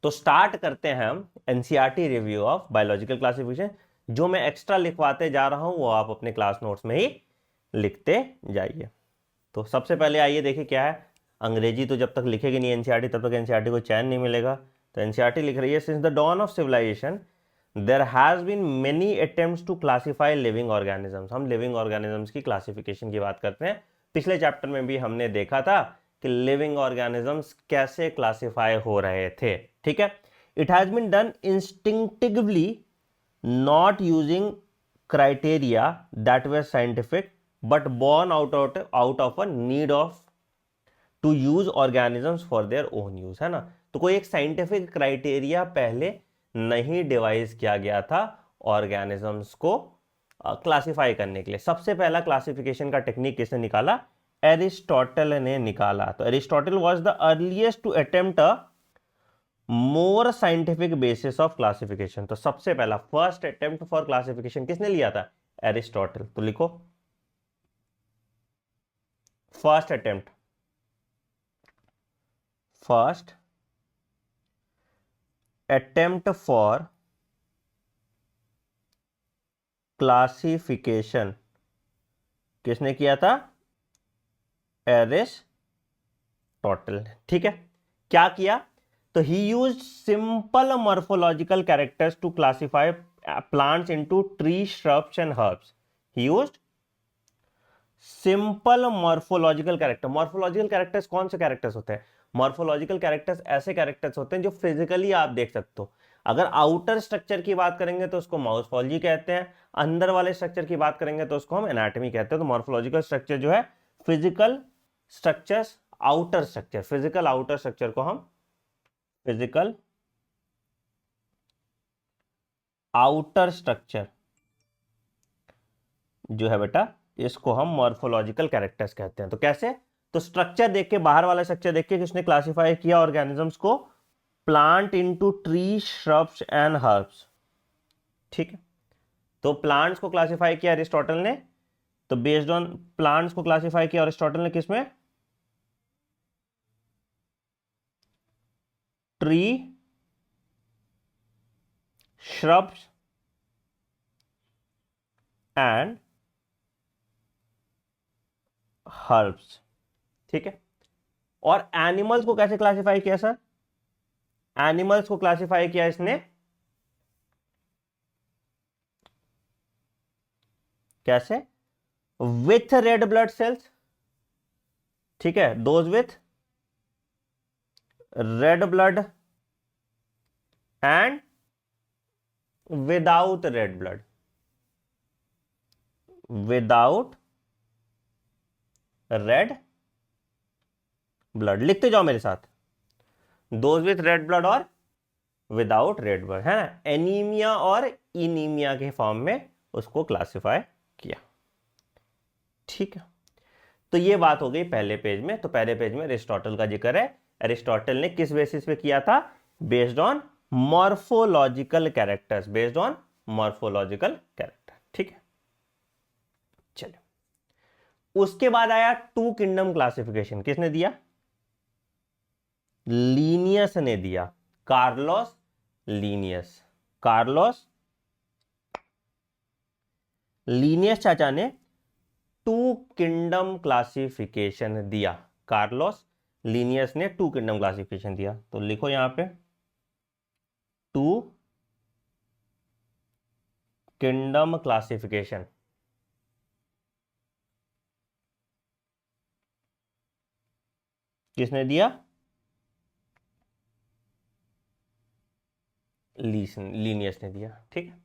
तो स्टार्ट करते हैं हम NCERT review of biological classification. जो मैं एक्स्ट्रा लिखवाते जा रहा हूं वो आप अपने क्लास नोट्स में ही लिखते जाइए। तो सबसे पहले आइए देखिए क्या है। अंग्रेजी तो जब तक लिखेगी नहीं एनसीईआरटी तब तक एनसीईआरटी को चैन नहीं मिलेगा। तो एनसीईआरटी लिख रही है, since the dawn of civilisation there has been many attempts to classify living organisms. हम लिविंग ऑर्गेनिजम्स की क्लासिफिकेशन की बात करते हैं। पिछले चैप्टर में भी हमने देखा था कि लिविंग ऑर्गेनिजम्स कैसे क्लासिफाई हो रहे थे। ठीक है, it has been done instinctively, not using criteria that were scientific but born out of a need of to use organisms for their own use, है ना। तो कोई एक साइंटिफिक क्राइटेरिया पहले नहीं डिवाइस किया गया था ऑर्गेनिजम्स को क्लासिफाई करने के लिए। सबसे पहला क्लासिफिकेशन का टेक्निक किसने निकाला? एरिस्टोटल ने निकाला। तो Aristotle was the earliest to attempt a more scientific basis of classification. तो सबसे पहला फर्स्ट अटेम्प्ट फॉर क्लासिफिकेशन किसने लिया था? एरिस्टोटल। तो लिखो फर्स्ट अटेम्प्ट फॉर क्लासिफिकेशन किसने किया था? एरिस्टोटल ने। ठीक है, क्या किया? तो he used simple morphological characters to classify plants into trees, shrubs and herbs. He used simple morphological character. Morphological characters कौन से कैरेक्टर्स होते हैं? मॉर्फोलॉजिकल कैरेक्टर्स ऐसे कैरेक्टर्स होते हैं जो फिजिकली आप देख सकते हो। अगर आउटर स्ट्रक्चर की बात करेंगे तो उसको मॉर्फोलॉजी कहते हैं, अंदर वाले स्ट्रक्चर की बात करेंगे तो उसको हम एनाटॉमी कहते हैं। तो मॉर्फोलॉजिकल स्ट्रक्चर जो है physical structures, outer structure, physical outer structure को हम फिजिकल आउटर स्ट्रक्चर जो है बेटा इसको हम मॉर्फोलॉजिकल कैरेक्टर्स कहते हैं। तो कैसे? तो स्ट्रक्चर देख के, बाहर वाला स्ट्रक्चर देख के किसने क्लासिफाई किया ऑर्गेनिजम्स को? Plant into tree, shrubs and herbs. ठीक है, तो प्लांट्स को क्लासिफाई किया एरिस्टोटल ने। तो बेस्ड ऑन प्लांट्स को क्लासिफाई किया एरिस्टोटल ने किसमें? Tree, shrubs and herbs. ठीक है, और एनिमल्स को कैसे क्लासिफाई किया सर? एनिमल्स को क्लासिफाई किया इसने कैसे? With red blood cells. ठीक है, those with red blood and without red blood, without red blood. लिखते जाओ मेरे साथ, दोज विथ रेड ब्लड और विदाउट रेड ब्लड, है ना। एनीमिया और इनीमिया के फॉर्म में उसको क्लासिफाई किया। ठीक है, तो ये बात हो गई पहले पेज में। तो पहले पेज में एरिस्टोटल का जिक्र है। एरिस्टोटल ने किस बेसिस पे किया था? Based on morphological characters, based on morphological character. ठीक है, चलिए उसके बाद आया टू किंगडम क्लासिफिकेशन। किसने दिया? लीनियस ने दिया, कार्लोस लीनियस। कार्लोस लीनियस चाचा ने टू किंगडम क्लासिफिकेशन दिया। कार्लोस लीनियस ने टू किंगडम क्लासिफिकेशन दिया। तो लिखो यहां पे टू किंगडम क्लासिफिकेशन। किसने दिया? लीनियस ने दिया। ठीक है,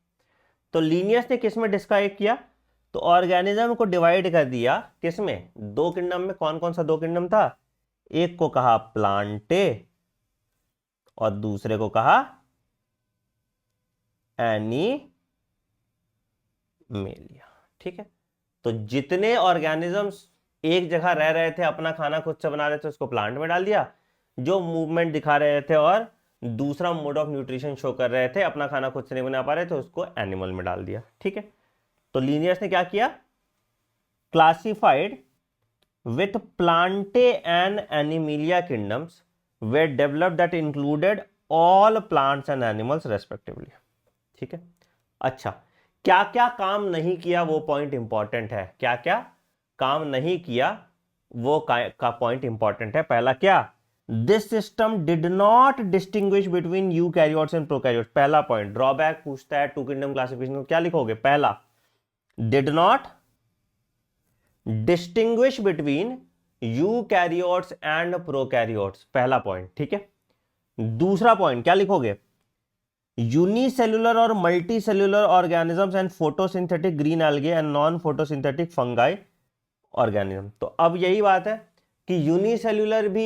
तो लीनियस ने किसमें डिस्क्राइब किया? तो ऑर्गेनिज्म को डिवाइड कर दिया किसमें? दो किंगडम में। कौन कौन सा दो किंगडम था? एक को कहा प्लांटे और दूसरे को कहा एनीमेलिया। ठीक है, तो जितने ऑर्गेनिजम्स एक जगह रह रहे थे, अपना खाना खुद से बना रहे थे, उसको प्लांट में डाल दिया। जो मूवमेंट दिखा रहे थे और दूसरा मोड ऑफ न्यूट्रिशन शो कर रहे थे, अपना खाना खुद से नहीं बना पा रहे थे, उसको एनिमल में डाल दिया। ठीक है, तो लीनियस ने क्या किया? Classified with Plantae and Animalia kingdoms were developed that included all plants and animals respectively. ठीक है, अच्छा क्या क्या काम नहीं किया वो पॉइंट इंपॉर्टेंट है, क्या क्या काम नहीं किया वो का पॉइंट इंपॉर्टेंट है। पहला क्या, this system did not distinguish between eukaryotes and prokaryotes. पहला पॉइंट ड्रॉबैक पूछता है टू किंगडम क्लासिफिकेशन को, क्या लिखोगे, पहला did not distinguish between eukaryotes and prokaryotes, पहला पॉइंट। ठीक है, दूसरा पॉइंट क्या लिखोगे, यूनिसेल्युलर और multi cellular organisms and photosynthetic green algae and non photosynthetic fungi organism. तो अब यही बात है कि यूनिसेल्युलर भी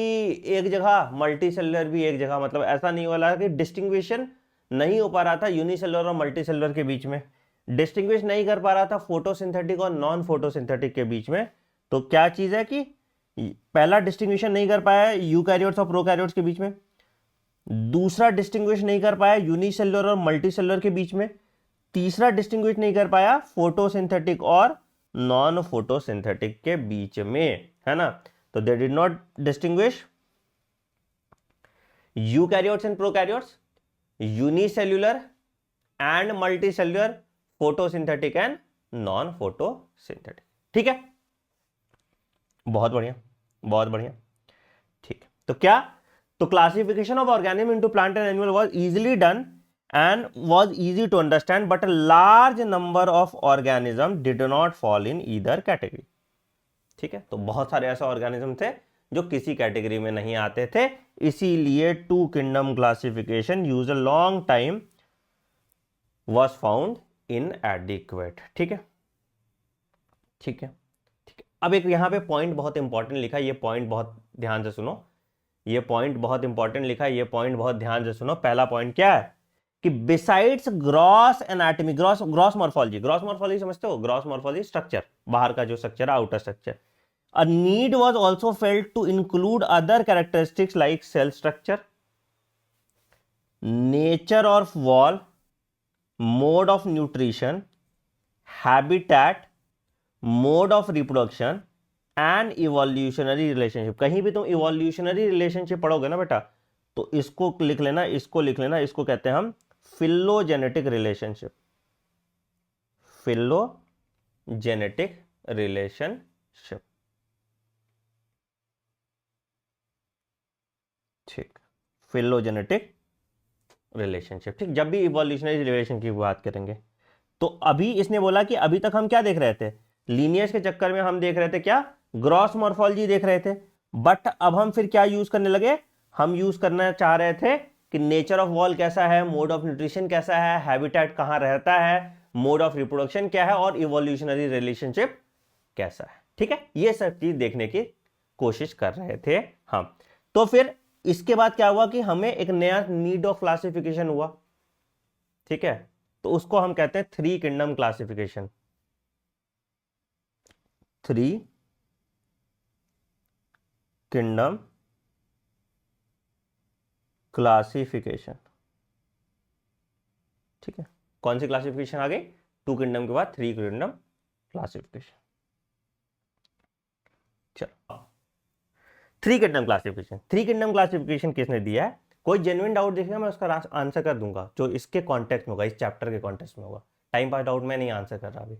एक जगह, मल्टी सेल्युलर भी एक जगह, मतलब ऐसा नहीं हो रहा कि डिस्टिंग्विशन नहीं हो पा रहा था यूनिसेल्युलर और मल्टी सेल्युलर के बीच में, डिस्टिंग्विश नहीं कर पा रहा था फोटोसिंथेटिक और नॉन फोटोसिंथेटिक के बीच में। तो क्या चीज है कि पहला डिस्टिंग्विशन नहीं कर पाया यूकैरियोट्स और प्रोकैरियोट्स के बीच में, दूसरा डिस्टिंग्विश नहीं कर पाया यूनिसेल्युलर और मल्टीसेल्युलर के बीच में, तीसरा डिस्टिंग्विश नहीं कर पाया फोटोसिंथेटिक और नॉन फोटोसिंथेटिक के बीच में, है ना। तो they did not distinguish eukaryotes and prokaryotes, unicellular and multicellular, photosynthetic and non photosynthetic. ठीक है, बहुत बढ़िया, बहुत बढ़िया। ठीक है, तो क्या, तो classification of organism into plant and animal was easily done and was easy to understand, but a large number of organism did not fall in either category। ठीक है, तो बहुत सारे ऐसे ऑर्गेनिज्म थे जो किसी कैटेगरी में नहीं आते थे, इसीलिए two kingdom classification use a long time was found inadequate। ठीक है, ठीक है, ठीक है। अब एक यहां पे पॉइंट बहुत इंपॉर्टेंट लिखा है, ये पॉइंट बहुत ध्यान से सुनो, ये पॉइंट बहुत इंपॉर्टेंट लिखा है, ये पॉइंट बहुत ध्यान से सुनो। पहला पॉइंट क्या है कि besides gross anatomy, gross morphology, gross morphology समझते हो, ग्रॉस मॉर्फोलॉजी स्ट्रक्चर, बाहर का जो स्ट्रक्चर है, outer structure, a need was also felt to include other characteristics like cell structure, nature of wall, mode of nutrition, habitat, mode of reproduction and evolutionary relationship. कहीं भी तुम evolutionary relationship पढ़ोगे ना बेटा, तो इसको लिख लेना, इसको लिख लेना, इसको कहते हैं हम फिलोजेनेटिक रिलेशनशिप, फिलोजेनेटिक रिलेशनशिप। ठीक, फिलोजेनेटिक रिलेशनशिप। ठीक, जब भी इवोल्यूशनरी रिलेशन की बात करेंगे, तो अभी इसने बोला कि अभी तक हम क्या देख रहे थे, लीनियर्स के चक्कर में हम देख रहे थे क्या, ग्रॉस मॉर्फोलॉजी देख रहे थे, बट अब हम फिर क्या यूज करने लगे, हम यूज करना चाह रहे थे कि नेचर ऑफ वॉल कैसा है, मोड ऑफ न्यूट्रिशन कैसा है, हैबिटेट कहां रहता है, मोड ऑफ रिप्रोडक्शन क्या है, और इवोल्यूशनरी रिलेशनशिप कैसा है। ठीक है, ये सब चीज देखने की कोशिश कर रहे थे हम। तो फिर इसके बाद क्या हुआ कि हमें एक नया नीड ऑफ क्लासिफिकेशन हुआ। ठीक है, तो उसको हम कहते हैं three kingdom classification, three kingdom classification. ठीक है, कौन सी क्लासिफिकेशन आ गई, टू किंगडम के बाद थ्री किंगडम क्लासिफिकेशन। चलो, three kingdom classification, three kingdom classification किसने दिया है, कोई जेन्युइन डाउट दिखेगा मैं उसका आंसर कर दूंगा, जो इसके कॉन्टेक्स्ट में होगा, इस चैप्टर के कॉन्टेक्स्ट में होगा, टाइम पास डाउट में नहीं आंसर कर रहा अभी।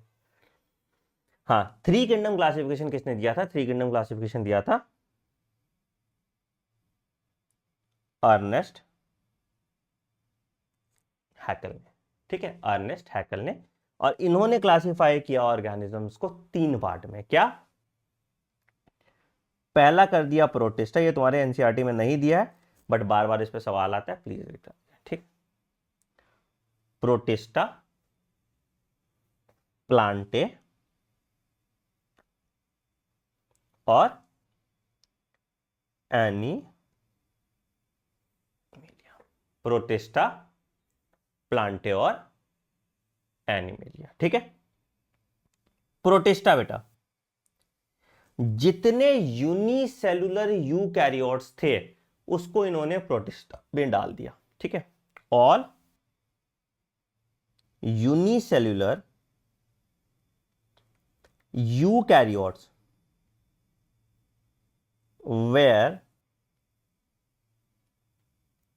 हाँ, थ्री किंगडम क्लासिफिकेशन किसने दिया था, थ्री किंगडम क्लासिफिकेशन दिया था अर्नेस्ट हैकल ने। ठीक है, अर्नेस्ट हैकल ने, और इन्होंने क्लासिफाई किया ऑर्गेनिजम्स को तीन पार्ट में। क्या, पहला कर दिया प्रोटिस्टा, ये तुम्हारे एनसीईआरटी में नहीं दिया है बट बार बार इस पे सवाल आता है, प्लीज लिख। ठीक, प्रोटिस्टा, प्लांटे और एनिमेलिया, प्रोटिस्टा, प्लांटे और एनिमेलिया। ठीक है, प्रोटिस्टा बेटा, जितने यूनिसेलुलर यूकैरियोट्स थे उसको इन्होंने प्रोटिस्टा में डाल दिया। ठीक है, all unicellular eukaryotes were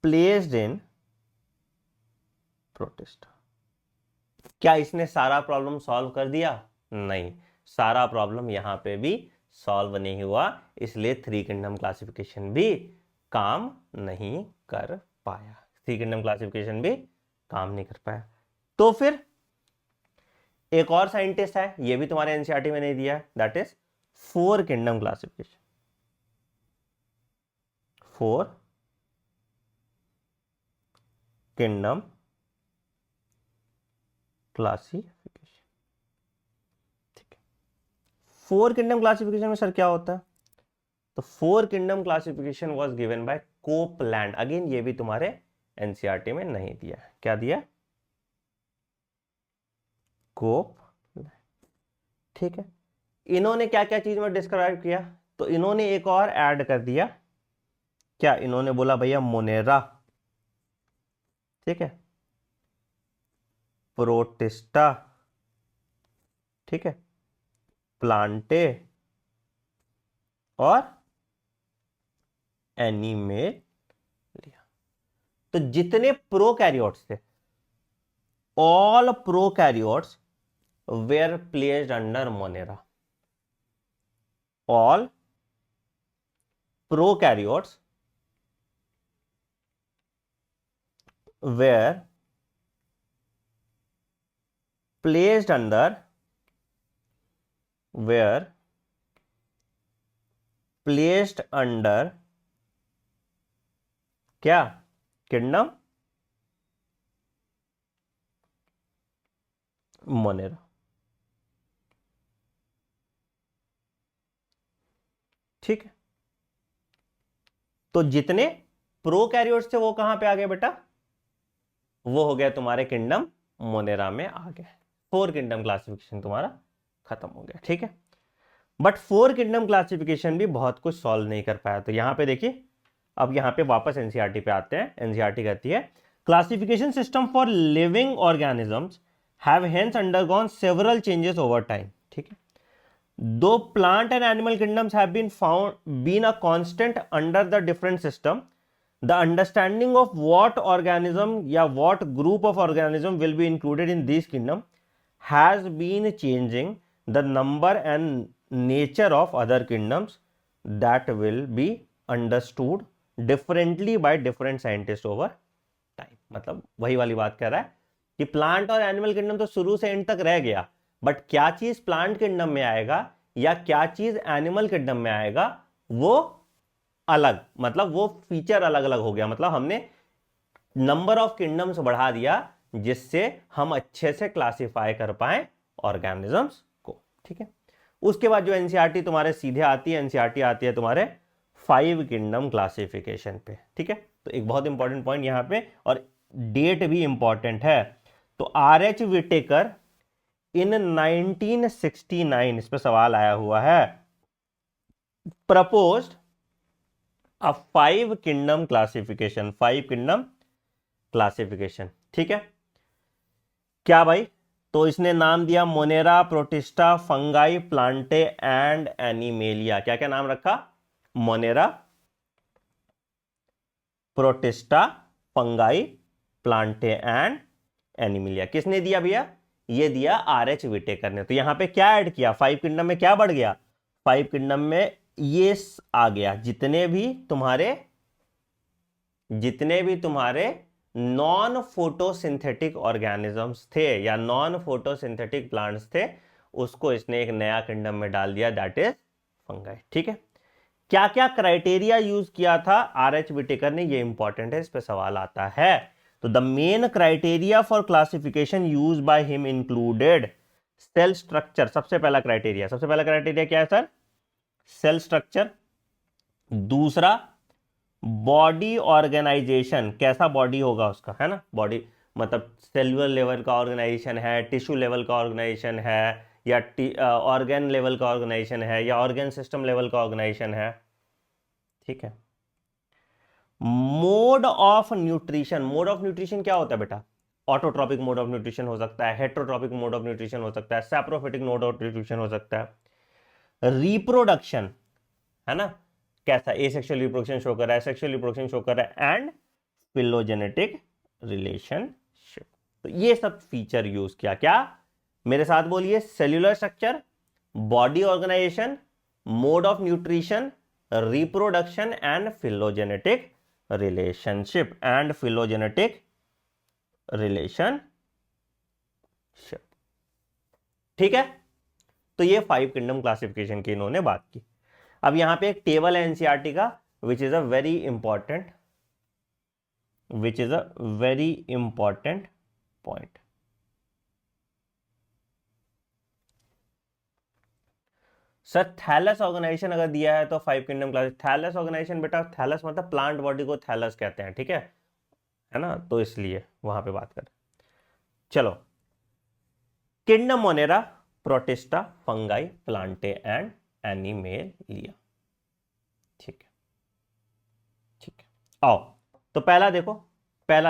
placed in protista. क्या इसने सारा प्रॉब्लम सॉल्व कर दिया? नहीं, सारा प्रॉब्लम यहां पे भी सॉल्व नहीं हुआ, इसलिए थ्री किंगडम क्लासिफिकेशन भी काम नहीं कर पाया। थ्री किंगडम क्लासिफिकेशन भी काम नहीं कर पाया। तो फिर एक और साइंटिस्ट है, ये भी तुम्हारे एनसीईआरटी में नहीं दिया है, that is four kingdom classification. Four kingdom classification. ठीक है, फोर किंगडम क्लासिफिकेशन में सर क्या होता है? तो four kingdom classification was given by Copeland. Again ये भी तुम्हारे एनसीईआरटी में नहीं दिया है। क्या दिया? कोपलैंड। ठीक है, इन्होंने क्या क्या चीज में डिस्क्राइब किया? तो इन्होंने एक और ऐड कर दिया। क्या इन्होंने बोला? भैया मोनेरा, ठीक है, प्रोटिस्टा, ठीक है, प्लांटे और एनिमेलिया। तो जितने प्रोकैरियोट्स थे, all prokaryotes were placed under monera. All prokaryotes were placed under क्या? Kingdom monera. ठीक है, तो जितने प्रोकैरियोट्स थे वो कहां पे आ गए बेटा? वो हो गया तुम्हारे किंगडम मोनेरा में आ गए। फोर किंगडम क्लासिफिकेशन तुम्हारा खत्म हो गया। ठीक है, बट फोर किंगडम क्लासिफिकेशन भी बहुत कुछ सॉल्व नहीं कर पाया। तो यहां पे देखिए, अब यहां पे वापस एनसीईआरटी पे आते हैं। एनसीईआरटी कहती है classification system for living organisms have hence undergone several changes over time. ठीक है, though plant and animal kingdoms have been a constant under the different system, the understanding of what organism या what group of organism will be included in this kingdom has been changing the number and nature of other kingdoms that will be understood differently by different scientists over time। मतलब वही वाली बात कह रहा है कि plant और animal kingdom तो शुरू से एंड तक रह गया, बट क्या चीज प्लांट किंगडम में आएगा या क्या चीज एनिमल किंगडम में आएगा वो अलग, मतलब वो फीचर अलग अलग हो गया। मतलब हमने नंबर ऑफ किंगडम्स बढ़ा दिया जिससे हम अच्छे से क्लासिफाई कर पाए ऑर्गेनिजम्स को। ठीक है, उसके बाद जो एनसीईआरटी तुम्हारे सीधे आती है, एनसीईआरटी आती है तुम्हारे फाइव किंगडम क्लासिफिकेशन पे। ठीक है, तो एक बहुत इंपॉर्टेंट पॉइंट यहां पे, और डेट भी इंपॉर्टेंट है। तो आर.एच. विटेकर इन 1969, इस पर सवाल आया हुआ है, proposed a five kingdom classification. Five kingdom classification. ठीक है, क्या भाई? तो इसने नाम दिया Monera, protista, fungi, Plantae and animalia. क्या क्या नाम रखा? Monera, protista, fungi, Plantae and animalia. किसने दिया भैया? ये दिया आर.एच. विटेकर ने। तो यहां पे क्या ऐड किया? फाइव किंगडम में क्या बढ़ गया? फाइव किंगडम में ये आ गया, जितने भी तुम्हारे नॉन फोटोसिंथेटिक ऑर्गेनिजम्स थे या नॉन फोटोसिंथेटिक प्लांट्स थे, उसको इसने एक नया किंगडम में डाल दिया, दैट इज फंगाई। ठीक है, क्या क्या क्राइटेरिया यूज किया था आर.एच. विटेकर ने, ये इंपॉर्टेंट है, इस पे सवाल आता है। तो the main criteria for classification use by him included cell structure. सबसे पहला क्राइटेरिया क्या है सर? Cell structure. दूसरा, बॉडी ऑर्गेनाइजेशन, कैसा बॉडी होगा उसका, है ना? बॉडी मतलब सेलुलर लेवल का ऑर्गेनाइजेशन है, टिश्यू लेवल का ऑर्गेनाइजेशन है, या ऑर्गेन लेवल का ऑर्गेनाइजेशन है, या ऑर्गेन सिस्टम लेवल का ऑर्गेनाइजेशन है। ठीक है, mode of nutrition. Mode of nutrition क्या होता है बेटा? ऑटोट्रॉपिक मोड ऑफ न्यूट्रिशन हो सकता है, हेट्रोट्रॉपिक मोड ऑफ न्यूट्रिशन हो सकता है, सैप्रोफिटिक मोड ऑफ न्यूट्रिशन हो सकता है। रिप्रोडक्शन, है ना? कैसा? एसेक्सुअल रिप्रोडक्शन शो कर रहा है, सेक्सुअल रिप्रोडक्शन शो कर रहा है, एंड फिलोजेनेटिक रिलेशनशिप। तो ये सब फीचर यूज किया। क्या, मेरे साथ बोलिए, cellular structure, body organisation, mode of nutrition, reproduction and phylogenetic relationship relationship. ठीक है, तो ये 5 किंगडम क्लासिफिकेशन की इन्होंने बात की। अब यहां पे एक टेबल है एनसीईआरटी का, which is a very important point. Sir thallus organisation अगर दिया है तो 5 किंगडम क्लास, थैलस ऑर्गेनाइजेशन बेटा, थैलस मतलब प्लांट बॉडी को थैलस कहते हैं, ठीक है ना, तो इसलिए वहां पे बात कर। चलो, kingdom monera, protista, fungi, Plantae and animalia. ठीक है, ठीक है, आओ तो पहला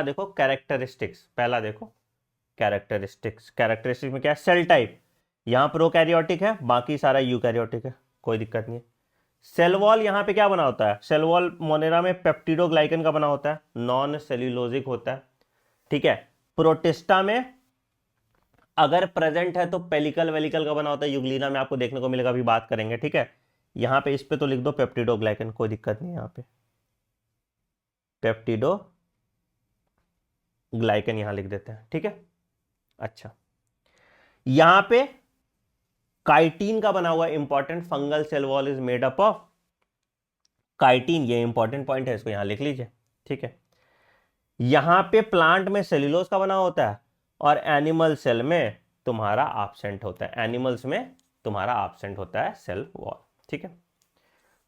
देखो कैरेक्टरिस्टिक्स। कैरेक्टरिस्टिक्स में क्या है, सेल टाइप, यहां प्रोकैरियोटिक है, बाकी सारा यूकैरियोटिक है, कोई दिक्कत नहीं है। सेल वॉल यहां पे क्या बना होता है, सेल वॉल मोनेरा में पेप्टिडोग्लाइकन का बना होता है, नॉन सेल्यूलोजिक होता है, ठीक है। प्रोटिस्टा में अगर प्रेजेंट है तो पेलिकल वेलिकल का बना होता है, यूग्लिना में आपको देखने को मिलेगा, अभी बात करेंगे, ठीक है। यहां पे इस पे तो लिख दो पेप्टिडोग्लाइकन, कोई दिक्कत नहीं है, यहां पे पेप्टिडोग्लाइकन यहां लिख देते हैं, ठीक है। अच्छा, यहां पे काइटिन का बना हुआ important fungal cell wall is made up of chitin, ये इंपॉर्टेंट पॉइंट है, इसको यहां लिख लीजिए, ठीक है। यहां पे प्लांट में सेल्यूलोज का बना होता है और एनिमल सेल में तुम्हारा एब्सेंट होता है, एनिमल्स में तुम्हारा एब्सेंट होता है सेल वॉल, ठीक है।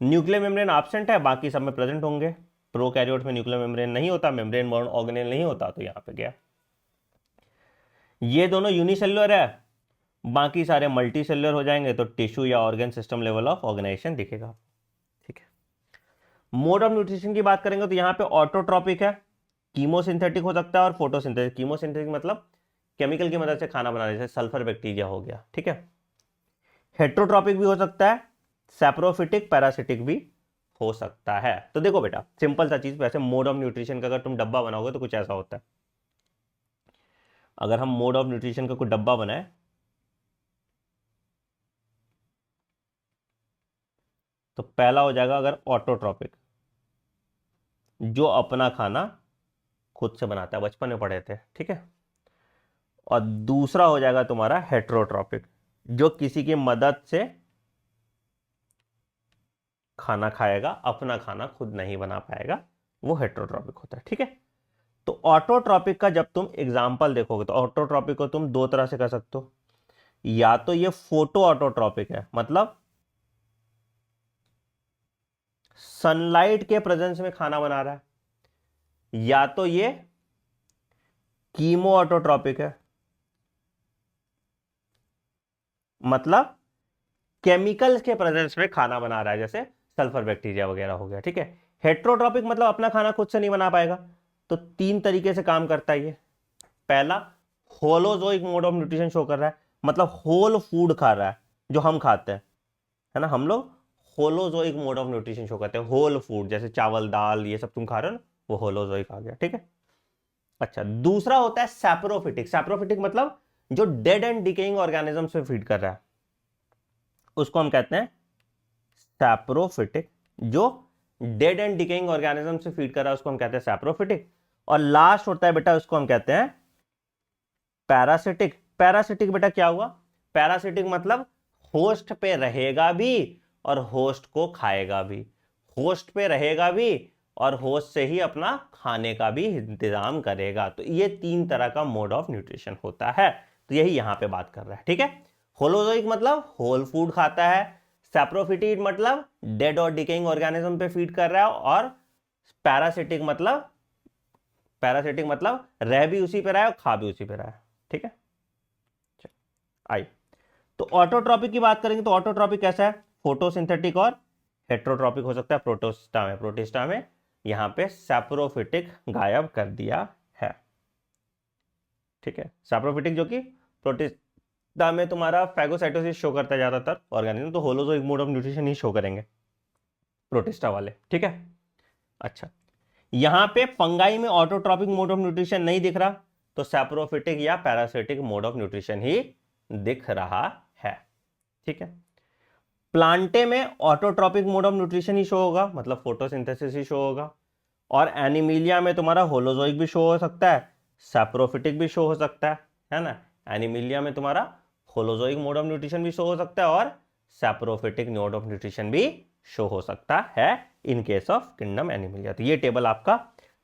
न्यूक्लियर मेम्ब्रेन एब्सेंट है, बाकी सब में प्रेजेंट होंगे। प्रोकैरियोट में न्यूक्लियर मेम्ब्रेन नहीं होता, मेम्ब्रेन बोर्न ऑर्गेनेल नहीं होता, तो यहां पे गया। ये दोनों यूनिसेल्युलर है, बाकी सारे मल्टी सेल्युलर हो जाएंगे, तो टिश्यू या organ system level of organisation दिखेगा, ठीक है। मोड ऑफ न्यूट्रिशन की बात करेंगे तो यहां पे ऑटोट्रॉपिक है, कीमोसिंथेटिक हो सकता है और फोटोसिंथेटिक। कीमोसिंथेटिक मतलब केमिकल की मदद से खाना बनाने, जैसे सल्फर बैक्टीरिया हो गया, ठीक है। हेट्रोट्रॉपिक भी हो सकता है, सैप्रोफिटिक पैरासिटिक भी हो सकता है। तो देखो बेटा, सिंपल सा चीज, वैसे मोड ऑफ न्यूट्रिशन का अगर तुम डब्बा बनाओगे तो कुछ ऐसा होता है। अगर हम मोड ऑफ न्यूट्रिशन का कोई डब्बा बनाए तो पहला हो जाएगा अगर ऑटोट्रॉपिक, जो अपना खाना खुद से बनाता है, बचपन में पढ़े थे, ठीक है। और दूसरा हो जाएगा तुम्हारा हेट्रोट्रॉपिक, जो किसी की मदद से खाना खाएगा, अपना खाना खुद नहीं बना पाएगा, वो हेट्रोट्रॉपिक होता है, ठीक है। तो ऑटोट्रॉपिक का जब तुम एग्जाम्पल देखोगे तो ऑटोट्रॉपिक को तुम दो तरह से कर सकते हो, या तो ये फोटो ऑटोट्रॉपिक है, मतलब सनलाइट के प्रेजेंस में खाना बना रहा है, या तो ये कीमो ऑटोट्रॉपिक है, मतलब केमिकल्स के प्रेजेंस में खाना बना रहा है, जैसे सल्फर बैक्टीरिया वगैरह हो गया, ठीक है। हेट्रोट्रॉपिक मतलब अपना खाना खुद से नहीं बना पाएगा। तो 3 तरीके से काम करता है ये। पहला, holozoic mode of nutrition show कर रहा है, मतलब होल फूड खा रहा है, जो हम खाते हैं, है ना, हम लोग holozoic mode of nutrition show करते हैं, होल फूड, जैसे चावल दाल ये सब तुम खा रहे हो ना, वो होलोजोइक आ गया, ठीक है। अच्छा, दूसरा होता है सैप्रोफिटिक। सैप्रोफिटिक मतलब जो डेड एंड डिकेइंग ऑर्गेनिज्म पे फीड कर रहा है, उसको हम कहते हैं सैप्रोफिटिक। जो डेड एंड डिकेइंग ऑर्गेनिज्म से फीड कर रहा है उसको हम कहते हैं सैप्रोफिटिक। और लास्ट होता है बेटा, उसको हम कहते हैं पैरासिटिक। पैरासिटिक बेटा क्या हुआ, पैरासिटिक मतलब होस्ट पे रहेगा भी और होस्ट को खाएगा भी, होस्ट पे रहेगा भी और होस्ट से ही अपना खाने का भी इंतजाम करेगा। तो ये 3 तरह का मोड ऑफ न्यूट्रिशन होता है, तो यही यहां पे बात कर रहा है, ठीक है। होलोजोइक मतलब होल फूड खाता है, सैप्रोफिटिक मतलब डेड और डिकेइंग ऑर्गेनिज्म पे फीड कर रहा है, और पैरासिटिक मतलब रह भी उसी पे रहा है और खा भी उसी पे रहा है, ठीक है। आई, तो ऑटोट्रॉपिक की बात करेंगे तो ऑटोट्रॉपिक कैसा है, फोटोसिंथेटिक और हेट्रोट्रॉपिक हो सकता है। प्रोटिस्टा में यहां पे सैप्रोफिटिक गायब कर दिया है, ठीक है। सैप्रोफिटिक जो कि प्रोटिस्टा में तुम्हारा फैगोसाइटोसिस शो करता है ज्यादातर ऑर्गेनिज्म, तो holozoic mode of nutrition he show करेंगे प्रोटिस्टा वाले, ठीक है। अच्छा, यहां पे फंगाई में ऑटोट्रॉपिक मोड ऑफ न्यूट्रिशन नहीं दिख रहा, तो सैप्रोफिटिक या पैरासिटिक मोड ऑफ न्यूट्रिशन ही दिख रहा है। ठीक है, प्लांटे में autotrophic mode of nutrition he show होगा, मतलब फोटोसिंथेसिस ही शो होगा। और एनिमिलिया में तुम्हारा होलोजोइक भी शो हो सकता है, सैप्रोफिटिक भी शो हो सकता है ना। एनिमिलिया में तुम्हारा होलोजोइक मोड ऑफ न्यूट्रिशन भी शो हो सकता है और सैप्रोफिटिक मोड ऑफ न्यूट्रिशन भी शो हो सकता है in case of kingdom Animalia. तो ये टेबल आपका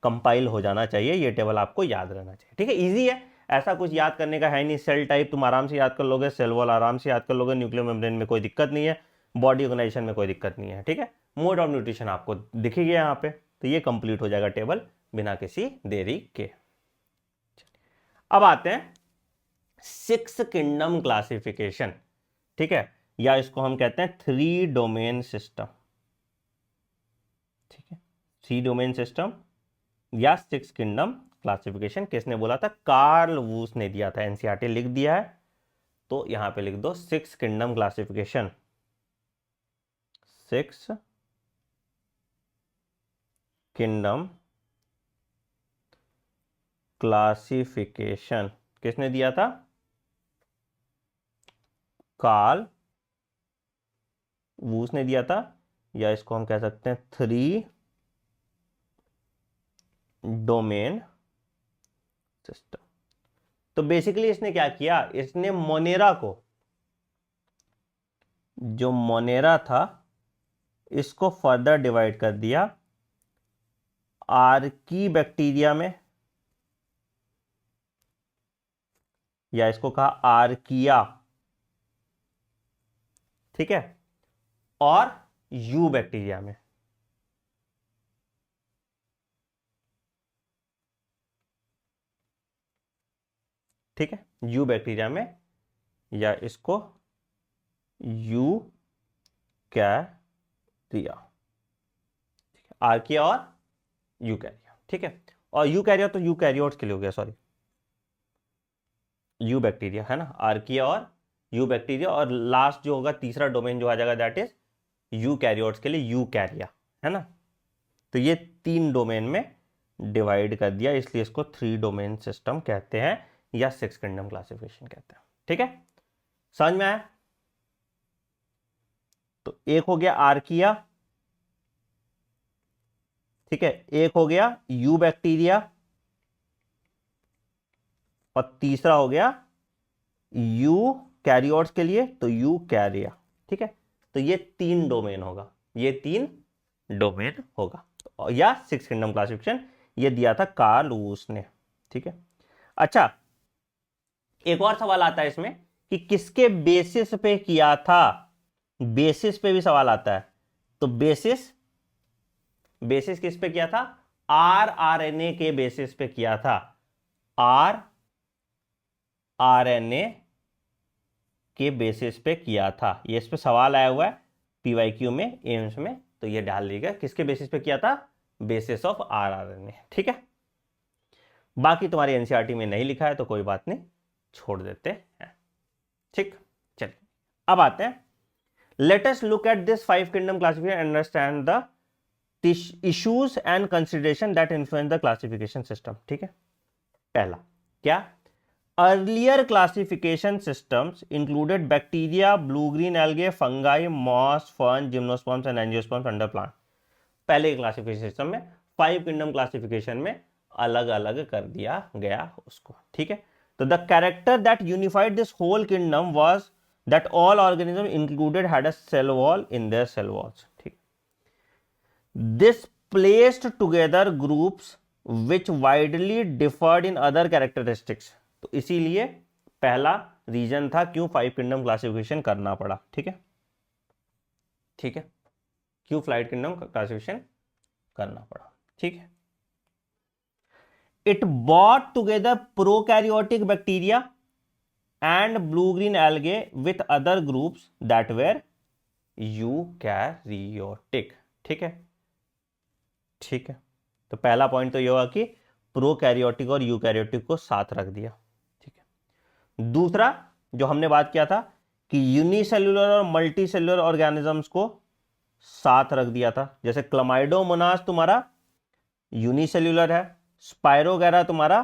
कंपाइल हो जाना चाहिए, ये टेबल आपको याद रहना चाहिए। ठीक है, इजी है, ऐसा कुछ याद करने का है नहीं। सेल टाइप तुम आराम से याद कर लोगे, सेल वॉल आराम से याद कर लोगे, न्यूक्लियर मेम्ब्रेन में कोई दिक्कत नहीं है, बॉडी ऑर्गेनाइजेशन में कोई दिक्कत नहीं है। ठीक है, मोड ऑफ न्यूट्रिशन आपको दिख गया यहाँ पे, तो ये कंप्लीट हो जाएगा टेबल बिना किसी देरी के। अब आते हैं सिक्स किंगडम क्लासिफिकेशन। ठीक है, या इसको हम कहते हैं 3 डोमेन सिस्टम। ठीक है, 3 डोमेन सिस्टम या 6 किंगडम क्लासिफिकेशन। किसने बोला था? कार्ल वूस ने दिया था, एनसीईआरटी लिख दिया है, तो यहां पे लिख दो 6 किंगडम क्लासिफिकेशन। 6 किंगडम क्लासिफिकेशन किसने दिया था? कार्ल वूस ने दिया था, या इसको हम कह सकते हैं 3 डोमेन सिस्टम। तो बेसिकली इसने क्या किया, इसने मोनेरा को, जो मोनेरा था, इसको फर्दर डिवाइड कर दिया आर्की बैक्टीरिया में, या इसको कहा आर्किया। ठीक है, और यू बैक्टीरिया में। ठीक है, यू बैक्टीरिया में, या इसको यू कैरिया। आर्किया और यूकैरिया। ठीक है, और यूकैरिया तो यूकैरियोट्स के लिए हो गया, सॉरी, यू बैक्टीरिया है ना, आर्किया और यू बैक्टीरिया। और लास्ट जो होगा तीसरा डोमेन जो आ जाएगा दैट इज यूकैरियोट्स के लिए यूकैरिया, है ना। तो ये 3 डोमेन में डिवाइड कर दिया, इसलिए इसको 3 डोमेन सिस्टम कहते हैं या 6 किंगडम क्लासिफिकेशन कहते हैं। ठीक है, समझ में आया? तो एक हो गया आर्किया, ठीक है, एक हो गया यू बैक्टीरिया, और तीसरा हो गया यू कैरियोट्स के लिए तो यू कैरिया। ठीक है, तो ये 3 डोमेन होगा, ये 3 डोमेन होगा, या 6 किंगडम क्लासिफिकेशन ये दिया था कार्ल वूस ने। ठीक है, अच्छा, एक और सवाल आता है इसमें कि किसके बेसिस पे किया था, बेसिस पे भी सवाल आता है। तो बेसिस किस पे किया था? आरएनए के बेसिस पे किया था, आरएनए के बेसिस पे किया था। ये इस पे सवाल आया हुआ है पीवाईक्यू में, एम्स में, तो ये डाल लीजिएगा किसके बेसिस पे किया था? Basis of RNA. ठीक है, बाकी तुम्हारी एनसीईआरटी में नहीं लिखा है तो कोई बात नहीं, छोड़ देते हैं। ठीक, चलिए अब आते हैं, let us look at this 5 kingdom classification, understand the issues and consideration that influence the classification system. ठीक है, पहला क्या? Earlier classification systems included bacteria, blue green algae, fungi, moss, fern, gymnosperms and angiosperms under plant. पहले classification system में 5 kingdom classification में अलग अलग कर दिया गया उसको। ठीक है, तो the character that unified this whole kingdom was that all organism included had a cell wall in their cell walls. ठीक, this placed together groups which widely differed in other characteristics. तो इसीलिए पहला रीजन था क्यों 5 kingdom classification करना पड़ा। ठीक है, ठीक है, क्यों 5 किंगडम क्लासिफिकेशन करना पड़ा। ठीक है, it brought together prokaryotic bacteria and blue green algae with other groups that were eukaryotic। ठीक है, ठीक है, तो पहला पॉइंट तो यह हुआ कि प्रोकैरियोटिक और यूकैरियोटिक को साथ रख दिया। ठीक है, दूसरा जो हमने बात किया था कि यूनिसेल्युलर और मल्टीसेल्युलर ऑर्गेनिजम्स को साथ रख दिया था, जैसे क्लमाइडोमोनास तुम्हारा यूनिसेल्यूलर है, स्पाइरोगैरा तुम्हारा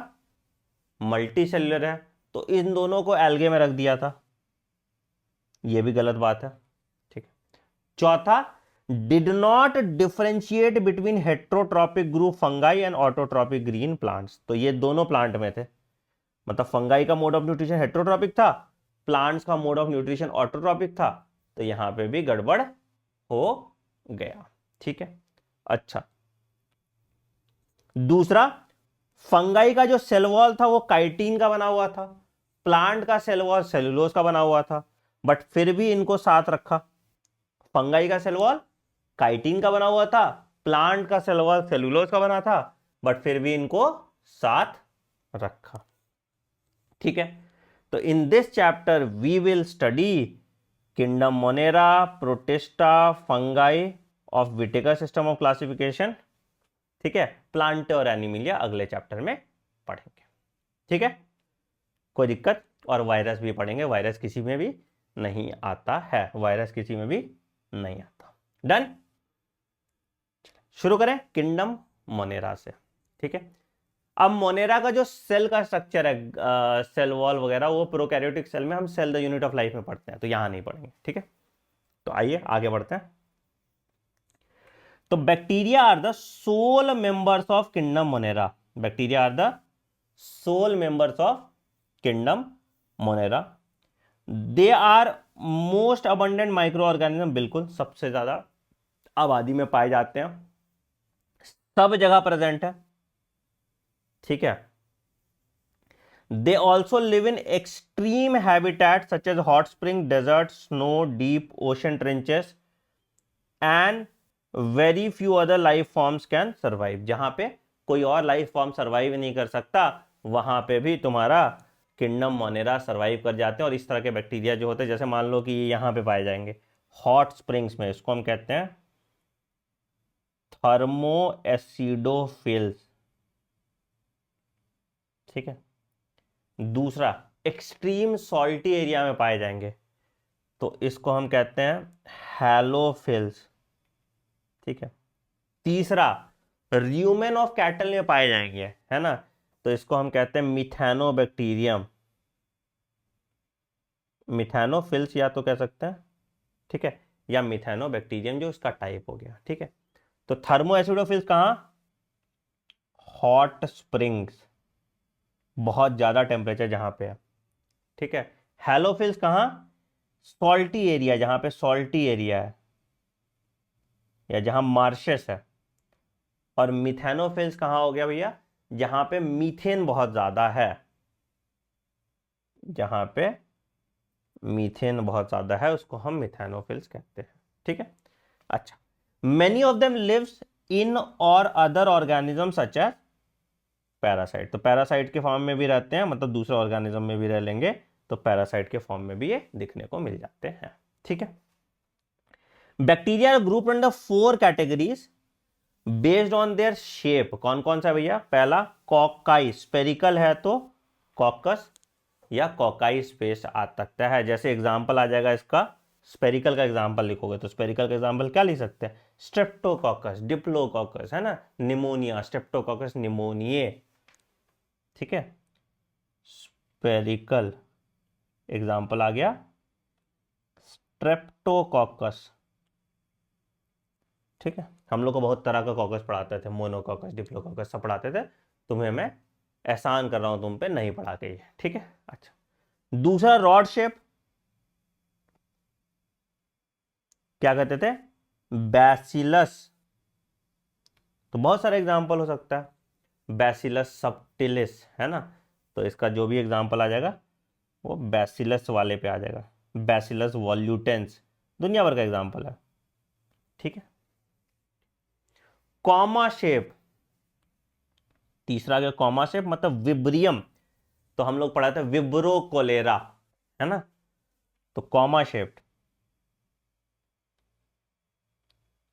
मल्टी सेल्यूलर है। तो इन दोनों को एल्गे में रख दिया था, ये भी गलत बात है। ठीक है। चौथा, did not differentiate between heterotrophic group fungi and autotrophic green plants. तो ये दोनों प्लांट में थे, मतलब फंगाई का मोड ऑफ न्यूट्रिशन हेट्रोट्रॉपिक था, प्लांट्स का मोड ऑफ न्यूट्रिशन ऑटोट्रॉपिक था। तो यहां पे भी गड़बड़ हो गया। ठीक है। अच्छा, दूसरा, फंगाई का जो सेल वॉल था वो काइटिन का बना हुआ था, प्लांट का सेल वॉल सेलुलोज का बना हुआ था, बट फिर भी इनको साथ रखा। फंगाई का सेल वॉल काइटिन का बना हुआ था, प्लांट का सेल वॉल सेलुलोज का बना था, बट फिर भी इनको साथ रखा। ठीक है। तो in this chapter we will study kingdom monera, protista, fungi of Whittaker system of classification. ठीक है। प्लांट और एनिमिलिया अगले चैप्टर में पढ़ेंगे। ठीक है, कोई दिक्कत? और वायरस भी पढ़ेंगे, वायरस किसी में भी नहीं आता है, वायरस किसी में भी नहीं आता। डन। शुरू करें किंगडम मोनेरा से। ठीक है। अब मोनेरा का जो सेल का स्ट्रक्चर है, सेल वॉल वगैरह, वो प्रोकैरियोटिक सेल में हम cell the unit of life में पढ़ते हैं, तो यहां नहीं पढ़ेंगे। ठीक है। तो आइए आगे बढ़ते हैं। तो bacteria are the sole members of kingdom monera. Bacteria are the sole members of kingdom monera. They are most abundant micro organism, बिल्कुल सबसे ज्यादा आबादी में पाए जाते हैं, सब जगह प्रेजेंट है। ठीक है। They also live in extreme habitat such as hot spring, desert, snow, deep ocean trenches and very few other life forms can survive. जहां पे कोई और लाइफ फॉर्म सर्वाइव नहीं कर सकता, वहां पे भी तुम्हारा किंगडम मोनेरा सर्वाइव कर जाते हैं। और इस तरह के बैक्टीरिया जो होते हैं, जैसे मान लो कि ये यहां पे पाए जाएंगे हॉट स्प्रिंग्स में, इसको हम कहते हैं थर्मो एसिडोफिल्स। ठीक है। दूसरा, एक्सट्रीम सॉल्टी एरिया में पाए जाएंगे, तो इसको हम कहते हैं हैलोफिल्स। ठीक है। तीसरा, र्यूमेन ऑफ कैटल में पाए जाएंगे, है ना, तो इसको हम कहते हैं मिथेनोबैक्टीरियम, मिथेनोफिल्स या तो कह सकते हैं। ठीक है। या मिथेनोबैक्टीरियम जो इसका टाइप हो गया। ठीक है। तो थर्मो एसिडोफिल्स कहां? हॉट स्प्रिंग्स, बहुत ज्यादा टेम्परेचर जहां पे है। ठीक है। हैलोफिल्स कहां? सॉल्टी एरिया, जहां पे सॉल्टी एरिया है या जहां मार्शेस है। और मिथेनोफिल्स कहां हो गया भैया? जहां पे मीथेन बहुत ज्यादा है, जहां पे मीथेन बहुत ज्यादा है उसको हम मिथेनोफिल्स कहते हैं। ठीक है। अच्छा, many of them lives in और other organism such as parasite. तो पैरासाइट के फॉर्म में भी रहते हैं, मतलब दूसरे ऑर्गेनिज्म में भी रह लेंगे, तो पैरासाइट के फॉर्म में भी ये दिखने को मिल जाते हैं। ठीक है। Bacteria group under 4 categories based on their shape. कौन कौन सा भैया? पहला, कॉकाई, स्पेरिकल है तो कॉकस या कॉकाई स्पेस आ सकता है। जैसे एग्जांपल आ जाएगा इसका, स्पेरिकल का एग्जांपल लिखोगे तो स्पेरिकल का एग्जांपल क्या लिख सकते हैं? स्ट्रेप्टोकॉकस, डिप्लोकॉकस, है ना, निमोनिया, स्ट्रेप्टोकॉकस निमोनिए। ठीक है। स्पेरिकल एग्जांपल आ गया स्ट्रेप्टोकॉकस। ठीक है। हम लोग को बहुत तरह का कॉकस पढ़ाते थे, मोनोकॉकस, डिप्लोकॉकस सब पढ़ाते थे, तुम्हें मैं एहसान कर रहा हूं तुम पे, नहीं पढ़ा के ये। ठीक है। अच्छा, दूसरा, रॉड शेप, क्या कहते थे? बैसिलस। तो बहुत सारे एग्जांपल हो सकता है, बैसिलस सबटिलिस, है ना, तो इसका जो भी एग्जांपल आ जाएगा वो बैसिलस वाले पे आ जाएगा। बैसिलस वॉल्यूटेंस दुनिया भर का एग्जांपल है। ठीक है। कॉमा शेप, तीसरा, क्या कॉमा शेप मतलब विब्रियम, तो हम लोग पढ़ा था विब्रो कोलेरा, है ना, तो कॉमा शेप्ड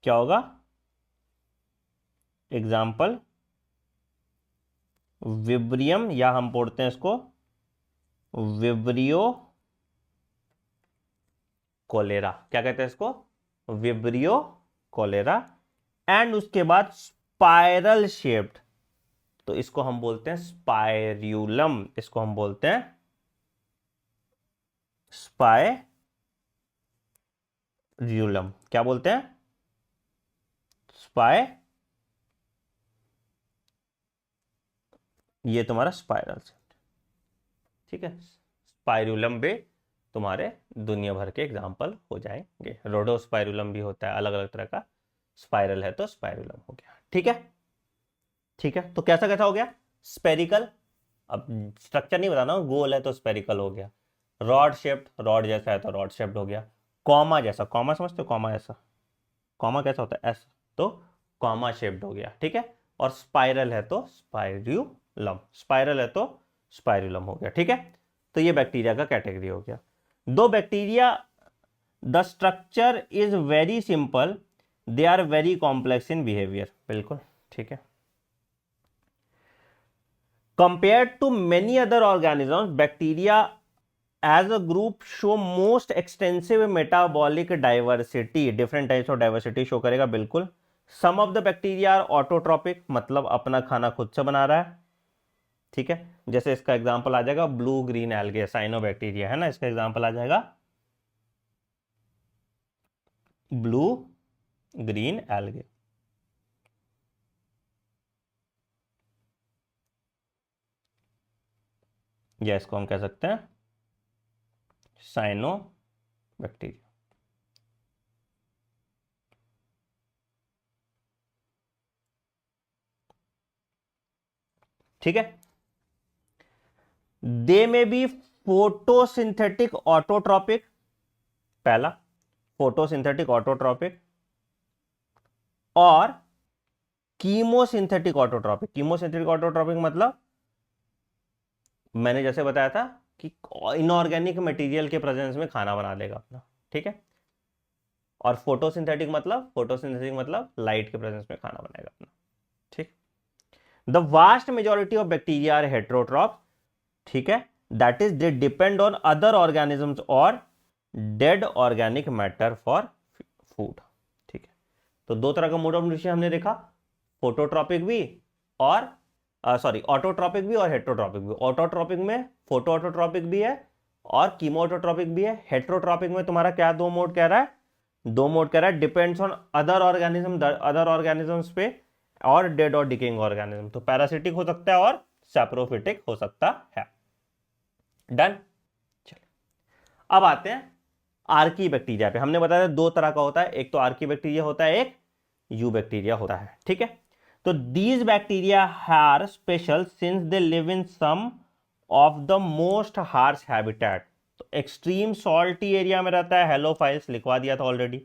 क्या होगा? एग्जाम्पल विब्रियम, या हम पढ़ते हैं इसको विब्रियो कोलेरा। क्या कहते हैं इसको? Vibrio cholera. एंड उसके बाद स्पाइरल शेप्ड, तो इसको हम बोलते हैं स्पाइर्यूलम, इसको हम बोलते हैं स्पाइर्यूलम। क्या बोलते हैं? स्पाइ, ये तुम्हारा स्पाइरल शेप्ड, ठीक है। स्पाइर्यूलम भी तुम्हारे दुनिया भर के एग्जाम्पल हो जाएंगे। रोडोस्पाइरुलम भी होता है, अलग अलग तरह का। स्पाइरल है तो स्पाइरुलम हो गया, ठीक है। ठीक है, तो कैसा कैसा हो गया? स्पेरिकल, अब स्ट्रक्चर नहीं बताना, गोल है तो स्पेरिकल हो गया। रॉड शेप्ड, रॉड जैसा है तो रॉड शेप्ड हो गया। कॉमा जैसा, कॉमा समझते हो? कॉमा जैसा, कॉमा कैसा होता है? ऐसा, तो कॉमा शेप्ड हो गया, ठीक है। और स्पाइरल है तो स्पाइर्यूलम, स्पाइरल है तो स्पाइरुलम हो गया, ठीक है। तो ये बैक्टीरिया का कैटेगरी हो गया। Though bacteria, the structure is very simple, they are very complex in behaviour, बिल्कुल ठीक है। Compared to many other organisms, bacteria as a group show most extensive metabolic diversity, different types of diversity show करेगा, बिल्कुल। Some of the bacteria are autotrophic, मतलब अपना खाना खुद से बना रहा है, ठीक है। जैसे इसका एग्जांपल आ जाएगा ब्लू ग्रीन एल्गे, साइनोबैक्टीरिया है ना, इसका एग्जांपल आ जाएगा ब्लू ग्रीन एल्गे। या इसको हम कह सकते हैं साइनोबैक्टीरिया, ठीक है। दे में बी फोटोसिंथेटिक ऑटोट्रॉपिक, पहला फोटोसिंथेटिक ऑटोट्रॉपिक, और कीमोसिंथेटिक ऑटोट्रॉपिक। कीमोसिंथेटिक ऑटोट्रॉपिक मतलब मैंने जैसे बताया था कि इनऑर्गेनिक मटेरियल के प्रेजेंस में खाना बना लेगा अपना, ठीक है। और फोटोसिंथेटिक मतलब लाइट के प्रेजेंस में खाना बनाएगा अपना, ठीक। The vast majority of bacteria are heterotroph, ठीक है। That is they depend on other organisms और dead organic matter for food, ठीक है। तो दो तरह का मोड ऑफ न्यूट्रिशन हमने देखा, फोटोट्रॉपिक भी और ऑटोट्रॉपिक भी और हेट्रोट्रॉपिक भी। ऑटोट्रॉपिक में फोटो ऑटोट्रॉपिक भी है और कीमो ऑटोट्रॉपिक भी है। हेट्रोट्रॉपिक में तुम्हारा क्या दो मोड कह रहा है? दो मोड कह रहा है, डिपेंड्स ऑन अदर ऑर्गेनिजम्स पे और डेड और डिकेइंग ऑर्गेनिज्म। तो पैरासिटिक हो सकता है और सैप्रोफिटिक हो सकता है। डन। चलिए अब आते हैं आर्की बैक्टीरिया पे। हमने बताया दो तरह का होता है, एक तो आर्की बैक्टीरिया होता है, एक यू बैक्टीरिया होता है, ठीक है। तो these bacteria are special since they live in some of the most harsh habitat. तो एक्सट्रीम सॉल्टी एरिया में रहता है हेलोफाइल्स, लिखवा दिया था ऑलरेडी।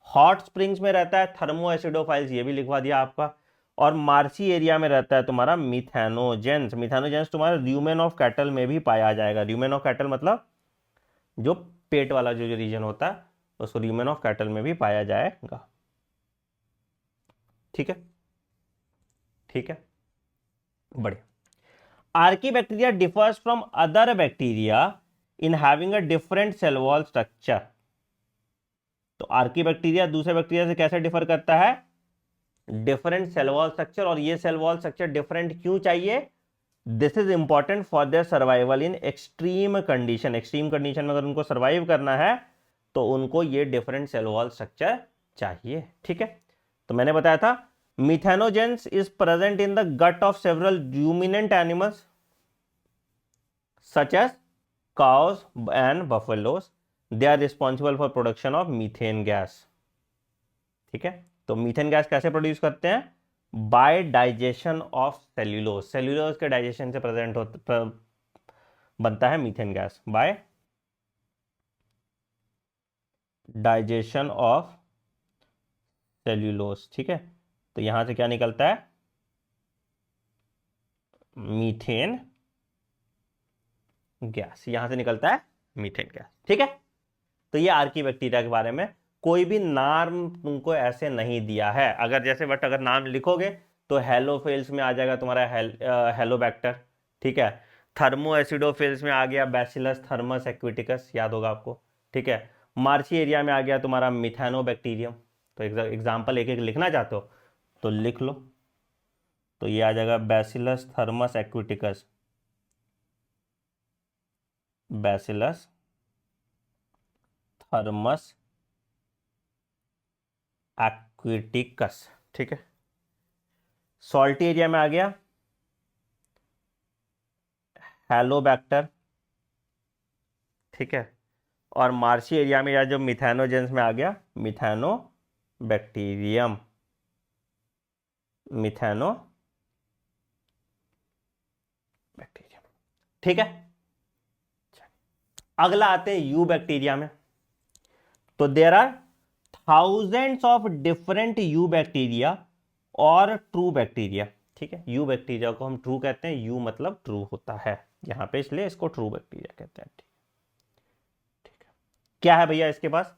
हॉट स्प्रिंग्स में रहता है थर्मो एसिडोफाइल्स, ये भी लिखवा दिया आपका। और मार्सी एरिया में रहता है तुम्हारा मिथेनोजेंस। मिथेनोजेंस तुम्हारा र्यूमेन ऑफ कैटल में भी पाया जाएगा। र्यूमेन ऑफ कैटल मतलब जो पेट वाला जो रीजन होता है उसको र्यूमेन ऑफ कैटल में भी पाया जाएगा, ठीक है। ठीक है, बढ़िया। Archae bacteria differs from other bacteria in having a different cell wall structure. तो आर्की बैक्टीरिया दूसरे बैक्टीरिया से कैसे डिफर करता है? Different cell wall structure. और ये सेल वॉल स्ट्रक्चर डिफरेंट क्यों चाहिए? This is important for their survival in extreme condition. Extreme condition में अगर उनको सर्वाइव करना है तो उनको ये डिफरेंट सेल वॉल स्ट्रक्चर चाहिए, ठीक है। तो मैंने बताया था methanogens is present in the gut of several ruminant animals such as cows and buffaloes. They are responsible for production of methane gas, ठीक है। तो मीथेन गैस कैसे प्रोड्यूस करते हैं? By digestion of cellulose. Cellulose के digestion से बनता है methane gas, by digestion of cellulose, ठीक है। तो यहां से क्या निकलता है? मीथेन गैस, यहां से निकलता है मीथेन गैस, ठीक है। तो ये आर्की बैक्टीरिया के बारे में कोई भी नाम तुमको ऐसे नहीं दिया है। अगर जैसे बट अगर नाम लिखोगे तो हेलोफिल्स में आ जाएगा तुम्हारा हेलोबैक्टर, ठीक है। थर्मो एसिडोफिल्स में आ गया बैसिलस थर्मस एक्विटिकस, याद होगा आपको, ठीक है। मार्ची एरिया में आ गया तुम्हारा मिथेनोबैक्टीरियम। तो एग्जाम्पल एक एक लिखना चाहते हो तो लिख लो, तो ये आ जाएगा बैसिलस थर्मस एक्विटिकस, बैसिलस थर्मस एक्विटिकस। ठीक है, सॉल्टी एरिया में आ गया हेलोबैक्टर। ठीक है, और मार्शी एरिया में या जो मिथेनोजेंस में आ गया मिथेनो बैक्टीरियम, मिथेनो बैक्टीरियम। ठीक है, अगला आते हैं यू बैक्टीरिया में। तो there are thousands of different eu bacteria or true bacteria. ठीक है, यू बैक्टीरिया को हम ट्रू कहते हैं, यू मतलब ट्रू होता है यहां पे, इसलिए इसको ट्रू बैक्टीरिया कहते हैं। ठीक है, क्या है भैया इसके पास,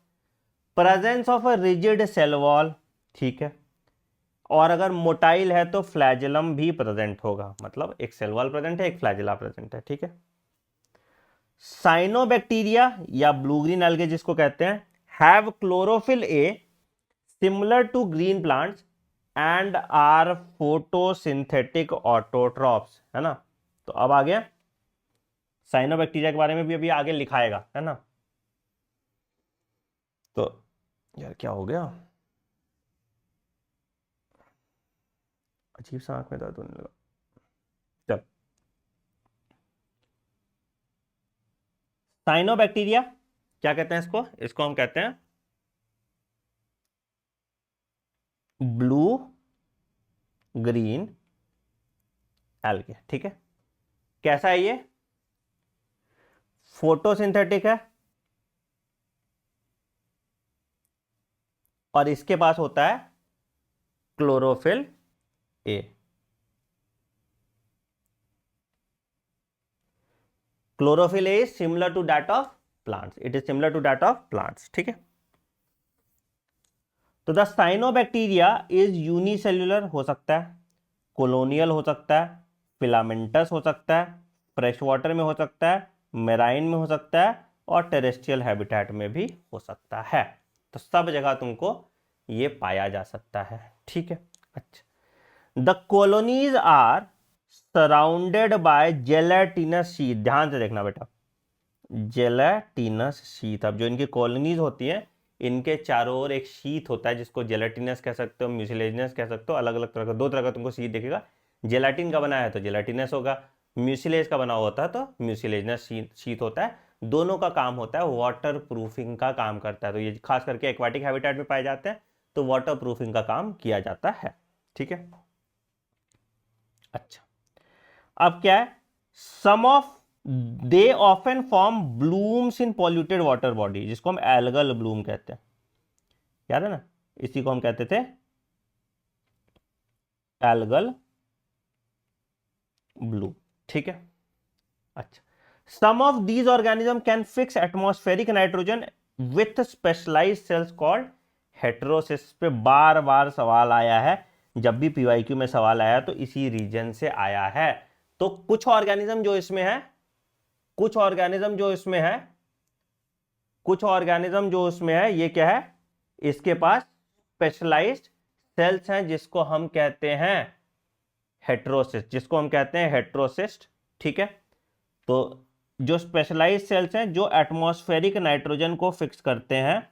presence of a rigid cell wall. ठीक है, और अगर मोटाइल है तो फ्लैजेलम भी प्रेजेंट होगा, मतलब एक सेल वॉल प्रेजेंट है, एक फ्लैजेला प्रेजेंट है। ठीक है, साइनोबैक्टीरिया या ब्लू ग्रीन एल्गे जिसको कहते हैं, have chlorophyll a similar to green plants and are photosynthetic autotrophs, है ना। तो अब आ गया साइनोबैक्टीरिया के बारे में भी अभी आगे लिखाएगा, है ना। तो यार क्या हो गया, अजीब सा आंख में दर्द होने लगा। चल, साइनोबैक्टीरिया क्या कहते हैं इसको, इसको हम कहते हैं ब्लू ग्रीन एल्गे। ठीक है, कैसा है ये, फोटोसिंथेटिक है और इसके पास होता है chlorophyll a. Chlorophyll a is similar to that of plants, it is similar to that of plants. ठीक है, तो द साइनोबैक्टीरिया इज यूनिसेल्युलर हो सकता है, कोलोनियल हो सकता है, फिलामेंटस हो सकता है, फ्रेश वाटर में हो सकता है, मेराइन में हो सकता है और टेरेस्ट्रियल हैबिटेट में भी हो सकता है। तो सब जगह तुमको ये पाया जा सकता है। ठीक है, अच्छा, the colonies are surrounded by gelatinous sheet. ध्यान से देखना बेटा, जेलेटिनस शीट। अब जो इनकी कॉलोनीज होती है इनके चारों ओर एक शीट होता है जिसको जेलेटिनस कह सकते हो, म्यूसिलेजिनस कह सकते हो, अलग अलग तरह का, दो तरह का तुमको शीट दिखेगा। जेलाटिन का बना है तो जेलाटिनस होगा, म्यूसिलेज का बना होता है तो म्यूसिलेजिनस शीट होता है। दोनों का काम होता है वाटर प्रूफिंग का काम करता है, तो ये खास करके एक्वाटिक हैबिटेट में पाए जाते हैं, तो वाटर प्रूफिंग का काम किया जाता है। ठीक है, अच्छा, अब क्या है, some of they often form blooms in polluted water body, जिसको हम एल्गल ब्लूम कहते हैं, याद है ना, इसी को हम कहते थे एल्गल ब्लू। ठीक है, अच्छा, some of these organism can fix atmospheric nitrogen with specialised cells called heterocysts. पे बार बार सवाल आया है, जब भी पीवाईक्यू में सवाल आया तो इसी रीजन से आया है। तो कुछ ऑर्गेनिज्म जो इसमें है, कुछ ऑर्गेनिज्म जो इसमें है, कुछ ऑर्गेनिज्म जो उसमें है, ये क्या है, इसके पास स्पेशलाइज्ड सेल्स हैं जिसको हम कहते हैं हेटेरोसिस्ट, जिसको हम कहते हैं हेटेरोसिस्ट। ठीक है, तो जो स्पेशलाइज्ड सेल्स हैं जो एटमॉस्फेरिक नाइट्रोजन को फिक्स करते हैं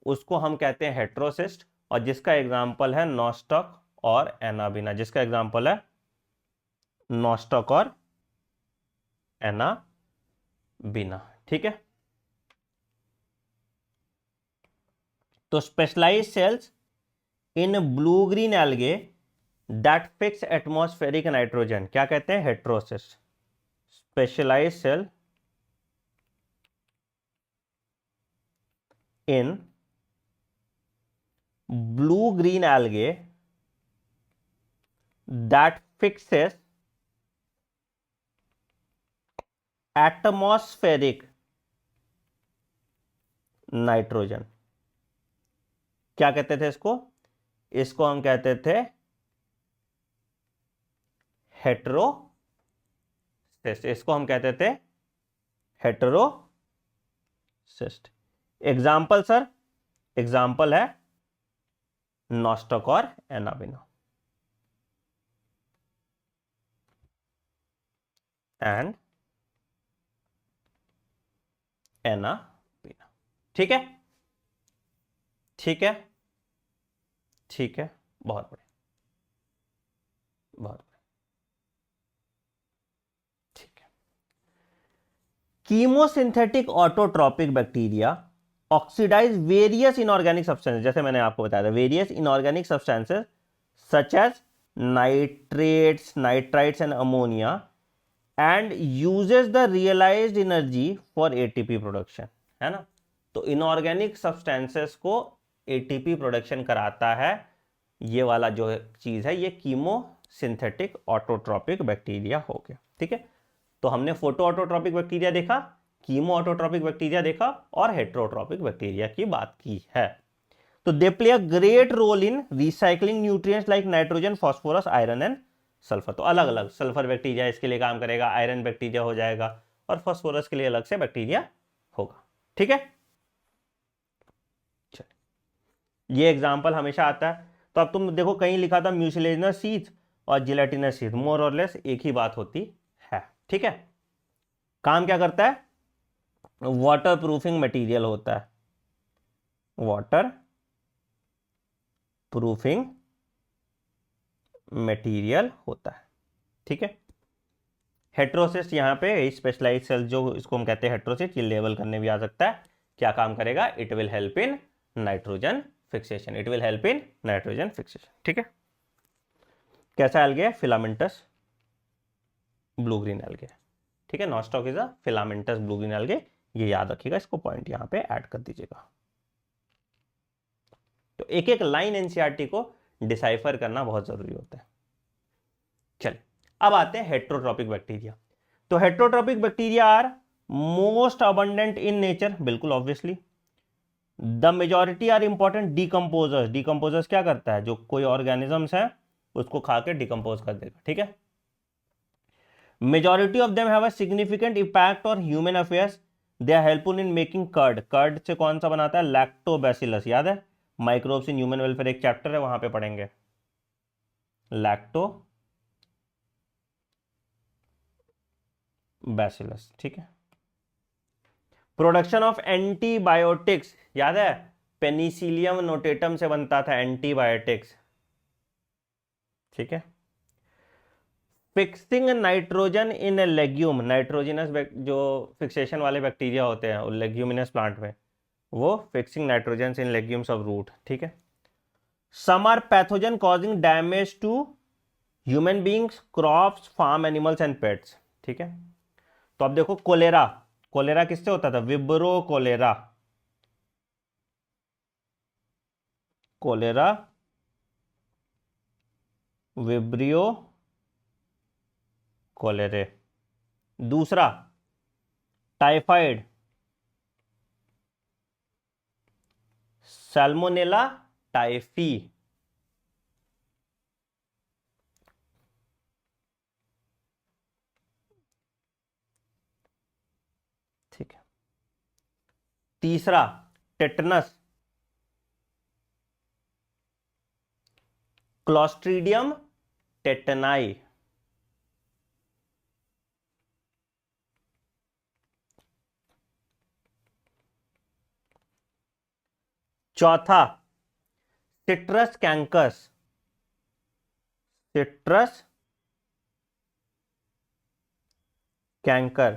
उसको हम कहते हैं हेटेरोसिस्ट, और जिसका एग्जांपल है नॉस्टॉक और एनाबिना, जिसका एग्जांपल है नॉस्टॉक और एनाबिना। ठीक है, तो specialised cells in blue green algae that fix atmospheric nitrogen क्या कहते हैं, heterocyst. Specialised cell in blue green algae that fixes atmospheric nitrogen, क्या कहते थे इसको, इसको हम कहते थे हेटेरोसिस्ट, इसको हम कहते थे हेटेरोसिस्ट। एग्जाम्पल सर, एग्जाम्पल है नॉस्टॉक और एनाबिना। एंड एनापीना। ठीक है, ठीक है, ठीक है, बहुत बढ़िया, बहुत बढ़िया, ठीक है। Chemosynthetic autotrophic bacteria oxidise various inorganic substances, जैसे मैंने आपको बताया था, various inorganic substances such as nitrates, nitrites and ammonia and uses the realised energy for ATP production, है ना। तो इनऑर्गेनिक सब्सटेंसेस को एटीपी प्रोडक्शन कराता है, ये वाला जो चीज है, ये कीमोसिंथेटिक ऑटोट्रॉपिक बैक्टीरिया हो गया। ठीक है, तो हमने फोटो ऑटोट्रॉपिक बैक्टीरिया देखा, कीमो ऑटोट्रॉपिक बैक्टीरिया देखा और हेट्रोट्रॉपिक बैक्टीरिया की बात की है। तो they play a great role in recycling nutrients like nitrogen, phosphorus, iron and sulphur. तो अलग अलग, सल्फर बैक्टीरिया इसके लिए काम करेगा, आयरन बैक्टीरिया हो जाएगा और फास्फोरस के लिए अलग से बैक्टीरिया होगा। ठीक है, चलिए ये एग्जांपल हमेशा आता है। तो अब तुम देखो कहीं लिखा था म्यूसिलेजिनस शीथ और जिलेटिनस शीथ, मोर और लेस एक ही बात होती है। ठीक है, काम क्या करता है, वाटर प्रूफिंग मटेरियल होता है, वाटर प्रूफिंग मटेरियल होता है। ठीक है, हेट्रोसिस्ट यहाँ पे स्पेशलाइज सेल जो इसको हम कहते हैं हेट्रोसिस्ट, ये लेबल करने भी आ सकता है। क्या काम करेगा, it will help in nitrogen fixation, it will help in nitrogen fixation. ठीक है, कैसा algae, filamentous blue green algae. ठीक है, nostoc is a filamentous blue green algae, ये याद रखिएगा, इसको पॉइंट यहाँ पे ऐड कर दीजिएगा। तो एक एक लाइन एनसीईआरटी को डिसाइफर करना बहुत जरूरी होता है। चलिए अब आते हैं हेट्रोट्रॉपिक बैक्टीरिया। तो heterotrophic bacteria are most abundant in nature, बिल्कुल obviously. The majority are important decomposers, decomposers क्या करता है, जो कोई ऑर्गेनिजम्स है उसको खा के डिकम्पोज कर देगा। ठीक है, majority of them have a significant impact on human affairs, they are helpful in making curd, curd से कौन सा बनाता है, लैक्टोबैसिलस, याद है, माइक्रोब्स इन ह्यूमन वेलफेयर एक चैप्टर है वहां पे पढ़ेंगे, लैक्टो बैसिलस। ठीक है, प्रोडक्शन ऑफ एंटीबायोटिक्स, याद है, पेनिसिलियम नोटेटम से बनता था एंटीबायोटिक्स। ठीक है, fixing nitrogen in legume, nitrogenous जो फिक्सेशन वाले बैक्टीरिया होते हैं लेग्यूमिनस प्लांट में, वो fixing nitrogen in legumes of root. ठीक है, some are pathogen causing damage to human beings, crops, farm animals and pets. ठीक है, तो अब देखो कोलेरा, कोलेरा किससे होता था, विब्रो कोलेरा, कोलेरा विब्रियो कोलेरे। दूसरा टाइफाइड, सैल्मोनेला टाइफी। ठीक है, तीसरा टेटनस, क्लॉस्ट्रीडियम टेटनाई। चौथा सिट्रस कैंकस, सिट्रस कैंकर,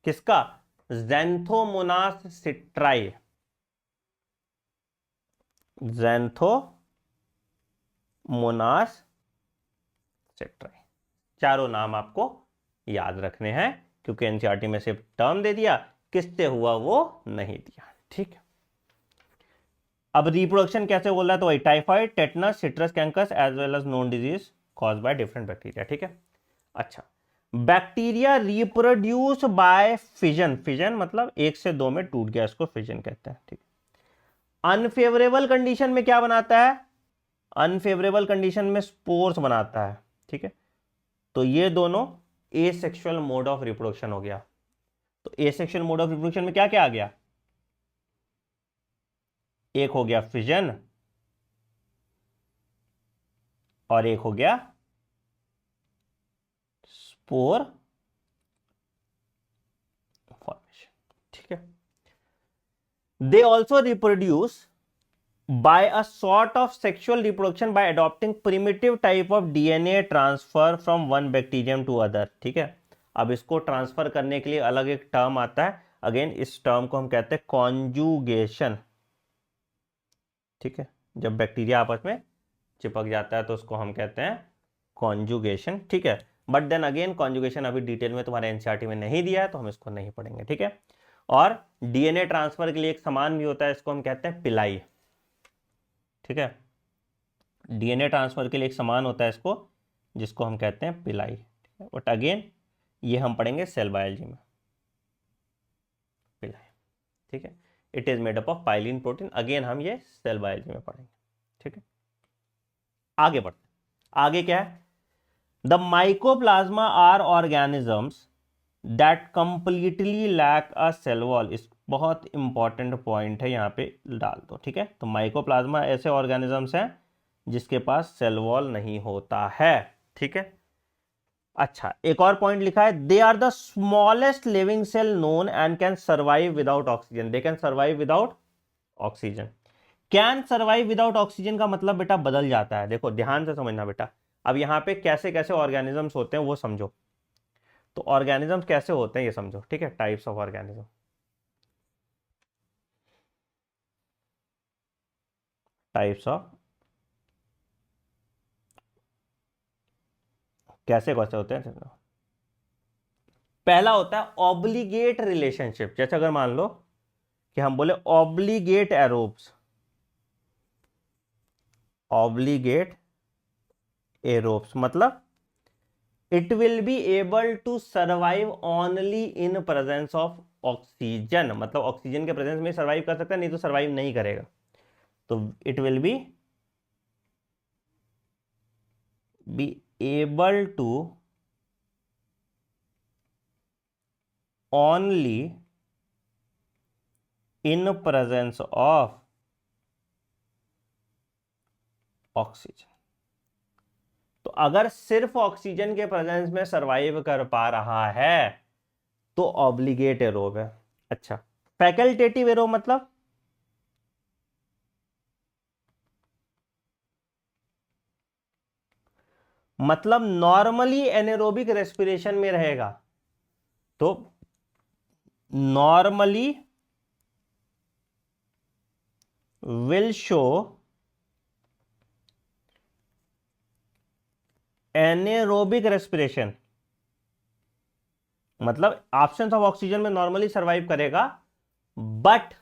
किसका, ज़ैंथोमोनास सिट्राई, ज़ैंथोमोनास सिट्राई। चारों नाम आपको याद रखने हैं क्योंकि एनसीईआरटी में सिर्फ टर्म दे दिया, किससे हुआ वो नहीं दिया। ठीक है, अब रिप्रोडक्शन कैसे बोल रहा है, तो वही typhoid, tetanus, citrus canker as well as known disease cause by different bacteria. ठीक है, अच्छा, bacteria reproduce by fission, fission मतलब एक से दो में टूट गया, इसको फिजन कहते हैं। ठीक, अनफेवरेबल कंडीशन में क्या बनाता है, अनफेवरेबल कंडीशन में स्पोर्स बनाता है। ठीक है, तो ये दोनों एसेक्सुअल मोड ऑफ रिप्रोडक्शन हो गया। तो एसेक्सुअल मोड ऑफ रिप्रोडक्शन में क्या क्या आ गया, एक हो गया फिजन और एक हो गया स्पोर फॉर्मेशन, ठीक है। They also reproduce by a sort of sexual reproduction by adopting primitive type of DNA transfer from one bacterium to other, ठीक है। अब इसको ट्रांसफर करने के लिए अलग एक टर्म आता है, अगेन इस टर्म को हम कहते हैं कॉन्जुगेशन, ठीक है। जब बैक्टीरिया आपस में चिपक जाता है तो उसको हम कहते हैं कॉन्जुगेशन, ठीक है। बट देन अगेन कॉन्जुगेशन अभी डिटेल में तुम्हारे एनसीईआरटी में नहीं दिया है तो हम इसको नहीं पढ़ेंगे, ठीक है। और डीएनए ट्रांसफर के लिए एक समान भी होता है, इसको हम कहते हैं पिलाई, ठीक है। डीएनए ट्रांसफर के लिए एक समान होता है इसको, जिसको हम कहते हैं पिलाई, ठीक है। बट अगेन ये हम पढ़ेंगे सेल बायोलॉजी में, पिलाई, ठीक है। It is made up of pilin protein, again हम ये सेल बायोलॉजी में पढ़ेंगे, ठीक है। आगे बढ़ते, आगे क्या है, the mycoplasma are organisms that completely lack a cell wall, इस बहुत इंपॉर्टेंट पॉइंट है, यहां पे डाल दो, ठीक है। तो माइकोप्लाज्मा ऐसे ऑर्गेनिजम्स हैं जिसके पास सेल वॉल नहीं होता है, ठीक है। अच्छा, एक और पॉइंट लिखा है, they are the smallest living cell known and can survive without oxygen, they can survive without oxygen. Can survive without oxygen का मतलब बेटा बदल जाता है, देखो ध्यान से समझना बेटा। अब यहां पे कैसे कैसे ऑर्गेनिजम्स होते हैं वो समझो, तो ऑर्गेनिजम्स कैसे होते हैं ये समझो, ठीक है। Types of organism, types of, कैसे कैसे होते हैं समझो। पहला होता है ऑब्लिगेट रिलेशनशिप, जैसे अगर मान लो कि हम बोले ऑब्लिगेट एरोब्स, ऑब्लिगेट एरोब्स मतलब it will be able to survive only in presence of oxygen, मतलब ऑक्सीजन के प्रेजेंस में सर्वाइव कर सकता है, नहीं तो सर्वाइव नहीं करेगा। तो it will be able to only in presence of oxygen. तो अगर सिर्फ ऑक्सीजन के प्रेजेंस में सरवाइव कर पा रहा है तो ऑब्लिगेट एरोब है। अच्छा, फैकल्टेटिव एरोब मतलब नॉर्मली एनेरोबिक रेस्पिरेशन में रहेगा, तो normally will show anaerobic respiration, मतलब ऑप्शन ऑफ ऑक्सीजन में नॉर्मली सरवाइव करेगा, but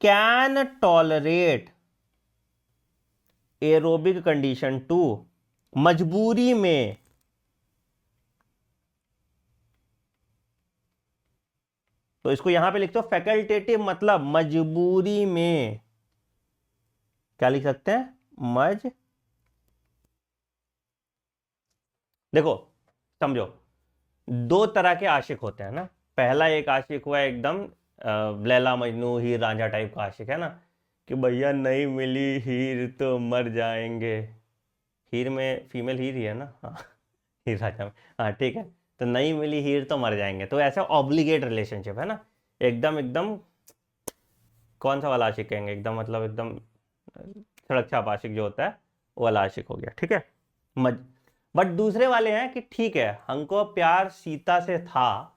can tolerate aerobic condition too, मजबूरी में, तो इसको यहां पे लिखते हो फैकल्टेटिव मतलब मजबूरी में, क्या लिख सकते हैं, देखो समझो, दो तरह के आशिक होते हैं ना। पहला एक आशिक हुआ एकदम लैला मजनू हीर रांझा टाइप का आशिक है ना, कि भैया नहीं मिली हीर तो मर जाएंगे, हीर में फीमेल हीर ही है ना, हाँ हीर रांझा में, हाँ ठीक है। तो नहीं मिली हीर तो मर जाएंगे, तो ऐसा ऑब्लिगेट रिलेशनशिप है ना, एकदम एकदम कौन सा वाला आशिक कहेंगे, एकदम मतलब एकदम सड़क छाप आशिक जो होता है वो वाला आशिक हो गया, ठीक है। बट दूसरे वाले हैं कि ठीक है हमको प्यार सीता से था,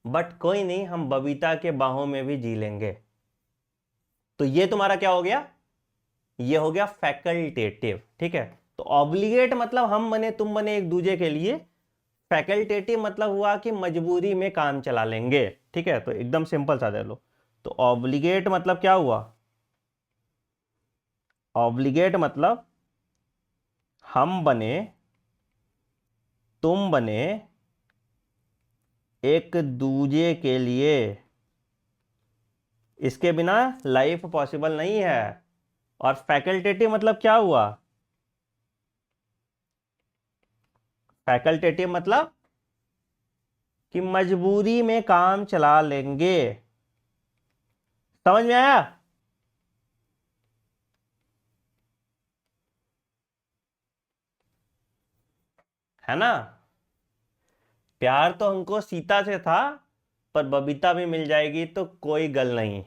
बट कोई नहीं हम बबीता के बाहों में भी जी लेंगे, तो ये तुम्हारा क्या हो गया, ये हो गया फैकल्टेटिव, ठीक है। तो ऑब्लिगेट मतलब हम बने तुम बने एक दूसरे के लिए, फैकल्टेटिव मतलब हुआ कि मजबूरी में काम चला लेंगे, ठीक है। तो एकदम सिंपल सा दे लो, तो ऑब्लिगेट मतलब क्या हुआ, ऑब्लिगेट मतलब हम बने तुम बने एक दूजे के लिए, इसके बिना लाइफ पॉसिबल नहीं है। और फैकल्टेटिव मतलब क्या हुआ, फैकल्टेटिव मतलब कि मजबूरी में काम चला लेंगे, समझ में आया। है ना, प्यार तो हमको सीता से था, पर बबीता भी मिल जाएगी तो कोई गल नहीं,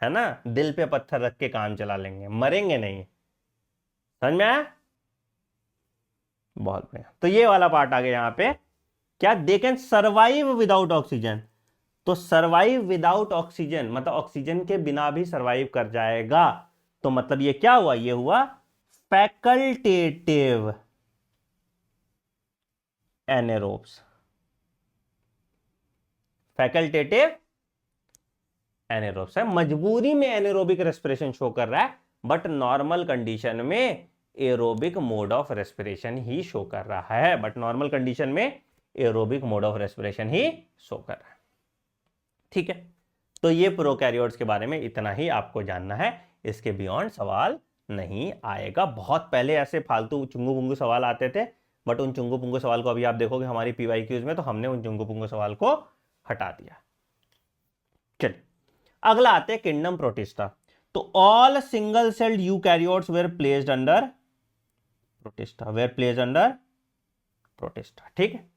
है ना। दिल पे पत्थर रख के काम चला लेंगे, मरेंगे नहीं। समझ में आया? बहुत बढ़िया। तो ये वाला पार्ट आ गया यहाँ पे। क्या दे कैन सर्वाइव विदाउट ऑक्सीजन? तो सर्वाइव विदाउट ऑक्सीजन मतलब ऑक्सीजन के बिना भी सर्वाइव कर जाएगा। तो मतलब ये क्या हुआ? ये हुआ फैकल्टेटिव एनेरोब्स। फैकल्टेटिव एनेरोब्स है, मजबूरी में एनेरोबिक रेस्पिरेशन शो कर रहा है, बट नॉर्मल कंडीशन में aerobic mode of respiration he show कर रहा है। बट नॉर्मल कंडीशन में aerobic mode of respiration he show कर रहा है। ठीक है, तो ये प्रोकैरियोट्स के बारे में इतना ही आपको जानना है, इसके बियॉन्ड सवाल नहीं आएगा। बहुत पहले ऐसे फालतू चुंगू पुंगू सवाल आते थे, बट उन चुंगू पुंगू सवाल को अभी आप देखोगे हमारी पीवाईक्यूज में, तो हमने उन चुंगू पुंगू सवाल को हटा दिया। चलिए अगला आते हैं किंगडम प्रोटिस्टा। तो all single celled eukaryotes were placed under protista, were placed under protista. ठीक है,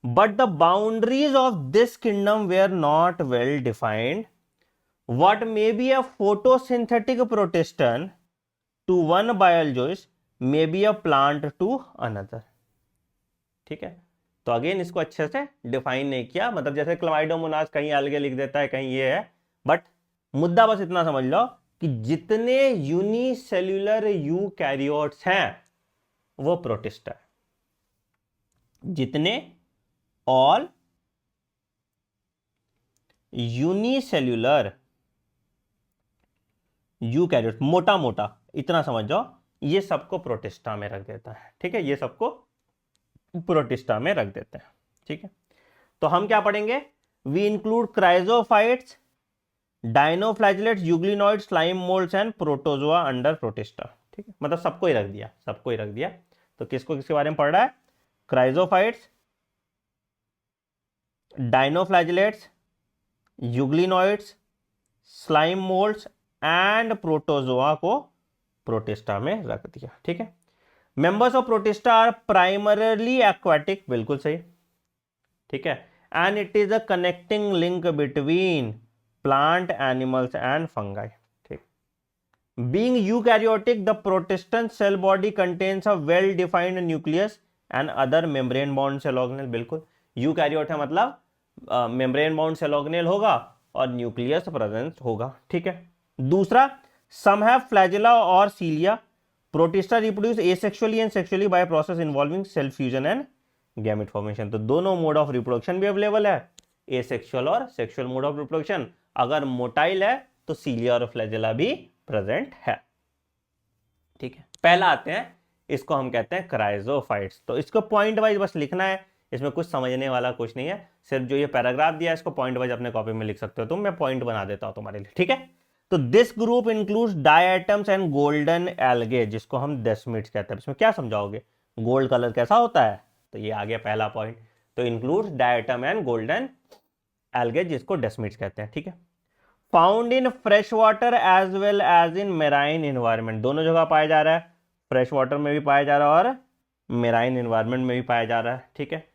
but the boundaries of this kingdom were not well defined. What may be a photosynthetic protestan to one biologist may be a plant to another. ठीक है, तो again इसको अच्छे से define नहीं किया, मतलब जैसे क्लाइडोमोनास कहीं अलगे लिख देता है, कहीं ये है, बट मुद्दा बस इतना समझ लो कि जितने यूनिसेल्यूलर यूकैरियोट्स हैं वो प्रोटिस्टा है। जितने ऑल यूनिसेल्यूलर यूकैरियोट, मोटा मोटा इतना समझ जाओ, ये सबको प्रोटिस्टा में रख देता है। ठीक है, ये सबको प्रोटिस्टा में रख देते हैं। ठीक है, तो हम क्या पढ़ेंगे? We include chrysophytes, dinoflagellates, euglenoids, slime moulds and protozoa under protista. ठीक है, मतलब सबको ही रख दिया, सबको ही रख दिया। तो किसको किसके बारे में पढ़ रहा है? Chrysophytes, dinoflagellates, euglenoids, slime moulds and protozoa को प्रोटिस्टा में रख दिया। ठीक है, members of protista are primarily aquatic, बिल्कुल सही। ठीक है, and it is a connecting link between plant, animals and fungi. ठीक, being eukaryotic the protistan cell body contains a well defined nucleus and other membrane bound cell organelle. बिल्कुल, eukaryote है मतलब membrane bound cell organelle होगा और nucleus presence होगा। ठीक है, दूसरा, सम हैव फ्लैजिला और cilia. Protista reproduce asexually and sexually by process involving cell fusion and gamete formation. तो दोनों मोड ऑफ रिप्रोडक्शन भी अवेलेबल है, एसेक्सुअल और सेक्सुअल मोड ऑफ रिप्रोडक्शन। अगर मोटाइल है तो सीलिया और फ्लैजिला भी प्रेजेंट है। ठीक है, पहला आते हैं, इसको हम कहते हैं क्राइजोफाइट्स। तो इसको पॉइंट वाइज बस लिखना है, इसमें कुछ समझने वाला कुछ नहीं है, सिर्फ जो ये पैराग्राफ दिया है इसको पॉइंट वाइज अपने कॉपी में लिख सकते हो तुम, मैं पॉइंट बना देता हूं तुम्हारे लिए। ठीक है, तो this group includes diatoms and golden algae, जिसको हम डेस्मिड्स कहते हैं। इसमें क्या समझाओगे? गोल्ड कलर कैसा होता है? तो ये आ गया पहला पॉइंट। तो includes diatom and golden algae, जिसको डेस्मिड्स कहते हैं। ठीक है, found in fresh water as well as in marine environment, दोनों जगह पाया जा रहा है, फ्रेश वाटर में भी पाया जा रहा है और मेराइन एनवायरमेंट में भी पाया जा रहा है। ठीक है,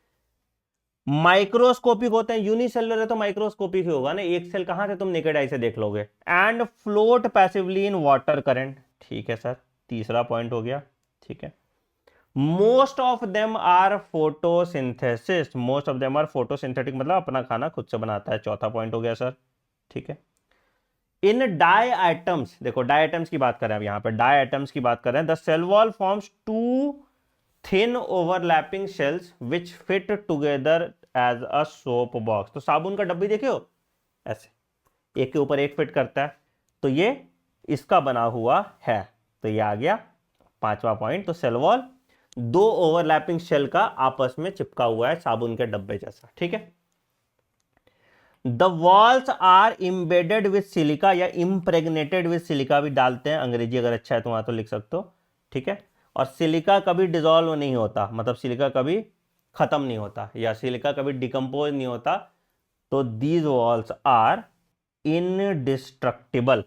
माइक्रोस्कोपिक होते हैं, यूनिसेलुलर है तो माइक्रोस्कोपिक ही होगा ना, एक सेल कहां से तुम नेकेड आई से देख लोगे। And float passively in water current. ठीक है सर, तीसरा पॉइंट हो गया। ठीक है, most of them are photosynthesis, most of them are photosynthetic, मतलब अपना खाना खुद से बनाता है। चौथा पॉइंट हो गया सर। ठीक है, इन डाई आइटम्स, देखो डाई आइटम्स की बात करें, अब यहां पे डाई आइटम्स की बात करें, the cell wall forms two thin overlapping shells which fit together as a soap box. तो साबुन का डब्बी देखे हो, ऐसे एक के ऊपर एक फिट करता है, तो ये इसका बना हुआ है। तो ये आ गया पांचवा पॉइंट। तो सेल वॉल दो ओवरलैपिंग शेल का आपस में चिपका हुआ है, साबुन के डब्बे जैसा। ठीक है, the walls are embedded with silica या इम्प्रेग्नेटेड विथ सिलिका भी डालते हैं, अंग्रेजी अगर अच्छा है तो वहां तो लिख सकते हो। ठीक है, और सिलिका कभी डिसॉल्व नहीं होता, मतलब सिलिका कभी खत्म नहीं होता या सिलिका कभी डिकम्पोज नहीं होता। तो दीज वॉल्स आर इनडिस्ट्रक्टिबल,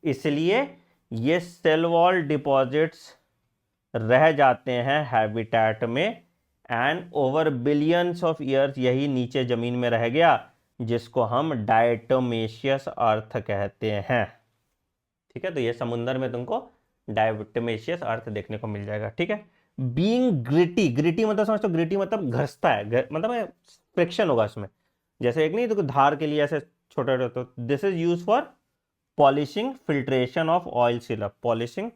इसलिए ये सेल वॉल डिपॉजिट्स रह जाते हैं हैबिटेट में and over billions of years यही नीचे जमीन में रह गया, जिसको हम डायटोमेशियस अर्थ कहते हैं। ठीक है, तो ये समुद्र में तुमको डायटोमेशियस अर्थ देखने को मिल जाएगा। ठीक है, बीइंग ग्रिटी, ग्रिटी मतलब समझते हो, ग्रिटी मतलब घसता है, मतलब फ्रिक्शन होगा इसमें, जैसे एक नहीं तो धार के लिए ऐसे छोटे छोटे। तो this is use for polishing filtration of oil syrup, polishing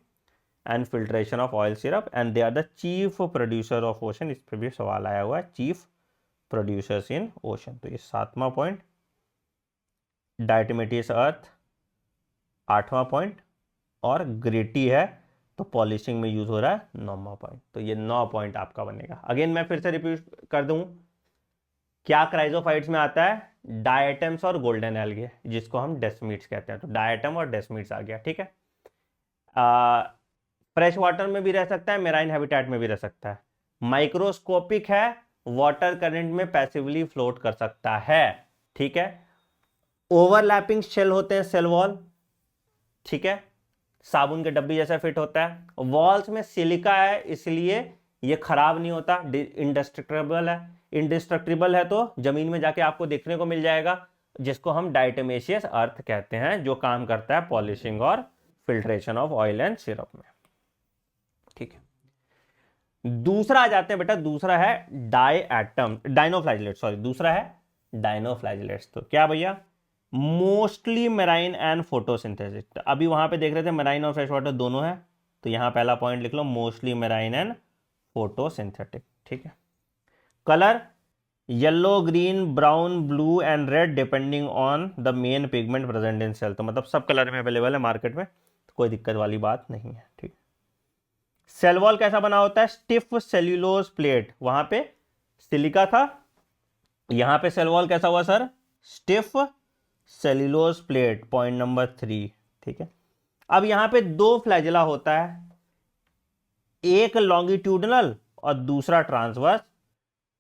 and filtration of oil syrup, and they are the chief producer of ocean. इस पर भी सवाल आया हुआ है, चीफ प्रोड्यूसर्स इन ओशन। तो ये 7वां पॉइंट, डायटोमेशियस अर्थ 8वां पॉइंट, और ग्रिटी है तो पॉलिशिंग में यूज हो रहा है 9वां पॉइंट। तो ये 9 पॉइंट आपका बनेगा। अगेन मैं फिर से रिपीट कर दूं, क्या क्राइजोफाइट्स में आता है, डायटम्स और गोल्डन एल्गे, जिसको हम डेस्मीट्स कहते हैं। तो डायटम और डेस्मीट्स आ गया। ठीक है, फ्रेश वाटर में भी रह सकता है, मेराइन हैबिटेट में भी रह सकता है। माइक्रोस्कोपिक है, वाटर करंट में पैसिवली फ्लोट कर सकता है। ठीक है, ओवरलैपिंग शेल होते हैं, सेल वॉल। ठीक है, साबुन के डब्बी जैसा फिट होता है। वॉल्स में सिलिका है, इसलिए ये खराब नहीं होता, इंडेस्ट्रक्टिबल है। इंडेस्ट्रक्टिबल है तो जमीन में जाके आपको देखने को मिल जाएगा, जिसको हम डायटोमेशियस अर्थ कहते हैं, जो काम करता है पॉलिशिंग और filtration of oil and syrup में। ठीक है, दूसरा आ जाते हैं बेटा, दूसरा है डाइनोफ्लैजिलेट्स, सॉरी दूसरा है डाइनोफ्लैजिलेट्स। तो क्या भैया, मोस्टली मेराइन एंड फोटोसिंथेसिस। अभी वहां पे देख रहे थे मेराइन और फ्रेश वाटर दोनों है, तो यहां पहला पॉइंट लिख लो, मोस्टली मेराइन एंड फोटोसिंथेटिक। ठीक है, colour yellow, green, brown, blue and red depending on the main pigment present in cell. तो मतलब सब कलर में अवेलेबल है मार्केट में, तो कोई दिक्कत वाली बात नहीं है। ठीक, सेल वॉल कैसा बना होता है, स्टिफ सेल्यूलोज प्लेट। वहां पे सिलिका था, यहां पे सेल वॉल कैसा हुआ sir, stiff cellulose plate, point number 3। ठीक है, अब यहां पे दो फ्लैजिला होता है, एक लॉन्गिट्यूडनल और दूसरा transverse,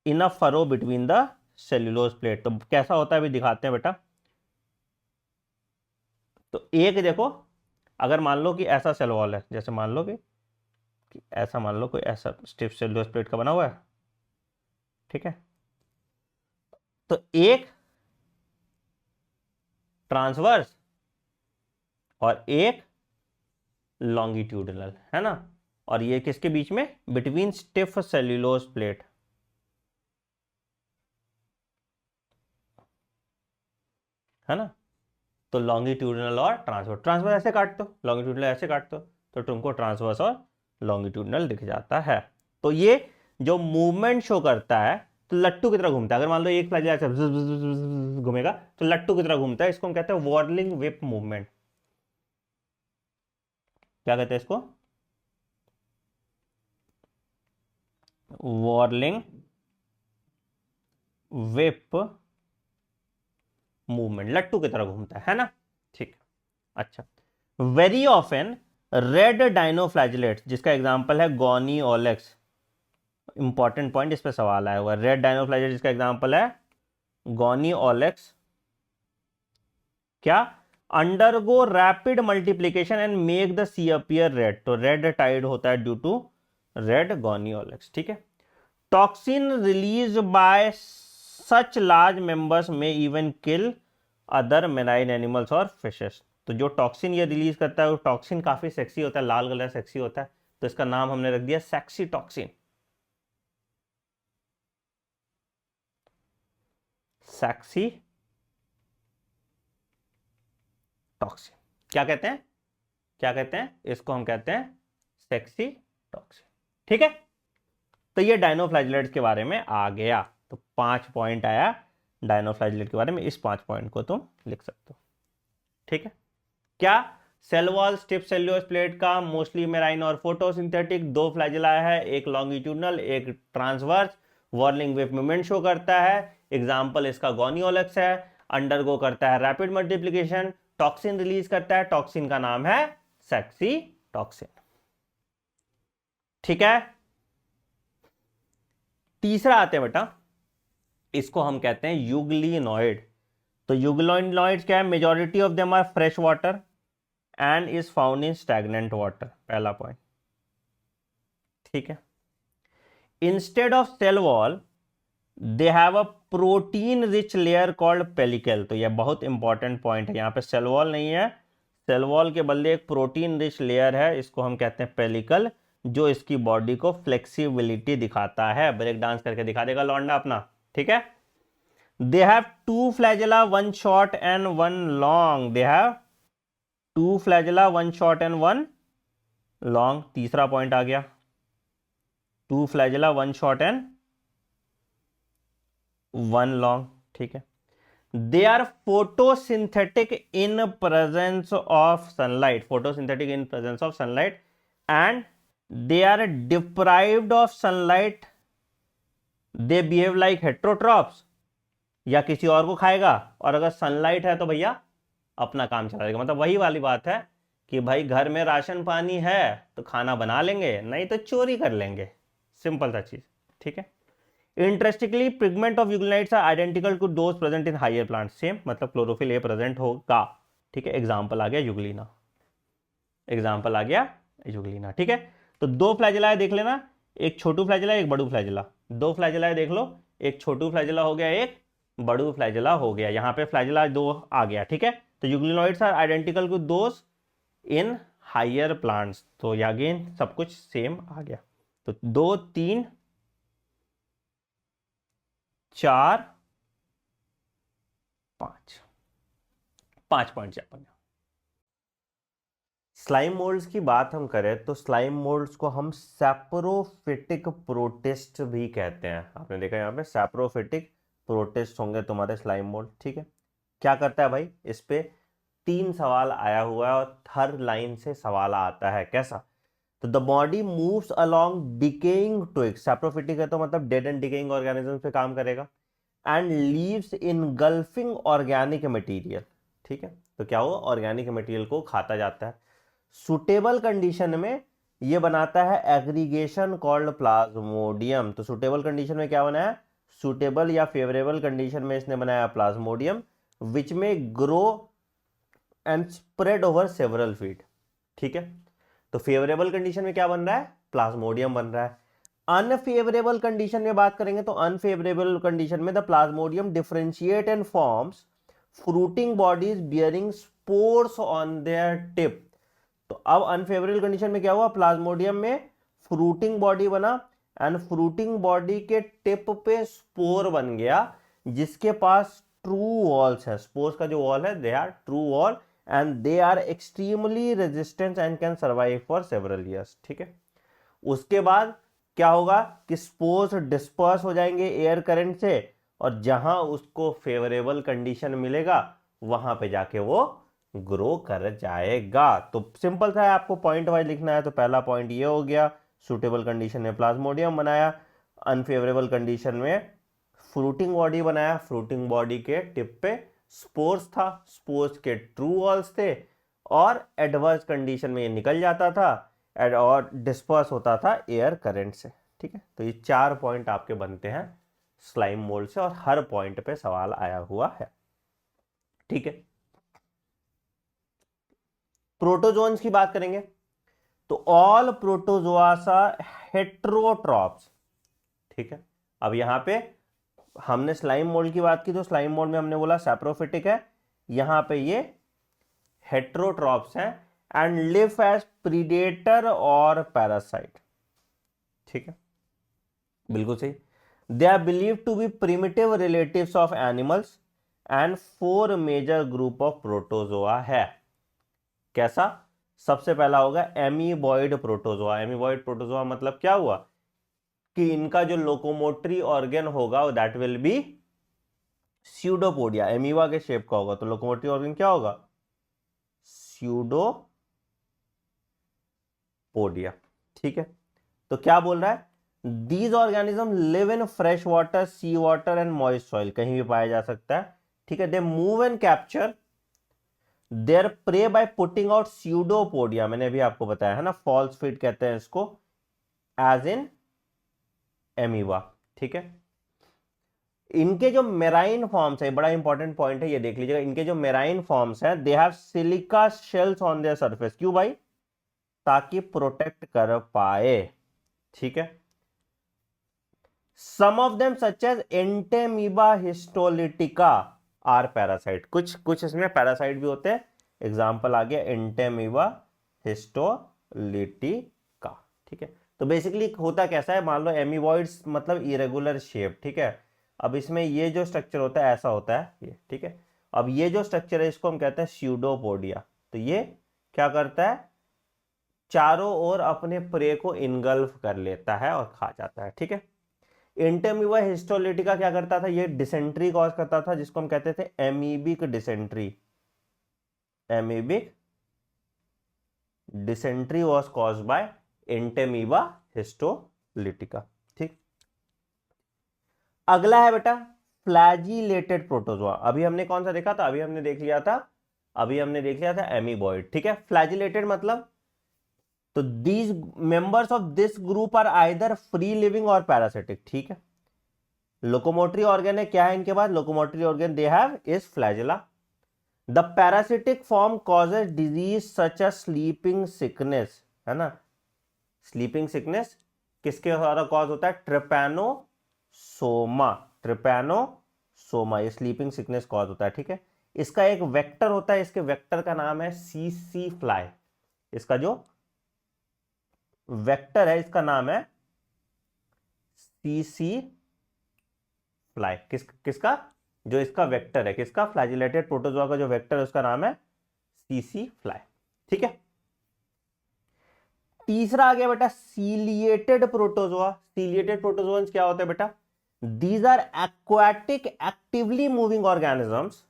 in a furrow between the cellulose plate. तो कैसा होता है अभी दिखाते हैं बेटा। तो एक देखो, अगर मान लो कि ऐसा सेल वॉल है, जैसे मान लो कि ऐसा, मान लो कोई ऐसा स्टिफ सेल्यूलोज प्लेट का बना हुआ है। ठीक है, तो एक ट्रांसवर्स और एक लॉन्गिट्यूडनल है ना, और ये किसके बीच में, बिटवीन स्टिफ सेल्यूलोज प्लेट, है ना। तो लॉन्गिट्यूडनल और ट्रांसवर्स, ट्रांसवर्स ऐसे काट दो, लॉन्गिट्यूडनल ऐसे काट दो, तो तुमको ट्रांसवर्स और लॉन्गिट्यूडनल दिख जाता है। तो ये जो मूवमेंट शो करता है, तो लट्टू की तरह घूमता है। अगर मान लो एक फ्लैजिला ऐसे घूमेगा, तो लट्टू की तरह घूमता है। इसको हम कहते हैं वॉर्लिंग विप मूवमेंट। क्या कहते हैं इसको, वॉर्लिंग विप मूवमेंट, लट्टू की तरह घूमता है ना। ठीक, अच्छा, वेरी ऑफन रेड डाइनोफ्लैजिलेट्स, जिसका एग्जांपल है गॉनी ओलेक्स। इंपॉर्टेंट पॉइंट, इस पे सवाल आया हुआ है। रेड डाइनोफ्लैजिलेट जिसका एग्जांपल है गॉनी ओलेक्स, क्या, undergo rapid multiplication and make the sea appear red. तो रेड टाइड होता है due to red Gonyaulax. ठीक है, toxin release by such large members में even kill other marine animals और फिशेस। तो जो टॉक्सिन ये रिलीज करता है, वो टॉक्सिन काफी सेक्सी होता है, लाल कलर सेक्सी होता है, तो इसका नाम हमने रख दिया सेक्सी टॉक्सिन। सेक्सी टॉक्सिन, क्या कहते हैं, क्या कहते हैं इसको, हम कहते हैं सेक्सी टॉक्सिन। ठीक है, तो ये डाइनोफ्लैजिलेट्स के बारे में आ गया। तो 5 पॉइंट आया डाइनोफ्लैजिलेट के बारे में, इस 5 पॉइंट को तुम लिख सकते हो। ठीक है, क्या, cell wall stiff cellulose plate का, मोस्टली मेराइन और फोटोसिंथेटिक, दो फ्लैजिला है, एक लॉन्गिट्यूडनल एक transverse, whirling wave movement show करता है। एग्जांपल इसका गॉनी ओलेक्स है, अंडरगो करता है रैपिड मल्टीप्लिकेशन, टॉक्सिन रिलीज करता है, टॉक्सिन का नाम है सेक्सी टॉक्सिन। ठीक है, तीसरा आते हैं बेटा, इसको हम कहते हैं यूग्लिनॉइड। तो यूग्लिनॉइड्स क्या है, majority of them are fresh water and is found in stagnant water, पहला पॉइंट। ठीक है, instead of cell wall they have a protein rich layer called pellicle. तो यह बहुत इंपॉर्टेंट पॉइंट है, यहाँ पे सेल वॉल नहीं है, सेल वॉल के बदले एक प्रोटीन रिच लेयर है, इसको हम कहते हैं पेलिकल, जो इसकी बॉडी को फ्लेक्सिबिलिटी दिखाता है। ब्रेक डांस करके दिखा देगा लौंडा अपना, ठीक है। They have two flagella, one short and one long. They have two flagella, one short and one long. तीसरा पॉइंट आ गया, two flagella, one short and one long, ठीक है। They are photosynthetic in presence of sunlight, photosynthetic in presence of sunlight, and they are deprived of sunlight they behave like heterotrophs. या किसी और को खाएगा, और अगर सनलाइट है तो भैया अपना काम चला देगा। मतलब वही वाली बात है कि भाई घर में राशन पानी है तो खाना बना लेंगे, नहीं तो चोरी कर लेंगे, सिंपल सा चीज, ठीक है। Interestingly pigment of euglenoids are identical to those present in higher plant, same, मतलब क्लोरोफिल ए प्रेजेंट होगा, ठीक है। एग्जांपल आ गया यूग्लिना, एग्जांपल आ गया यूग्लिना, ठीक है। तो दो फ्लैजेला देख लेना, एक छोटू फ्लैजेला एक बड़ू फ्लैजेला। दो फ्लैजेला देख लो, एक छोटू फ्लैजेला हो गया, एक बड़ू फ्लैजेला हो गया। यहाँ पे फ्लैजेला दो आ गया, ठीक है। तो euglenoids are identical to those in higher plants, तो अगेन सब कुछ सेम आ गया। तो 2 3 4 5 5 पॉइंट अपन। स्लाइम मोल्ड्स की बात हम करें तो स्लाइम मोल्ड्स को हम सैप्रोफिटिक प्रोटिस्ट भी कहते हैं। आपने देखा यहाँ पे सैप्रोफिटिक प्रोटिस्ट होंगे तुम्हारे स्लाइम मोल्ड, ठीक है। क्या करता है भाई, इस पे 3 सवाल आया हुआ है और हर लाइन से सवाल आता है, कैसा। तो the body moves along decaying twigs, saprophytic है तो मतलब डेड एंड डिकेइंग ऑर्गेनिज्म पे काम करेगा, and leaves engulfing organic material, ठीक है। तो क्या हो, ऑर्गेनिक मटेरियल को खाता जाता है। सुटेबल कंडीशन में ये बनाता है एग्रीगेशन कॉल्ड प्लाज्मोडियम। तो सुटेबल कंडीशन में क्या बनाया, सुटेबल या फेवरेबल कंडीशन में इसने बनाया प्लाज्मोडियम, विच में grow and spread over several feet, ठीक है। तो फेवरेबल कंडीशन में क्या बन रहा है, प्लाज्मोडियम बन रहा है। अनफेवरेबल कंडीशन में बात करेंगे तो अनफेवरेबल कंडीशन में the plasmodium differentiate and forms fruiting bodies bearing spores on their tip. तो अब अनफेवरेबल कंडीशन में क्या हुआ, प्लाज्मोडियम में फ्रूटिंग बॉडी बना, एंड फ्रूटिंग बॉडी के टिप पे स्पोर बन गया, जिसके पास ट्रू वॉल्स है। स्पोर्स का जो वॉल है they are true wall, and they are extremely resistant and can survive for several years, ठीक है। उसके बाद क्या होगा कि स्पोर्स डिस्पर्स हो जाएंगे एयर करंट से, और जहां उसको फेवरेबल कंडीशन मिलेगा वहां पे जाके वो ग्रो कर जाएगा। तो सिंपल सा है, आपको पॉइंट वाइज लिखना है। तो पहला पॉइंट ये हो गया, सुटेबल कंडीशन में प्लाज्मोडियम बनाया, अनफेवरेबल कंडीशन में फ्रूटिंग बॉडी बनाया, फ्रूटिंग बॉडी के टिप पे स्पोर्स था, स्पोर्स के ट्रू वॉल्स थे, और एडवर्स कंडीशन में ये निकल जाता था और डिस्पर्स होता था एयर करंट से, ठीक है। तो ये 4 पॉइंट आपके बनते हैं स्लाइम मोल्ड से, और हर पॉइंट पे सवाल आया हुआ है, ठीक है। प्रोटोजोन्स की बात करेंगे तो ऑल प्रोटोजोआसा हेट्रोट्रॉप्स, ठीक है। अब यहां पे हमने स्लाइम मोल्ड की बात की, तो स्लाइम मोल्ड में हमने बोला सैप्रोफिटिक है, यहां पे ये हेट्रोट्रॉप्स हैं, एंड लिव एज प्रीडेटर और पैरासाइट, ठीक है, बिल्कुल सही। They are believe to be primitive relatives of animals, and 4 major group of protozoa है। कैसा, सबसे पहला होगा एमीबॉइड प्रोटोजोआ। एमीबॉइड प्रोटोजोआ मतलब क्या हुआ कि इनका जो लोकोमोटरी ऑर्गन होगा that will be pseudopodia, amoeba के शेप का होगा, तो लोकोमोटरी ऑर्गन क्या होगा, स्यूडोपोडिया, ठीक है। तो क्या बोल रहा है, these organism live in fresh water, sea water and moist soil, कहीं भी पाया जा सकता है, ठीक है। They move and capture their prey by putting out pseudopodia, मैंने अभी आपको बताया है ना, फॉल्स फीट कहते हैं इसको, एज इन एमीबा, ठीक है। इनके जो मेराइन फॉर्म्स है, बड़ा इंपॉर्टेंट पॉइंट है, ये देख लीजिएगा, इनके जो मेराइन फॉर्म्स हैं they have silica shells on their surface, क्यों भाई, ताकि प्रोटेक्ट कर पाए, ठीक है। Some of them such as Entamoeba histolytica are parasite, कुछ कुछ इसमें पैरासाइट भी होते हैं। एग्जाम्पल आ गया एंटेमीबा हिस्टोलिटिका। ठीक है, तो बेसिकली होता कैसा है, मान लो एमीबॉइड्स मतलब इरेगुलर शेप। ठीक है, अब इसमें ये जो स्ट्रक्चर होता है ऐसा होता है ये। ठीक है, अब ये जो स्ट्रक्चर है इसको हम कहते हैं स्यूडोपोडिया। तो ये क्या करता है, चारों ओर अपने प्रे को इनगल्फ कर लेता है और खा जाता है। ठीक है, एंटेमीबा हिस्टोलिटिका क्या करता था, ये डिसेंट्री कॉज करता था, जिसको हम कहते थे amoebic dysentery. Amoebic dysentery was cause by Entamoeba histolytica. ठीक, अगला है बेटा फ्लैजिलेटेड प्रोटोजोआ। अभी हमने कौन सा देखा था, अभी हमने देख लिया था एमीबॉइड। ठीक है, फ्लैजिलेटेड मतलब, तो these members of this group are either free living और पैरासिटिक। ठीक है, लोकोमोटरी ऑर्गन है, क्या है इनके पास, locomotory organ they have is flagella. The parasitic form causes disease such a sleeping sickness, है ना। स्लीपिंग सिकनेस किसके द्वारा कॉज होता है, ट्रिपैनोसोमा। ट्रिपैनोसोमा ये स्लीपिंग सिकनेस कॉज होता है। ठीक है, इसका एक वेक्टर होता है, इसके वेक्टर का नाम है सीसी फ्लाई। इसका जो वेक्टर है इसका नाम है सीसी फ्लाई। किसका जो इसका वेक्टर है, किसका, फ्लैजिलेटेड प्रोटोजोआ का जो वेक्टर है उसका नाम है सीसी फ्लाई। ठीक है, तीसरा आ गया बेटा सीलिएटेड प्रोटोजोआ। सीलिएटेड प्रोटोजोआ क्या होते हैं बेटा, these are aquatic actively moving organisms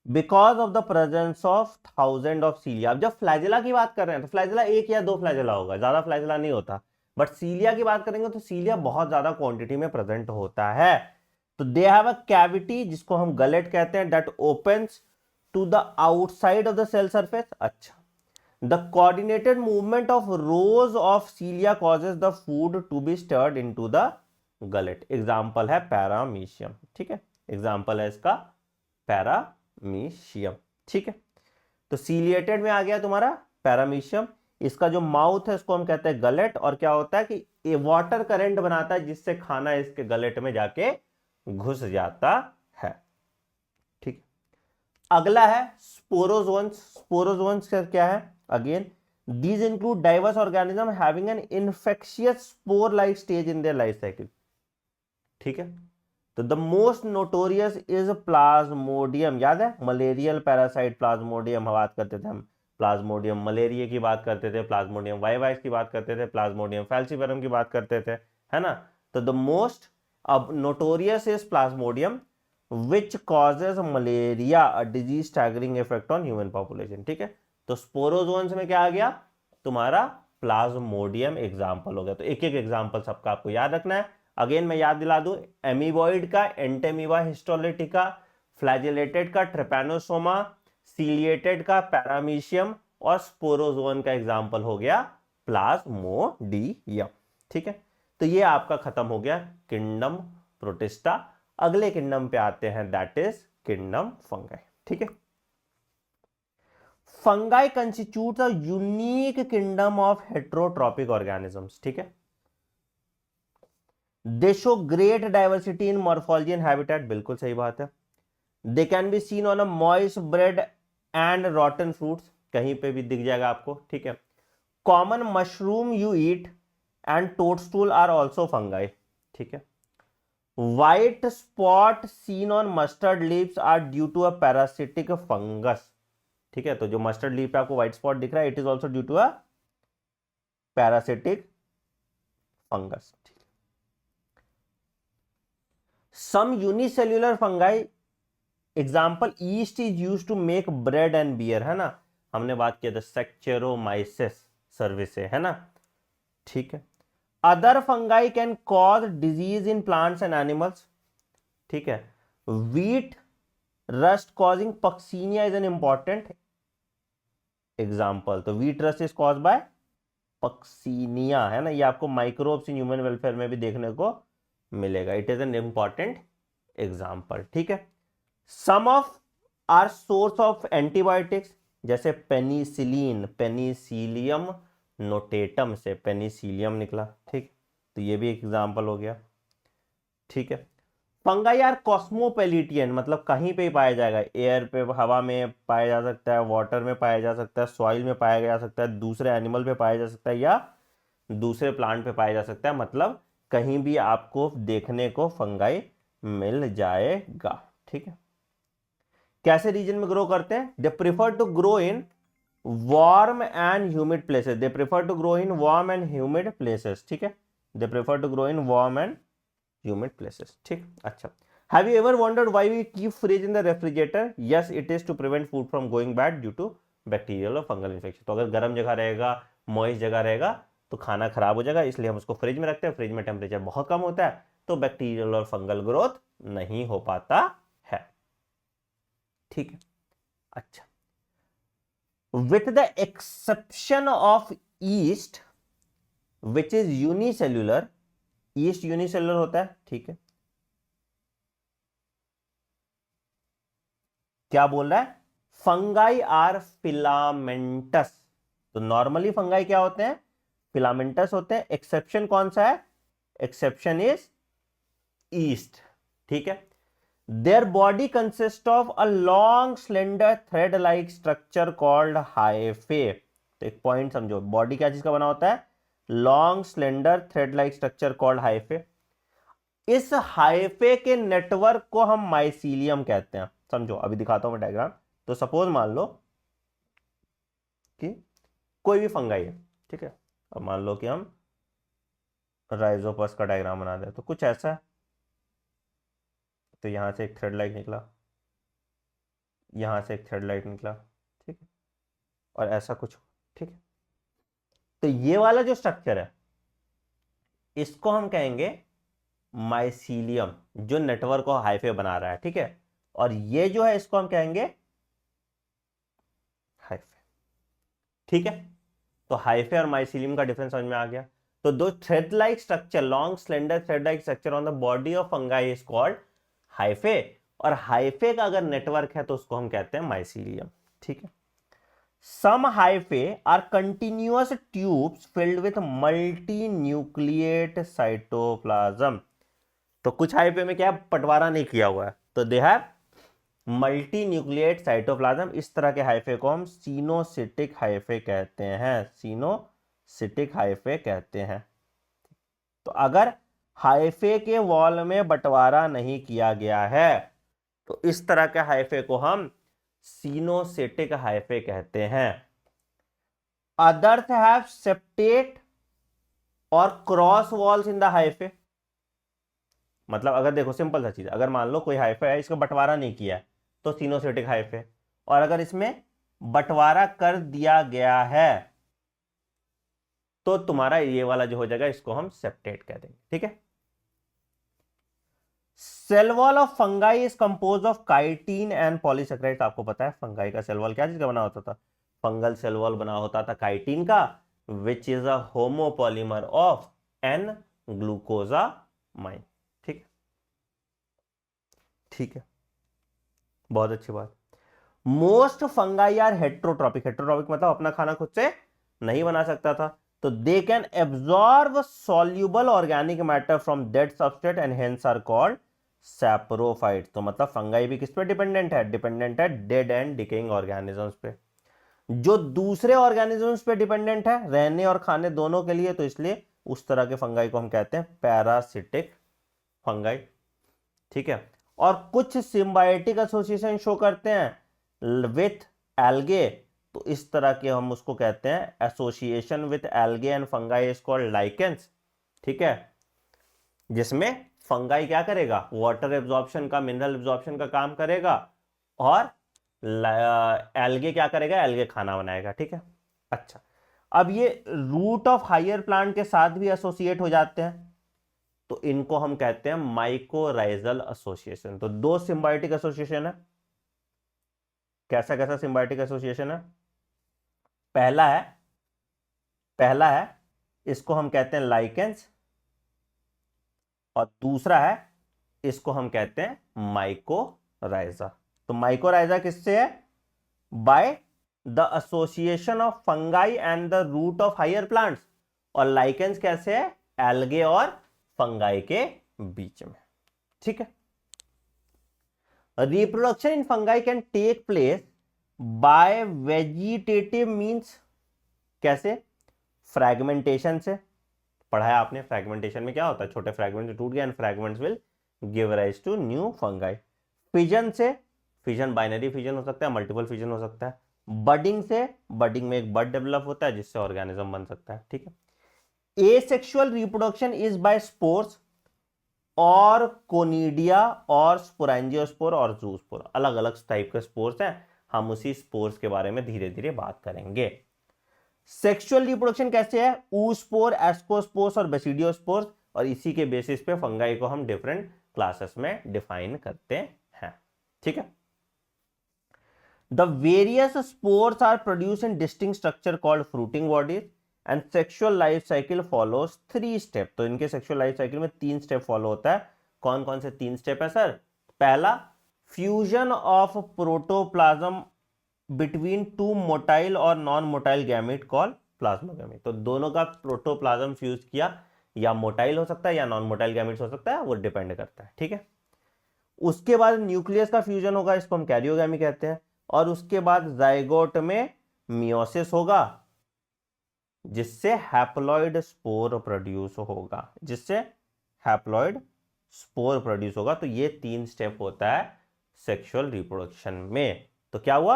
because of the presence of thousand of cilia. अब जब फ्लैजिला की बात कर रहे हैं तो फ्लैजिला एक या दो फ्लैजिला होगा, ज्यादा फ्लैजिला नहीं होता। बट सीलिया की बात करेंगे तो सीलिया बहुत ज्यादा क्वांटिटी में प्रेजेंट होता है। तो दे हैव अ कैविटी जिसको हम गलेट कहते हैं, that opens to the outside of the cell surface. अच्छा, the coordinated movement of rows of cilia causes the food to be steered into the gullet. Example है Paramecium. ठीक है, example है इसका पैरामीशियम। ठीक है, तो सीलिएटेड में आ गया तुम्हारा पैरामीशियम। इसका जो माउथ है उसको हम कहते हैं गलेट, और क्या होता है कि ये वाटर करंट बनाता है जिससे खाना इसके गलेट में जाके घुस जाता है। ठीक, अगला है स्पोरोजोन्स। स्पोरोजोन्स क्या है, again these include diverse organism having an infectious spore like stage in their life cycle. ठीक है, तो the most notorious is Plasmodium. याद है मलेरियल पैरासाइट प्लाज्मोडियम, बात करते थे हम प्लाज्मोडियम मलेरिया की बात करते थे, प्लाज्मोडियम वाइवाइस की बात करते थे, प्लाज्मोडियम फैल्सीफेरम की बात करते थे, है ना। तो द मोस्ट अब notorious is Plasmodium which causes malaria, a disease staggering effect on human population. ठीक है, तो स्पोरोजोन्स में क्या आ गया तुम्हारा प्लाज्मोडियम एग्जाम्पल हो गया। तो एक एक एग्जाम्पल सबका आपको याद रखना है। अगेन मैं याद दिला दूं, एमीबॉइड का एंटेमीबा हिस्टोलिटिका, फ्लैजिलेटेड का ट्रिपैनोसोमा, सीलिएटेड का पैरामीशियम, और स्पोरोजोन का एग्जाम्पल हो गया प्लाज्मोडियम। ठीक है, तो ये आपका खत्म हो गया किंगडम प्रोटिस्टा। अगले किंगडम पे आते हैं, दैट इज किंगडम फंगाई। ठीक है, fungi constitute a unique kingdom of heterotrophic organisms. ठीक है, they show great diversity in morphology and habitat. बिल्कुल सही बात है। They can be seen on a moist bread and rotten fruits, कहीं पे भी दिख जाएगा आपको। ठीक है, common mushroom you eat and toadstool are also fungi. ठीक है, white spot seen on mustard leaves are due to a parasitic fungus. ठीक है, तो जो मस्टर्ड लीफ पे आपको व्हाइट स्पॉट दिख रहा है, it is also due to a parasitic fungus. Some unicellular fungi example yeast is use to make bread and beer, है ना। हमने बात किया था सेक्चेरोमाइसिस सर्विस, है ना। ठीक है, other fungi can cause disease in plants and animals. ठीक है, wheat rust causing Puccinia is an important example. तो wheat rust is cause by Puccinia, है ना। ये आपको माइक्रोब्स इन ह्यूमन वेलफेयर में भी देखने को मिलेगा। It is an important example. ठीक है, some of are source of antibiotics, जैसे पेनिसिलिन, पेनिसिलियम नोटेटम से पेनिसिलियम निकला। ठीक, तो ये भी एक एग्जाम्पल हो गया। ठीक है, फंगाई आर कॉस्मोपोलिटियन, मतलब कहीं पे ही पाया जाएगा, एयर पे, हवा में पाया जा सकता है, वाटर में पाया जा सकता है, सॉइल में पाया जा सकता है, दूसरे एनिमल पे पाया जा सकता है, या दूसरे प्लांट पे पाया जा सकता है, मतलब कहीं भी आपको देखने को फंगाई मिल जाएगा। ठीक है, कैसे रीजन में ग्रो करते हैं? They prefer to grow in warm and humid places, they prefer to grow in warm and humid places. ठीक है, they prefer to grow in warm and humid places. ठीक, अच्छा, have you ever wondered why we keep fridge in the refrigerator? Yes, it is to prevent food from going bad due to bacterial और fungal infection. तो अगर गर्म जगह रहेगा, moist जगह रहेगा, तो खाना खराब हो जाएगा, इसलिए हम उसको फ्रिज में रखते हैं। फ्रिज में टेम्परेचर बहुत कम होता है, तो बैक्टीरियल और फंगल ग्रोथ नहीं हो पाता है। ठीक है, अच्छा, with the exception of yeast which is unicellular, yeast unicellular होता है। ठीक है, क्या बोल रहा है? Fungi are filamentous. तो नॉर्मली फंगाई क्या होते हैं? फिलामेंटस होते हैं। एक्सेप्शन कौन सा है? Exception is east. ठीक है, their body consist of a long slender thread like structure called hyphae. तो एक पॉइंट समझो, बॉडी क्या चीज का बना होता है? Long slender thread like structure called hyphae. इस हाइफे के नेटवर्क को हम माइसीलियम कहते हैं। समझो, अभी दिखाता हूं मैं डायग्राम। तो सपोज मान लो कि कोई भी फंगाई है। ठीक है, अब मान लो कि हम राइजोपस का डायग्राम बना दें, तो कुछ ऐसा है। तो यहां से एक थ्रेड लाइट निकला, यहां से एक थ्रेड लाइट निकला। ठीक है, और ऐसा कुछ। ठीक है, तो ये वाला जो स्ट्रक्चर है, इसको हम कहेंगे माइसीलियम, जो नेटवर्क को हाइफे बना रहा है। ठीक है, और ये जो है, इसको हम कहेंगे हाइफे। ठीक है, तो हाइफे और माइसीलियम का डिफरेंस समझ में आ गया। तो दो thread like structure, long slender thread like structure on the body of fungi is called hyphae, और हाइफे का अगर नेटवर्क है तो उसको हम कहते हैं माइसीलियम। ठीक है, some hyphae are continuous tubes filled with multinucleate cytoplasm. तो कुछ हाइफे में क्या है? बंटवारा नहीं किया हुआ है, तो they have multi nucleate cytoplasm. इस तरह के हाइफे को हम सीनोसिटिक हाइफे कहते हैं। सीनोसिटिक हाइफे कहते हैं। तो अगर हाइफे के वॉल में बंटवारा नहीं किया गया है, तो इस तरह के हाइफे को हम सीनोसिटिक हाइफे कहते हैं। अदर्स हैव सेप्टेट और cross walls in the hyphae. मतलब अगर देखो, सिंपल सा चीज, अगर मान लो कोई हाइफे है, इसका बंटवारा नहीं किया है, तो सीनोसिटिक हाइफे। और अगर इसमें बंटवारा कर दिया गया है, तो तुम्हारा ये वाला जो हो जाएगा, इसको हम सेप्टेट कह देंगे। ठीक है, cell wall of fungi is compose of chitin and polysaccharide. आपको पता है फंगाई का सेल वॉल क्या चीज का बना होता था? फंगल सेल वॉल बना होता था काइटिन का, which is a homopolymer of N glucosamine. ठीक, ठीक है, बहुत अच्छी बात। Most fungi are heterotrophic. Heterotrophic मतलब अपना खाना खुद से नहीं बना सकता था, तो they can absorb soluble organic matter from dead substrate and hence are called saprophyte. तो मतलब फंगाई भी किस पे डिपेंडेंट है? डिपेंडेंट है डेड एंड डिकेइंग ऑर्गेनिजम्स पे, जो दूसरे ऑर्गेनिजम्स पे डिपेंडेंट है रहने और खाने दोनों के लिए। तो इसलिए उस तरह के फंगाई को हम कहते हैं पैरासिटिक फंगाई। ठीक है, और कुछ सिम्बायोटिक एसोसिएशन शो करते हैं विथ एल्गे, तो इस तरह के हम उसको कहते हैं association with algae and fungi is called lichens. ठीक है, जिसमें फंगाई क्या करेगा? वाटर एब्जॉर्प्शन का, मिनरल एब्जॉर्प्शन का काम करेगा, और एल्गे क्या करेगा? एल्गे खाना बनाएगा। ठीक है, अच्छा, अब ये रूट ऑफ हायर प्लांट के साथ भी एसोसिएट हो जाते हैं, तो इनको हम कहते हैं माइकोराइजल एसोसिएशन। तो दो सिम्बायोटिक एसोसिएशन है। कैसा कैसा सिम्बायोटिक एसोसिएशन है? पहला है इसको हम कहते हैं लाइकेंस, और दूसरा है इसको हम कहते हैं माइकोराइजा। तो माइकोराइजा किससे है? By the association of fungi and the root of higher plants. और लाइकेंस कैसे है? एल्गे और फंगाई के बीच में। ठीक है, reproduction in fungi can take place by vegetative means, कैसे? फ्रैगमेंटेशन से, पढ़ा है आपने फ्रैगमेंटेशन में क्या होता है, छोटे फ्रैगमेंट टूट गए and fragments will give rise to new fungi. Fission से, फिजन बाइनरी फिजन हो सकता है, मल्टीपल फिजन हो सकता है। बडिंग से, बडिंग में एक बड डेवलप होता है जिससे ऑर्गेनिज्म बन सकता है। ठीक है, asexual reproduction is bye spores और कोनिडिया और स्पोरेंजियोस्पोर और जूस्पोर, अलग अलग टाइप के स्पोर्स हैं, हम उसी स्पोर्स के बारे में धीरे धीरे बात करेंगे। सेक्सुअल रिप्रोडक्शन कैसे है? ऊस्पोर, एस्कोस्पोर्स और बेसिडियोस्पोर्स, और इसी के बेसिस पे फंगाई को हम डिफरेंट क्लासेस में डिफाइन करते हैं। ठीक है, the various spores are produce in distinct structure called fruiting bodies and sexual life cycle follows 3 step. तो इनके सेक्सुअल लाइफ साइकिल में 3 स्टेप फॉलो होता है। कौन कौन से 3 स्टेप है सर? पहला, fusion of protoplasm between 2 motile और नॉन मोटाइल गैमेट कॉल्ड प्लाज्मोगैमेट। तो दोनों का प्रोटोप्लाज्म फ्यूज किया, या मोटाइल हो सकता है या नॉन मोटाइल गैमेट्स हो सकता है, वो डिपेंड करता है। ठीक है, उसके बाद न्यूक्लियस का फ्यूजन होगा, इसको हम कैरियोगैमी कहते हैं, और उसके बाद जाइगोट में मियोसिस होगा जिससे हैप्लॉइड स्पोर प्रोड्यूस होगा, जिससे हैप्लॉइड स्पोर प्रोड्यूस होगा। तो ये 3 स्टेप होता है सेक्सुअल रिप्रोडक्शन में। तो क्या हुआ?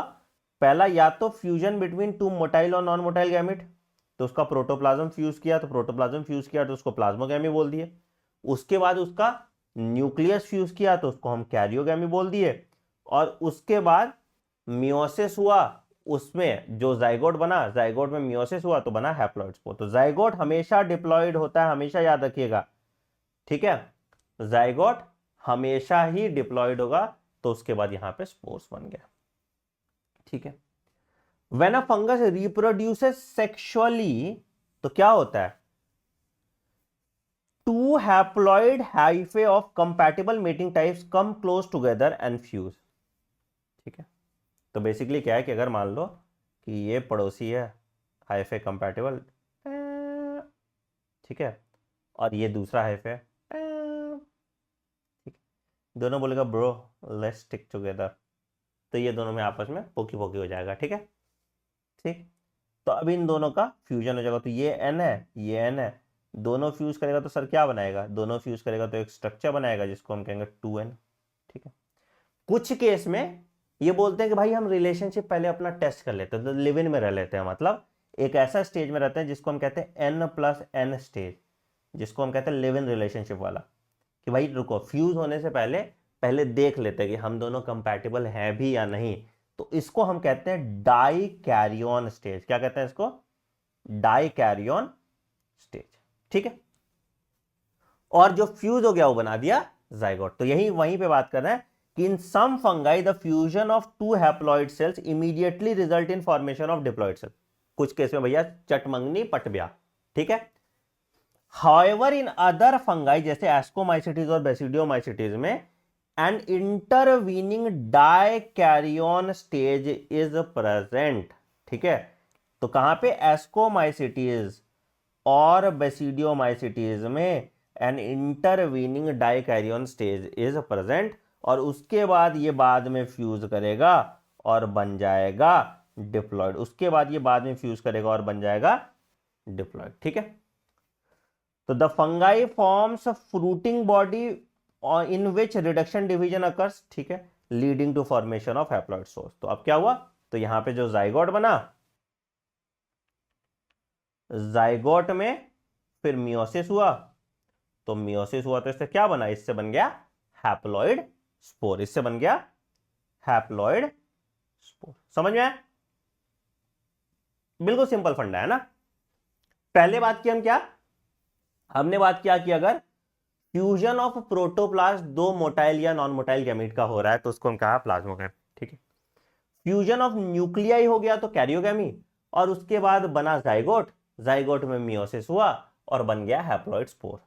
पहला, या तो फ्यूजन बिटवीन 2 मोटाइल और नॉन मोटाइल गैमेट, तो उसका प्रोटोप्लाज्म फ्यूज किया, तो प्रोटोप्लाज्म फ्यूज किया तो उसको प्लाज्मोगैमी बोल दिए। उसके बाद उसका न्यूक्लियस फ्यूज किया तो उसको हम कैरियोगैमी बोल दिए, और उसके बाद मियोसिस हुआ, उसमें जो जाइगोट बना, जाइगोट में मियोसिस हुआ तो बना हैप्लॉइड स्पोर। तो जाइगोट हमेशा डिप्लॉइड होता है, हमेशा याद रखिएगा। ठीक है, जाइगोट हमेशा ही डिप्लॉइड होगा, तो उसके बाद यहां पे स्पोर्स बन गया। ठीक है, when a fungus reproduces sexually, तो क्या होता है? 2 haploid hyphae of compatible mating types come close together and fuse. ठीक है, तो बेसिकली क्या है कि अगर मान लो कि ये पड़ोसी है हाइफे कंपैटिबल, ठीक है, और ये दूसरा हाइफे, ठीक, दोनों बोलेगा ब्रो लेट्स स्टिक टुगेदर, तो ये दोनों में आपस में पोकी पोकी हो जाएगा। ठीक है, ठीक, तो अब इन दोनों का फ्यूजन हो जाएगा, तो ये एन है, ये एन है, दोनों फ्यूज करेगा तो सर क्या बनाएगा? दोनों फ्यूज करेगा तो एक स्ट्रक्चर बनाएगा जिसको हम कहेंगे 2n। ठीक है, कुछ केस में ये बोलते हैं कि भाई हम रिलेशनशिप पहले अपना टेस्ट कर लेते हैं, तो लिव इन में रह लेते हैं, मतलब एक ऐसा स्टेज में रहते हैं जिसको हम कहते हैं n+n स्टेज, जिसको हम कहते हैं लिव इन रिलेशनशिप वाला, कि भाई रुको, फ्यूज होने से पहले देख लेते हैं कि हम दोनों कंपैटिबल हैं भी या नहीं, तो इसको हम कहते हैं डाई कैरियन स्टेज। क्या कहते हैं इसको? Dikaryon stage. ठीक है, और जो फ्यूज हो गया वो बना दिया जाइगोट। तो यही वहीं पे बात कर रहे हैं कि in some fungi the fusion of 2 haploid cells immediately result in formation of diploid cell. कुछ केस में भैया चटमंगनी पटब्या। ठीक है, हाउएवर इन अदर फंगाई जैसे एस्कोमाइसिटीज और बेसिडियोमाइसिटीज में an intervening dikaryon stage is present. ठीक है, तो कहां पे? एस्कोमाइसिटीज और बेसिडियोमाइसिटीज में an intervening dikaryon stage is present, और उसके बाद ये बाद में फ्यूज करेगा और बन जाएगा डिप्लॉइड। उसके बाद ये बाद में फ्यूज करेगा और बन जाएगा डिप्लॉइड। ठीक है, तो the fungi forms fruiting body in which reduction division occurs. ठीक है, leading to formation of haploid spores. तो अब क्या हुआ? तो यहां पे जो जाइगोट बना, जाइगोट में फिर मियोसिस हुआ, तो मियोसिस हुआ तो इससे क्या बना? इससे बन गया हैप्लॉइड स्पोर, इससे बन गया हैप्लॉइड स्पोर। समझ में आया? बिल्कुल सिंपल फंडा है ना। पहले बात की हम क्या? हमने बात किया कि अगर फ्यूजन ऑफ प्रोटोप्लास्ट 2 मोटाइल या नॉन मोटाइल गैमेट का हो रहा है तो उसको हम कहा प्लाज्मोगैमी। ठीक है, फ्यूजन ऑफ न्यूक्लियाई हो गया तो कैरियोगैमी, और उसके बाद बना जाइगोट, जाइगोट में मियोसिस हुआ और बन गया हैप्लॉइड स्पोर।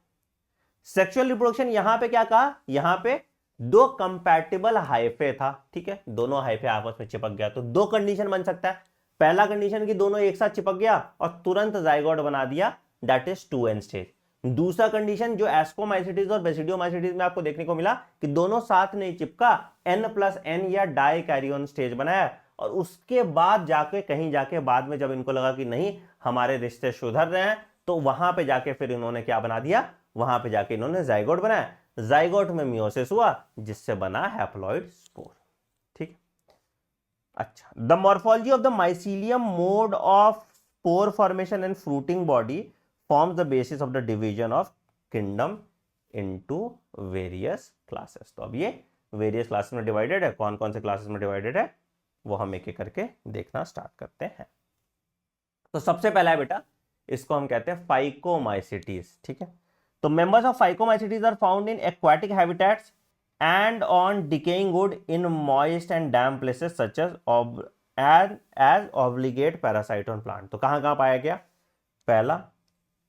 सेक्सुअल रिप्रोडक्शन यहां पे क्या कहा? यहां पे 2 कंपैटिबल हाइफे था। ठीक है, दोनों हाइफे आपस में चिपक गया, तो 2 कंडीशन बन सकता है। पहला कंडीशन कि दोनों एक साथ चिपक गया और तुरंत जाइगोट बना दिया, दैट इज 2n स्टेज। दूसरा कंडीशन जो एस्कोमाइसिटीज और बेसिडियोमाइसिटीज में आपको देखने को मिला कि दोनों साथ नहीं चिपका, N+N या डाई कैरियन स्टेज बनाया, और उसके बाद जाके कहीं जाके बाद में जब इनको लगा कि नहीं हमारे रिश्ते सुधर रहे हैं, तो वहां पे जाके फिर इन्होंने क्या बना दिया, वहां पे जाके इन्होंने जाइगोट बनाया, जाइगोट में मियोसिस हुआ जिससे बना हैप्लॉइड स्पोर। ठीक। अच्छा, the morphology of the mycelium mode of spore formation and fruiting body forms the basis of the division of kingdom into various classes. तो अब ये वेरियस क्लासेस में डिवाइडेड है, कौन कौन से क्लासेस में डिवाइडेड है वो हम एक एक करके देखना स्टार्ट करते हैं। तो सबसे पहला है बेटा, इसको हम कहते हैं फाइकोमाइसिटीज। ठीक है, तो members of phycomycetes are found in aquatic habitats and on decaying wood in moist and damp places such as obligate parasite on plant। तो कहां कहां पाया गया? पहला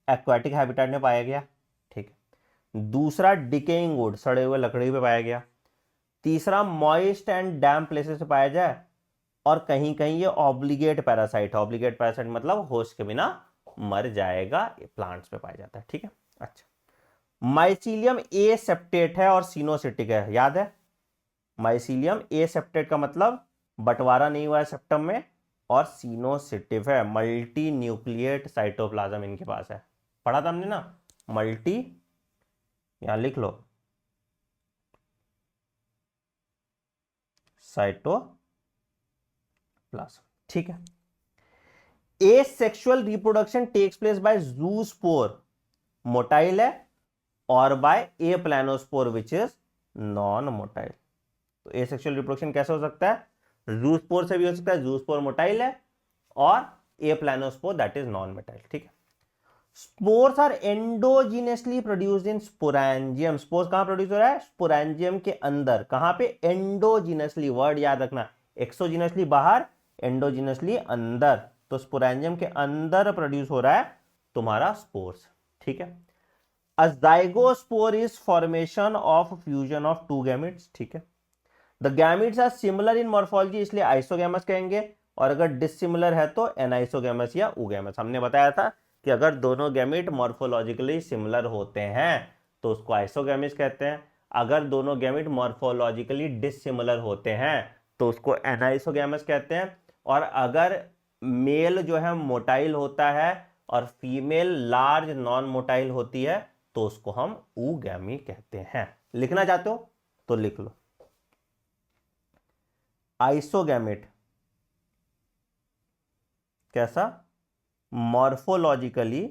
एक्वाटिक हैबिटेट में पाया गया, ठीक है। दूसरा डिकेइंग वुड, सड़े हुए लकड़ी पे पाया गया। तीसरा मॉइस्ट एंड डैम्प प्लेसेस पे पाया जाए, और कहीं कहीं ये ऑब्लिगेट पैरासाइट, ऑब्लिगेट पैरासाइट मतलब होस्ट के बिना मर जाएगा, प्लांट्स पे पाया जाता है। ठीक है। अच्छा, माइसीलियम ए सेप्टेट है और सीनोसिटिक है, याद है? माइसीलियम ए सेप्टेट का मतलब बंटवारा नहीं हुआ है सेप्टम में, और सीनोसिटिव है, मल्टी न्यूक्लिएट साइटोप्लाज्म इनके पास है। पढ़ा था हमने ना, मल्टी, यहां लिख लो साइटोप्लाज्म। ठीक है। Asexual reproduction takes place by zoospore, motile है, और by aplanospore which is non motile. तो एसेक्सुअल रिप्रोडक्शन कैसे हो सकता है? जूस्पोर से भी हो सकता है, जूस्पोर मोटाइल है, और aplanospore that is non motile. ठीक है। Spores are endogenously produced in sporangium. Spores कहां प्रोड्यूस हो रहा है? स्पोरेंजियम के अंदर। कहां पे? एंडोजीनसली, वर्ड याद रखना, एक्सोजीनसली बाहर, एंडोजीनसली अंदर। तो स्पोरेंजियम के अंदर प्रोड्यूस हो रहा है तुम्हारा स्पोर्स। ठीक है। A zygospore is formation of fusion of two gametes। ठीक है। The gametes are similar in morphology, इसलिए आइसोगैमस कहेंगे, और अगर डिसिमिलर है तो एनाइसोगैमस या ऊगैमस। हमने बताया था कि अगर दोनों गैमेट मॉर्फोलॉजिकली सिमिलर होते हैं तो उसको आइसोगैमिस कहते हैं, अगर दोनों गैमेट मॉर्फोलॉजिकली डिसिमिलर होते हैं तो उसको एनाइसोगैमस कहते हैं, और अगर मेल जो है मोटाइल होता है और फीमेल लार्ज नॉन मोटाइल होती है तो उसको हम ऊगैमी कहते हैं। लिखना चाहते हो तो लिख लो, आइसोगैमेट कैसा? Morphologically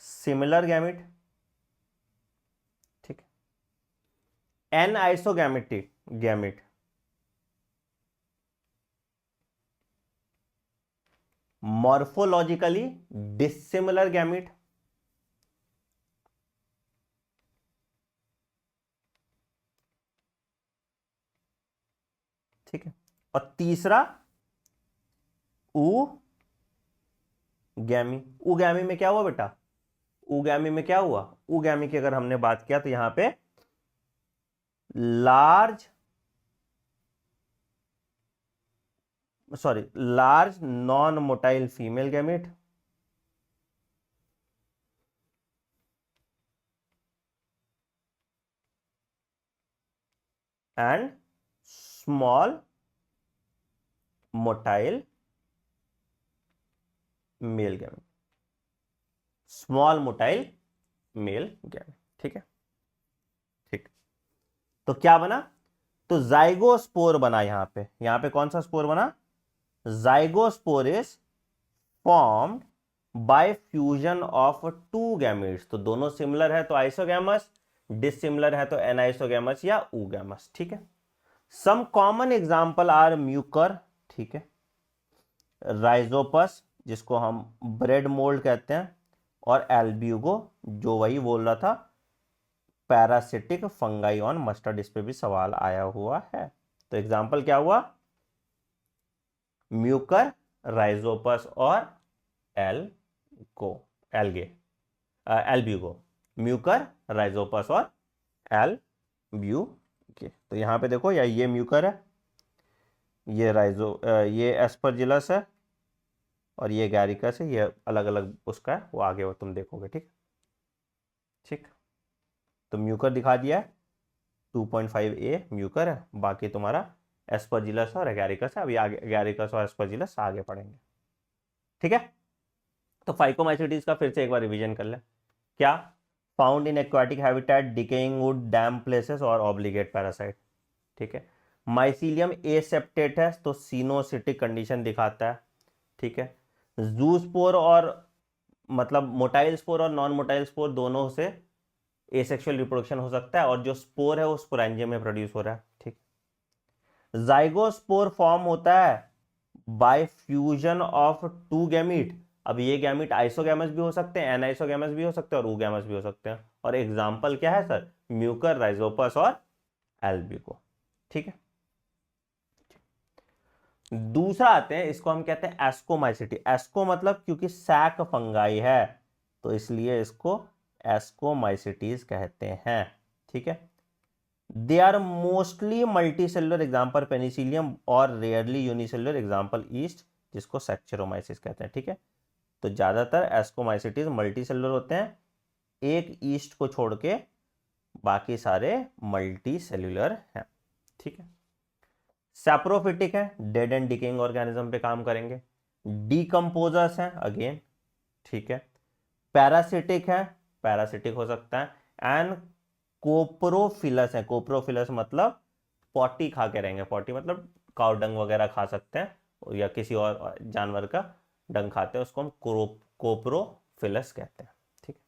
similar gamete. ठीक है। Anisogametic gamete morphologically dissimilar gamete. ठीक है। और तीसरा ऊगैमी। ऊगैमी में क्या हुआ बेटा? ऊगैमी में क्या हुआ? ऊगैमी की अगर हमने बात किया तो यहां पे large non motile female gamete, and small motile male gamete, small motile male gamete. ठीक है। ठीक, तो क्या बना? तो जाइगोस्पोर बना। यहां पे कौन सा स्पोर बना? Zygospore is formed by fusion of two gametes. तो दोनों सिमिलर है तो आइसोगैमस, डिसिमिलर है तो एनाइसोगैमस या ऊगैमस। ठीक है। Some common example are mucor, ठीक है, राइजोपस जिसको हम ब्रेड मोल्ड कहते हैं, और एल्ब्यूगो जो वही बोल रहा था पैरासिटिक फंगाई ऑन मस्टर्ड, इस पे भी सवाल आया हुआ है। तो एग्जांपल क्या हुआ? म्यूकर, राइजोपस और एल्ब्यूगो। म्यूकर, राइजोपस और एल्ब्यूगे। तो यहां पे देखो, या ये म्यूकर है, ये ये एस्परजिलस है, और ये गैरिकस है, ये अलग अलग उसका है, वो आगे वो तुम देखोगे। ठीक ठीक, तो म्यूकर दिखा दिया है, 2.5A म्यूकर है, बाकी तुम्हारा एस्परजिलस और एगैरिकस है। अभी आगे एगैरिकस और एस्परजिलस आगे पढ़ेंगे। ठीक है, तो फाइकोमाइसीटीज का फिर से एक बार रिवीजन कर ले। क्या? Found in aquatic habitat, decaying would, dam places और ऑब्लिगेट पैरासाइट। ठीक है, माइसीलियम एसेप्टेट है तो सिनोसिटिक कंडीशन दिखाता है। ठीक है, जूस्पोर और मतलब मोटाइल स्पोर और नॉन मोटाइल स्पोर दोनों से एसेक्सुअल रिप्रोडक्शन हो सकता है, और जो स्पोर है वो स्पोरेंजियम में प्रोड्यूस हो रहा है। ठीक, जाइगोस्पोर फॉर्म होता है by fusion of two gamete. अब ये गैमीट आइसोगैमस भी हो सकते हैं, एनाइसोगैमस भी हो सकते हैं और ऊगैमस भी हो सकते हैं। और एग्जांपल क्या है सर? म्यूकर, राइजोपस और एल्बिको। ठीक है, दूसरा आते हैं, इसको हम कहते हैं एस्कोमाइसिटी। एस्को मतलब क्योंकि सैक फंगाई है तो इसलिए इसको एस्कोमाइसिटीज कहते हैं। ठीक है, they are mostly multicellular, example penicillium, और रेयरली यूनिसेलुलर, एग्जांपल ईस्ट, जिसको सेक्चरोमाइसिस कहते हैं। ठीक है, तो ज्यादातर एस्कोमाइसिटीज मल्टीसेलुलर होते हैं, एक ईस्ट को छोड़ के बाकी सारे मल्टीसेलुलर हैं। ठीक है, सैप्रोफिटिक है, डेड एंड डिकेइंग ऑर्गेनिज्म पे काम करेंगे। डीकम्पोजर्स हैं अगेन। ठीक है, पैरासिटिक है, पैरासिटिक हो सकता है। एंड कोप्रोफिलस है, कोप्रोफिलस मतलब पॉटी खा के रहेंगे, पॉटी मतलब काउ डंग वगैरह खा सकते हैं या किसी और जानवर का डंग खाते हैं, उसको हम कोप्रोफिलस कहते हैं। ठीक है,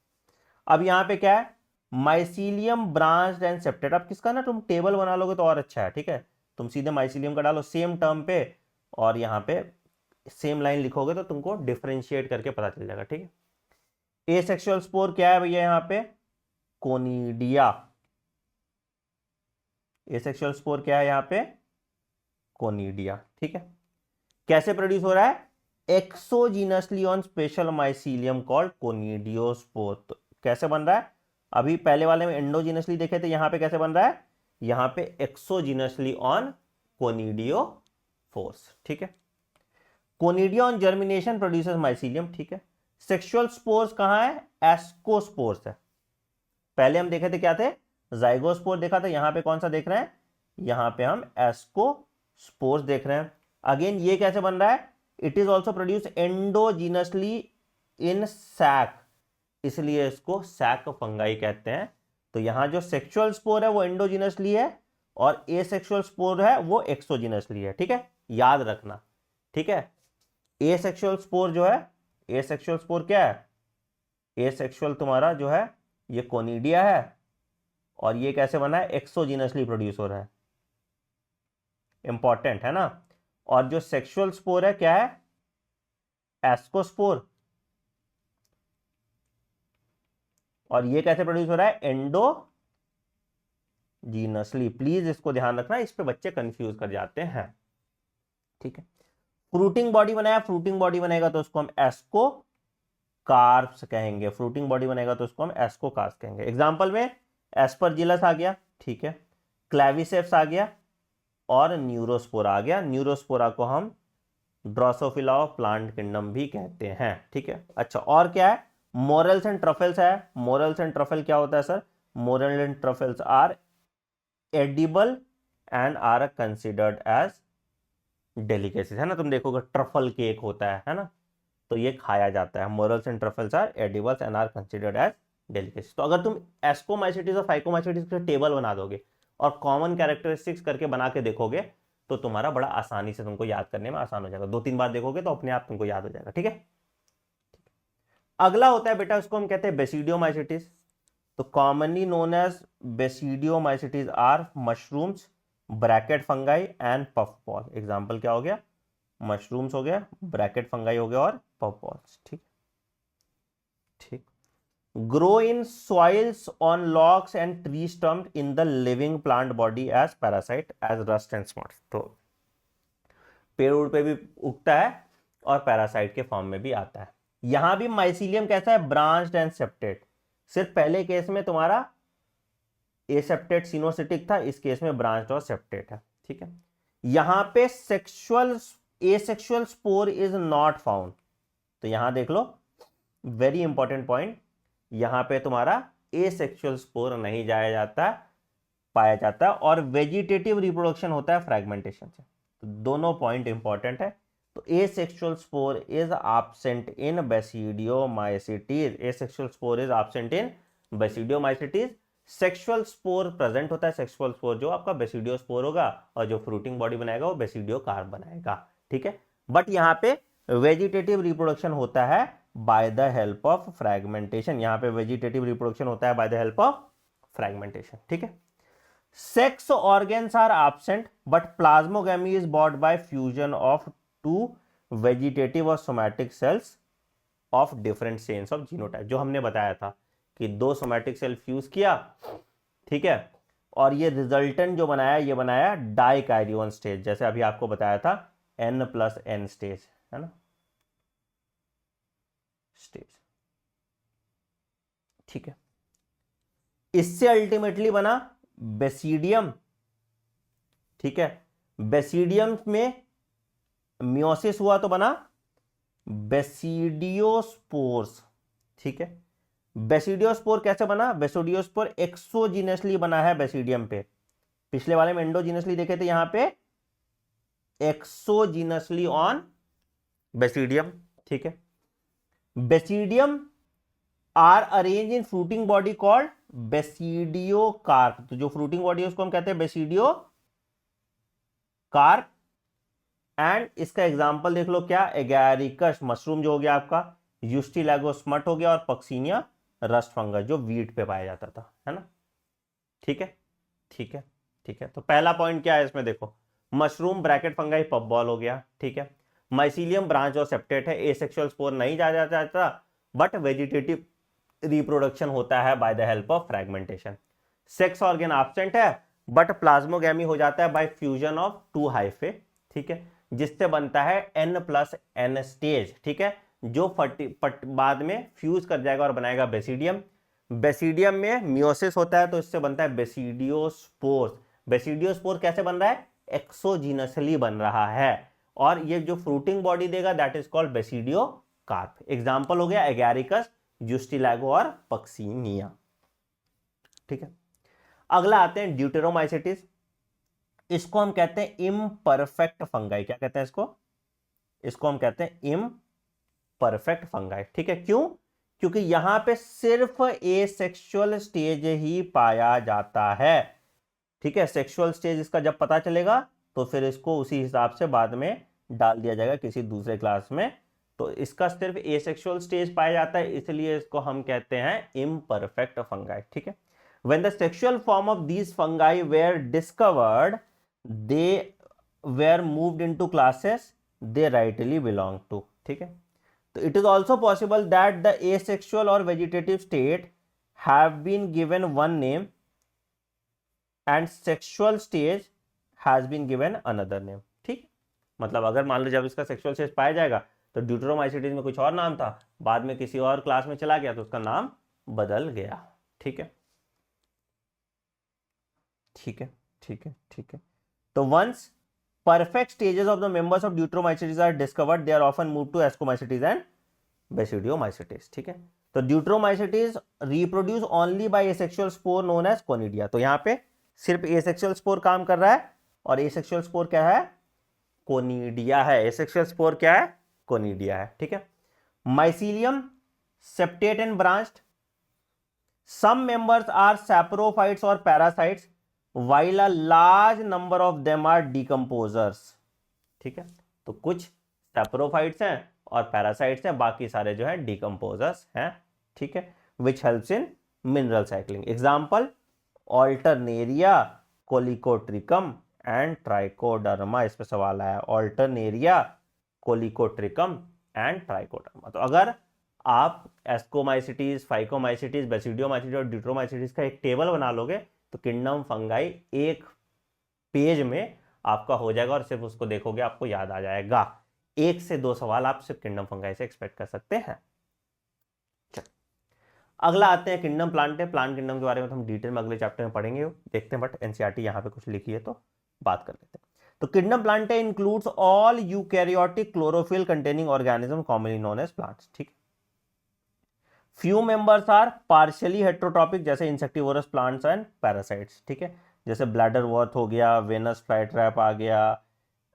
अब यहां पे क्या है? Mycelium branched and septate. अब किसका ना तुम टेबल बना लोगे तो और अच्छा है। ठीक है, तुम सीधे माइसीलियम का डालो सेम टर्म पे और यहां पे सेम लाइन लिखोगे तो तुमको डिफरेंशिएट करके पता चल जाएगा। ठीक है, एसेक्सुअल स्पोर क्या है भैया? यहां पे कोनिडिया। एसेक्सुअल स्पोर क्या है यहां पे? कोनिडिया। ठीक है, कैसे प्रोड्यूस हो रहा है? Exogenously on special mycelium called conidiospore. तो कैसे बन रहा है? अभी पहले वाले में एंडोजीनसली देखे थे, यहां पे कैसे बन रहा है? यहां पे एक्सोजीनसली ऑन कोनिडियोफोर्स। ठीक है, conidia on germination produces mycelium. ठीक है, सेक्सुअल स्पोर्स कहां है? एस्कोस्पोर्स है। पहले हम देखे थे क्या थे? जाइगोस्पोर देखा था, यहां पे कौन सा देख रहे हैं? यहां पे हम एस्कोस्पोर्स देख रहे हैं। अगेन ये कैसे बन रहा है? It is also produce endogenously in sac, इसलिए इसको सैक फंगाई कहते हैं। तो यहां जो सेक्सुअल स्पोर है वो एंडोजीनसली है और एसेक्सुअल स्पोर है वो एक्सोजीनसली है। ठीक है, याद रखना। ठीक है, एसेक्सुअल स्पोर जो है, एसेक्सुअल स्पोर क्या है? एसेक्सुअल तुम्हारा जो है ये कोनिडिया है और ये कैसे बना है? एक्सोजीनसली प्रोड्यूस हो रहा है, इंपॉर्टेंट है ना। और जो सेक्सुअल स्पोर है क्या है? एस्कोस्पोर। और ये कैसे प्रोड्यूस हो रहा है? एंडोजीनसली। प्लीज इसको ध्यान रखना, इस पे बच्चे कंफ्यूज कर जाते हैं। ठीक है, फ्रूटिंग बॉडी बनाया, फ्रूटिंग बॉडी बनेगा तो उसको हम एस्को कार्प्स कहेंगे, फ्रूटिंग बॉडी बनेगा तो उसको हम एस्को कार्प्स कहेंगे। एग्जांपल में एस्परजिलस आ गया। ठीक है, क्लेविसेप्स आ गया और न्यूरोस्पोरा आ गया। न्यूरोस्पोरा को हम ड्रोसोफिला ऑफ प्लांट किंगडम भी कहते हैं। ठीक है, अच्छा और क्या है? मोरल्स एंड ट्रफल्स है। मोरल्स एंड ट्रफल क्या होता है sir? Morel and truffles are edible and are considered as delicacies, है ना। तुम देखोगे ट्रफल केक होता है ना, तो ये खाया जाता है। Morels and truffles are edibles and are considered as delicacies. तो अगर तुम एस्कोमाइसिटीज और फाइकोमाइसिटीज के टेबल बना दोगे और कॉमन कैरेक्टरिस्टिक्स करके बना के देखोगे तो तुम्हारा बड़ा आसानी से तुमको याद करने में आसान हो जाएगा। 2-3 बार देखोगे तो अपने आप तुमको याद हो जाएगा। ठीक है, अगला होता है बेटा, उसको हम कहते हैं बेसिडियोमाइसिटीज। तो commonly known as basidiomycetes are mushrooms, bracket fungi and puff ball. Example क्या हो गया? मशरूम्स हो गया, ब्रैकेट फंगाई हो गया और पफ बॉल्स। ठीक ठीक, grow in soils on logs and tree stump in the living plant body as parasite as rust and smut. तो पेड़ उड़ पे भी उगता है और पैरासाइट के फॉर्म में भी आता है। यहां भी माइसीलियम कैसा है? Branched and septate. सिर्फ पहले केस में तुम्हारा एसेप्टेड सिनोसिटिक था, इस केस में ब्रांच्ड और सेप्टेड है। ठीक है, यहां पे sexual asexual spore is not found. तो यहां देख लो, वेरी इंपॉर्टेंट पॉइंट, यहां पे तुम्हारा एसेक्सुअल स्पोर नहीं पाया जाता और वेजिटेटिव रिप्रोडक्शन होता है फ्रैगमेंटेशन से। तो दोनों पॉइंट इंपॉर्टेंट है। तो asexual spore is absent in basidiomycetes, asexual spore is absent in basidiomycetes. Sexual spore present होता है, सेक्सुअल स्पोर जो आपका बेसिडियोस्पोर होगा और जो फ्रूटिंग बॉडी बनाएगा वो बेसिडियोकार्प बनाएगा, ठीक है। बट यहाँ पे वेजिटेटिव रिप्रोडक्शन होता है by the help of fragmentation, यहाँ पे वेजिटेटिव रिप्रोडक्शन होता है by the help of fragmentation, ठीक है। Sex organs are absent but plasmogamy is brought by fusion of two vegetative और somatic cells of different strains of genotype, जो हमने बताया था कि 2 सोमैटिक सेल फ्यूज किया, ठीक है, और ये रिजल्टेंट जो बनाया ये बनाया डाइकैरियोन स्टेज, जैसे अभी आपको बताया था N+N स्टेज, है ना, स्टेज, ठीक है। इससे अल्टीमेटली बना बेसिडियम, ठीक है। बेसिडियम में मियोसिस हुआ तो बना बेसिडियोस्पोर्स, ठीक है। बेसिडियोस्पोर कैसे बना? बेसिडियोस्पोर एक्सोजीनसली बना है बेसिडियम पे, पिछले वाले में एंडोजीनसली देखे थे, यहां पे एक्सोजीनसली ऑन बेसिडियम, ठीक है। Basidium are arrange in fruiting body called basidiocarp, तो जो फ्रूटिंग बॉडी है उसको हम कहते हैं बेसिडियोकार्प। एंड इसका एग्जांपल देख लो क्या, एगैरिकस मशरूम जो हो गया आपका, यूस्टिलैगोस्मट हो गया और पक्सीनिया रस्ट फंगस जो वीट पे पाया जाता था, है ना, ठीक है, ठीक है, ठीक है। तो पहला पॉइंट क्या है इसमें देखो, mushroom bracket fungi puff ball हो गया, ठीक है। माइसीलियम ब्रांच और सेप्टेट है, एसेक्सुअल स्पोर नहीं जाया जाता बट वेजिटेटिव रिप्रोडक्शन होता है by the help of fragmentation. Sex organ absent है बट प्लाज्मोगेमी हो जाता है बाय फ्यूजन ऑफ 2 हाइफे, ठीक है, जिससे बनता है N+N स्टेज, ठीक है, जो बाद में फ्यूज कर जाएगा और बनाएगा बेसिडियम। बेसिडियम में मियोसिस होता है तो इससे बनता है बेसिडियोस्पोर्स। बेसिडियोस्पोर कैसे बन रहा है? एक्सोजीनसली बन रहा है, और ये जो फ्रूटिंग बॉडी देगा that is called basidiocarp. Example हो गया एगैरिकस, यूस्टिलैगो और पक्सीनिया, ठीक है। अगला आते हैं ड्यूटेरोमाइसिटिस, इसको हम कहते हैं इम्परफेक्ट फंगाई। क्या कहते हैं इसको? इसको हम कहते हैं इम्परफेक्ट फंगाई, ठीक है। क्यों? क्योंकि यहां पे सिर्फ एसेक्सुअल स्टेज ही पाया जाता है, ठीक है। सेक्सुअल स्टेज इसका जब पता चलेगा तो फिर इसको उसी हिसाब से बाद में डाल दिया जाएगा किसी दूसरे क्लास में। तो इसका सिर्फ एसेक्सुअल स्टेज पाया जाता है, इसलिए इसको हम कहते हैं इम्परफेक्ट फंगाई, ठीक है। When the sexual form of these fungi were discovered, they were moved into classes they rightly belong to, ठीक है। तो it is also possible that the asexual or vegetative state have been given one name and sexual stage has been given another name, ठीक। मतलब अगर मान लो जब इसका sexual stage पाया जाएगा तो ड्यूटेरोमाइसिटीज में कुछ और नाम था, बाद में किसी और क्लास में चला गया तो उसका नाम बदल गया, ठीक है, ठीक है, ठीक है, ठीक है। तो once perfect stages of the members of deuteromycetes are discovered, they are often move to ascomycetes and basidiomycetes, ठीक है। तो deuteromycetes reproduce only by asexual spore known as conidia. तो यहां पे सिर्फ एसेक्सुअल स्पोर काम कर रहा है, और एसेक्सुअल स्पोर क्या है? कोनिडिया है। एसेक्सुअल स्पोर क्या है? कोनिडिया है, ठीक है। Mycelium septate and branched, some members are saprophytes और parasites while a large number of them are decomposers, ठीक है। तो कुछ सैप्रोफाइट्स हैं और पैरासाइट्स हैं, बाकी सारे जो है डिकम्पोजर्स हैं, ठीक है, which helps in mineral cycling. Example Alternaria, Colletotrichum and Trichoderma. इस पे सवाल आया, ऑल्टरनेरिया, कोलिकोट्रिकम एंड ट्राइकोडर्मा। तो अगर आप एस्कोमाइसिटीज, फाइकोमाइसिटीज, बेसिडियोमाइसिटीज और ड्यूटेरोमाइसिटीज का एक टेबल बना लोगे तो किंगडम फंगाई एक पेज में आपका हो जाएगा, और सिर्फ उसको देखोगे आपको याद आ जाएगा। 1 से 2 सवाल आप सिर्फ किंगडम फंगाई से एक्सपेक्ट कर सकते हैं। अगला आते हैं किंगडम प्लांट। प्लांट किंगडम के बारे में तो हम डिटेल में अगले चैप्टर में पढ़ेंगे, देखते हैं, बट एनसीईआरटी यहाँ पे कुछ लिखी है तो बात कर लेते हैं। तो kingdom Plantae includes all eukaryotic chlorophyll containing organism commonly known as plants, ठीक। Few members are partially heterotrophic, जैसे इंसेक्टिवोरस प्लांट्स एंड पैरासाइट्स, ठीक है, जैसे ब्लैडर वर्थ हो गया, वेनस फ्लाईट्रैप आ गया,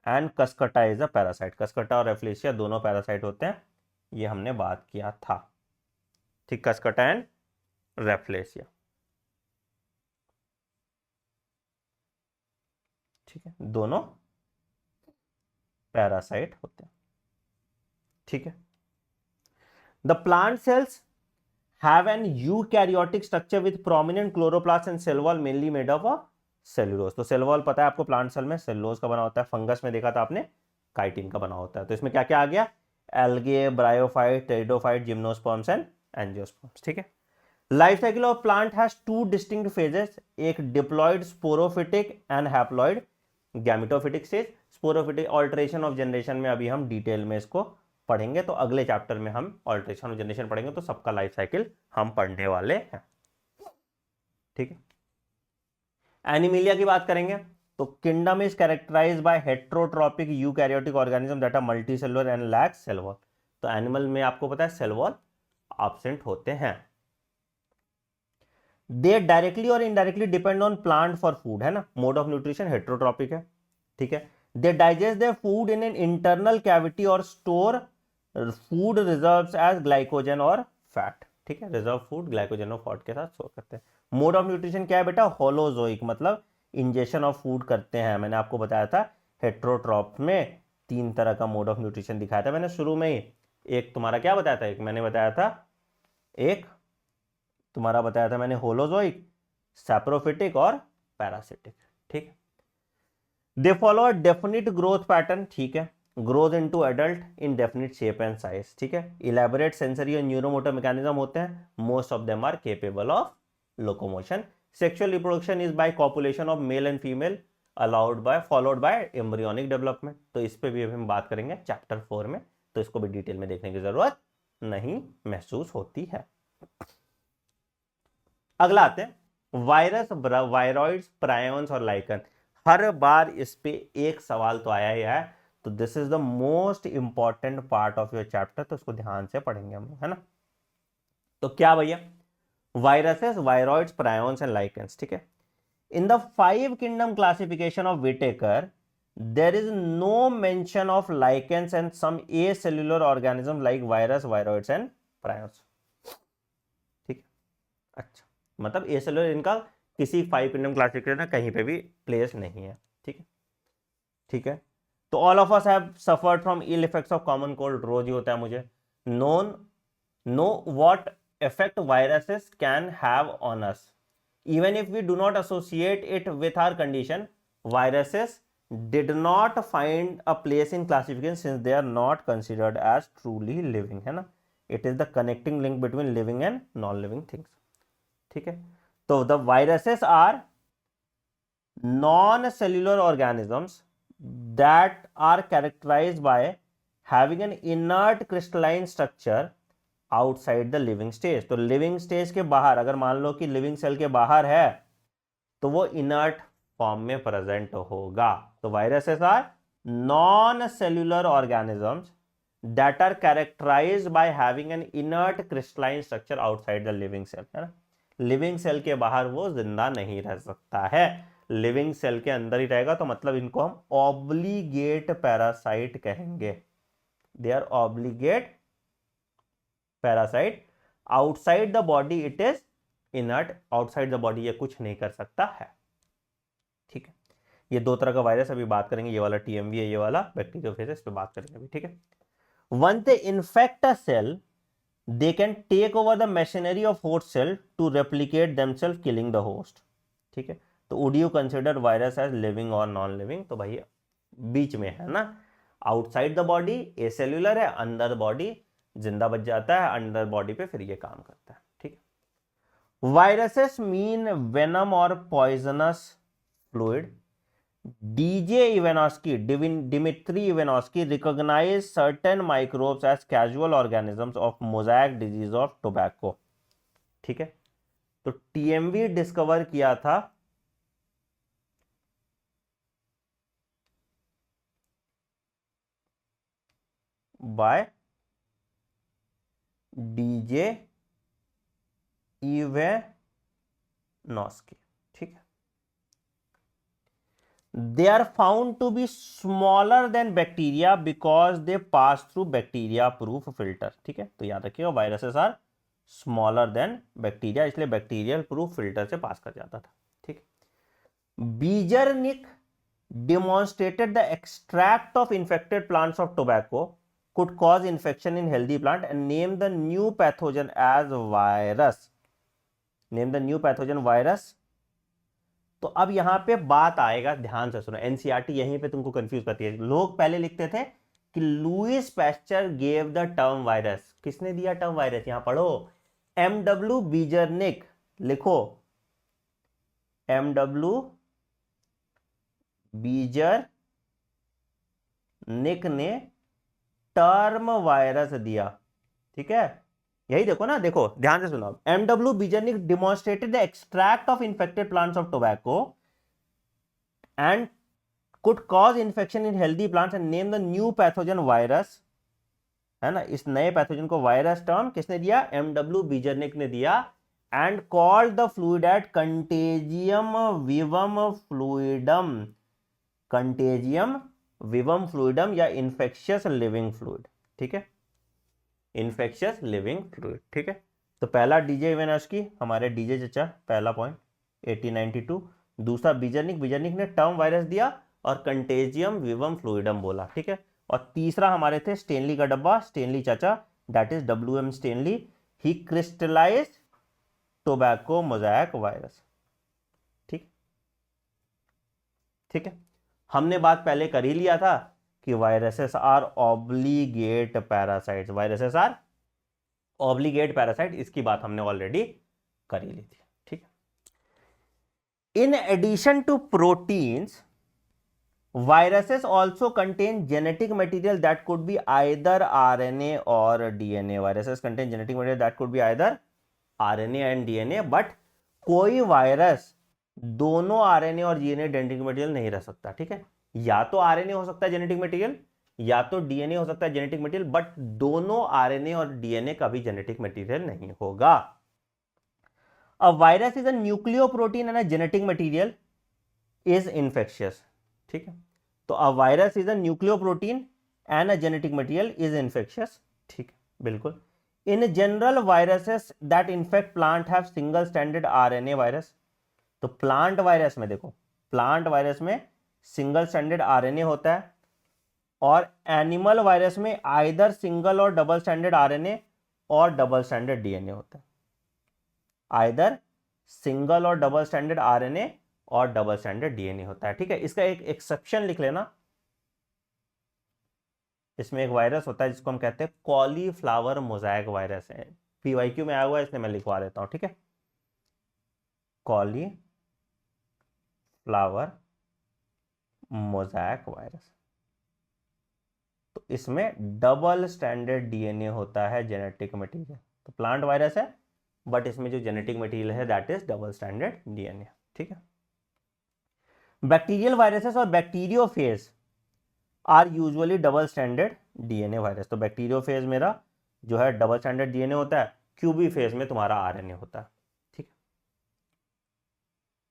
एंड कस्कटा इज अ पैरासाइट। कस्कटा और रेफ्लेशिया दोनों पैरासाइट होते हैं, ये हमने बात किया था, ठीक, कस्कटा एंड रेफ्लेशिया, ठीक है, दोनों पैरासाइट होते हैं, ठीक है। The plant cells have an eukaryotic structure with prominent chloroplast and cell wall mainly made up of cellulose। तो सेल वॉल पता है आपको, प्लांट सेल में सेलुलोज का बना होता है, फंगस में देखा था आपने काइटिन का बना होता है। तो इसमें क्या क्या आ गया, algae, bryophyte, pteridophyte, gymnosperms and angiosperms, ठीक है। Life cycle of plant has two distinct phases, एक diploid sporophytic and haploid gametophytic stage. Sporophytic alternation of generation में अभी हम डिटेल में इसको पढ़ेंगे, तो अगले चैप्टर में हम ऑल्टरेशन ऑफ जनरेशन पढ़ेंगे, तो सबका लाइफ साइकिल हम पढ़ने वाले हैं, ठीक है। एनिमिलिया की बात करेंगे तो kingdom is characterized by heterotrophic eukaryotic organism that are multicellular and lack cell wall. तो एनिमल में आपको पता है सेल वॉल एब्सेंट होते हैं। दे डायरेक्टली और indirectly depend on plant for food, है ना, मोड ऑफ न्यूट्रिशन हेट्रोट्रॉपिक है, ठीक है। They digest their food in an internal cavity और store food reserves as glycogen और फैट, ठीक है, रिजर्व फूड ग्लाइकोजन और फैट के साथ स्टोर करते हैं। मोड ऑफ न्यूट्रिशन क्या है बेटा, होलोजोइक, मतलब इंजेक्शन ऑफ फूड करते हैं। मैंने आपको बताया था हेट्रोट्रॉप में 3 तरह का मोड ऑफ न्यूट्रिशन दिखाया था मैंने शुरू में ही। एक तुम्हारा क्या बताया था, एक मैंने बताया था, एक तुम्हारा बताया था मैंने होलोजोइक, सैप्रोफिटिक और पैरासिटिक, ठीक। They follow a definite growth pattern, ठीक है, growth into adult in definite shape and size, ठीक है। इलेबोरेट सेंसरी और न्यूरोमोटर मैकेनिज्म होते हैं, most of them are capable of locomotion. Sexual reproduction is by copulation of male and female followed by embryonic development. तो इस पे भी हम बात करेंगे चैप्टर 4 में, तो इसको भी डिटेल में देखने की जरूरत नहीं महसूस होती है। अगला आते हैं वायरस, वायरॉइड्स, प्रायोन्स और लाइकन। हर बार इस पे एक सवाल तो आया ही है, तो this is the most important part of your chapter, तो इसको ध्यान से पढ़ेंगे हम, है ना। तो क्या भैया, viruses, viroids, prions and lichens, ठीक है। In the 5 kingdom classification of Whittaker there is no mention of lichens and some acellular organisms like virus, viroids and prions, ठीक है। अच्छा, मतलब एसेलुलर इनका किसी 5 किंगडम क्लासिफिकेशन में कहीं पे भी प्लेस नहीं है, ठीक है, ठीक है। तो all of us have suffered from ill effects of common cold, रोज ही होता है मुझे। Know what effect viruses can have on us even if we do not associate it with our condition. Viruses did not find a place in classification since they are not considered as truly living, है ना। It is the connecting link between living and non-living things, ठीक है। तो the viruses are non-cellular organisms that are characterized by having an inert crystalline structure outside the living stage. तो living stage के बाहर, अगर मान लो कि लिविंग सेल के बाहर है, तो वो इनर्ट फॉर्म में प्रेजेंट होगा। तो viruses are non cellular organisms that are characterized by having an inert crystalline structure outside the living cell, है ना। लिविंग सेल के बाहर वो जिंदा नहीं रह सकता है, लिविंग सेल के अंदर ही रहेगा। तो मतलब इनको हम ऑब्लिगेट पैरासाइट कहेंगे। They are obligate parasite, outside the body it is inert, outside the body ये कुछ नहीं कर सकता है, ठीक है। ये 2 तरह का वायरस अभी बात करेंगे, ये वाला टीएमवी है, ये वाला बैक्टीरियोफेज है, इस पे बात करेंगे अभी, ठीक है। Once they infect a cell they can take over the machinery of host cell to replicate themselves killing the host, ठीक है। तो would you consider virus as living और नॉन लिविंग? तो भाई बीच में है ना, आउटसाइड द बॉडी एसेल्युलर है, अंदर बॉडी जिंदा बच जाता है, अंडर बॉडी पे फिर ये काम करता है, ठीक है। वायरसेस मीन वेनम और poisonous fluid. DJ Ivanowsky, Dmitri Ivanowsky recognise certain microbes as causal organisms of mosaic disease of tobacco, ठीक है। तो टीएमवी डिस्कवर किया था बाय डीजे इवेनॉस्की, ठीक है। They are found to be smaller than bacteria because they pass through bacteria proof filter, ठीक है। तो याद रखिएगा viruses are smaller than bacteria, इसलिए बैक्टीरियल प्रूफ फिल्टर से पास कर जाता था, ठीक। बीजरनिक demonstrated the extract of infected plants of tobacco could cause infection in healthy plant and named the new pathogen as virus. Name the new pathogen virus. तो अब यहां पे बात आएगा, ध्यान से सुनो, एनसीईआरटी यहीं पे तुमको कंफ्यूज करती है। लोग पहले लिखते थे कि Louis Pasteur gave the term virus. किसने दिया टर्म वायरस? यहां पढ़ो, एमडब्ल्यू बीजरनिक, लिखो एमडब्ल्यू बीजर निक ने टर्म वायरस दिया, ठीक है। यही देखो ना, देखो ध्यान से सुनो। MW Beijerinck demonstrated the extract of infected plants of tobacco and could cause infection in healthy plants and name the new pathogen virus, है ना। इस नए पैथोजन को वायरस टर्म किसने दिया? एमडब्ल्यू बीजरनिक ने दिया। And called the fluid at contagium vivum fluidum, contagium vivum fluidum या इंफेक्शियस लिविंग फ्लूइड, ठीक है, इंफेक्शियस लिविंग फ्लूइड, ठीक है। तो पहला डीजे इवेनॉस्की, हमारे डीजे चचा, पहला पॉइंट 1892। दूसरा बीजरनिक, बीजरनिक ने टर्म वायरस दिया और कंटेजियम विवम फ्लूइडम बोला, ठीक है। और तीसरा हमारे थे स्टेनली का डब्बा, स्टेनली चाचा, that is WM Stanley, he crystallised tobacco mosaic virus, ठीक, ठीक है। हमने बात पहले कर ही लिया था कि viruses are obligate parasites, viruses are obligate parasite, इसकी बात हमने ऑलरेडी कर ही ली थी, ठीक है। In addition to proteins, viruses also contain genetic material that could be either RNA or DNA. Viruses contain genetic material that could be either RNA and DNA, but कोई virus दोनों RNA और DNA genetic material नहीं रह सकता, ठीक है। या तो RNA हो सकता है जेनेटिक मटेरियल, या तो DNA हो सकता है जेनेटिक मटेरियल, बट दोनों RNA और DNA का भी जेनेटिक मटेरियल नहीं होगा। A virus is a nucleoprotein and a genetic material is infectious, ठीक है। तो a virus is a nucleoprotein and a genetic material is infectious, ठीक है, बिल्कुल। In general viruses that infect plant have single standard RNA virus. तो plant virus में देखो, plant virus में सिंगल स्टैंडर्ड RNA होता है, और एनिमल वायरस में आइदर सिंगल और डबल स्टैंडर्ड RNA और डबल स्टैंडर्ड DNA होता है, आइदर सिंगल और डबल स्टैंडर्ड RNA और डबल स्टैंडर्ड DNA होता है, ठीक है। इसका एक एक्सेप्शन लिख लेना, इसमें एक वायरस होता है जिसको हम कहते हैं कॉलीफ्लावर मोज़ेक वायरस है। PYQ में आया हुआ है, इसलिए मैं लिखवा देता हूं, ठीक है। कॉलीफ्लावर मोज़ेक वायरस, तो इसमें डबल स्टैंडर्ड DNA होता है जेनेटिक मटेरियल। तो प्लांट वायरस है, बट इसमें जो जेनेटिक मटेरियल है that is double standard DNA, ठीक है। बैक्टीरियल वायरसेस और bacteriophage are usually double standard DNA virus. तो बैक्टीरियोफेज मेरा जो है डबल स्टैंडर्ड DNA होता है, क्यूबी फेज में तुम्हारा RNA होता है, ठीक है।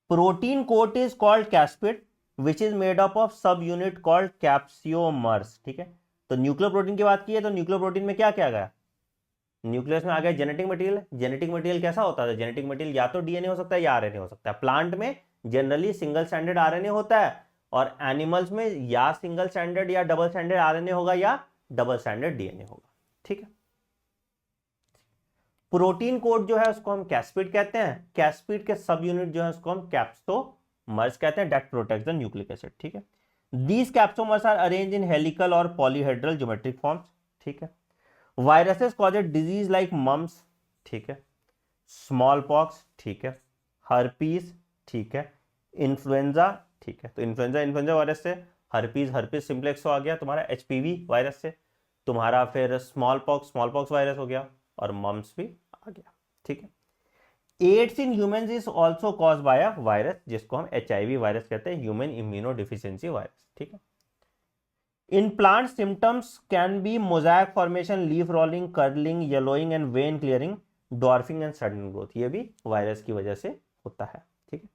Protein coat is called capsid which is made up of subunit called capsomeres, ठीक है। तो न्यूक्लियर प्रोटीन की बात की है, तो न्यूक्लियर प्रोटीन में क्या क्या गया? न्यूक्लियस में आ गया जेनेटिक मटेरियल। जेनेटिक मटेरियल कैसा होता है? जेनेटिक मटेरियल या तो DNA हो सकता है या RNA हो सकता है। प्लांट में जनरली सिंगल स्टैंडर्ड RNA होता है, और एनिमल्स में या सिंगल स्टैंडर्ड या डबल स्टैंडर्ड RNA होगा या डबल स्टैंडर्ड DNA होगा, ठीक है। प्रोटीन कोड जो है उसको हम कैस्पिड कहते हैं। कैस्पिड के सब यूनिट जो है उसको हम कैप्सोमर्स कहते हैं, that protect the nucleic acid, ठीक है। These capsomeres are arrange in helical और पॉलीहेड्रल ज्योमेट्रिक फॉर्म्स, ठीक है। Viruses cause disease like mumps, ठीक है, स्मॉल पॉक्स, ठीक है, हर्पीज, ठीक है, इन्फ्लुएंजा, ठीक है। तो इन्फ्लुएंजा वायरस से, हर्पीज सिंप्लेक्स आ गया तुम्हारा, HPV वायरस से तुम्हारा, फिर स्मॉल पॉक्स वायरस हो गया, और मम्स भी आ गया, ठीक है। AIDS in humans is also cause by a virus, जिसको हम HIV वायरस कहते हैं, ह्यूमन इम्यूनो डिफिशियंसी वायरस, ठीक है। In plant symptoms can be Mosaic formation, leaf rolling, curling, yellowing and when clearing, dwarfing and sudden growth. ये भी virus की वजह से होता है। ठीक है,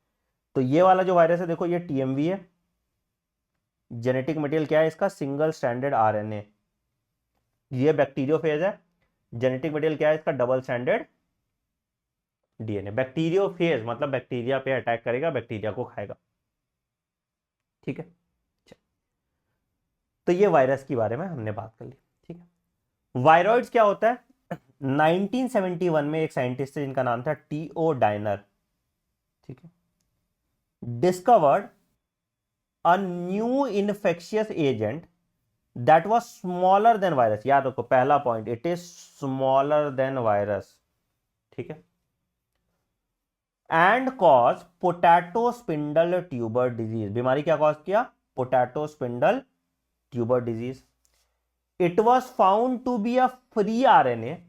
तो ये वाला जो वायरस है देखो, ये टीएमवी है। जेनेटिक मटेरियल क्या है इसका? Single standard RNA. ये बैक्टीरियोफेज है। जेनेटिक मटेरियल क्या है इसका? Double standard DNA. बैक्टीरियोफेज मतलब बैक्टीरिया पे अटैक करेगा, बैक्टीरिया को खाएगा। ठीक है, तो ये वायरस के बारे में हमने बात कर ली। ठीक है, वायरॉइड्स क्या होता है? 1971 में एक साइंटिस्ट है जिनका नाम था टीओ डायनर, ठीक है, discovered a new infectious agent that was smaller than virus. याद रखो पहला point, it is smaller than virus. ठीक है, and cause potato spindle tuber disease. बीमारी क्या कॉज किया? Potato spindle tuber disease. It was found to be a free RNA.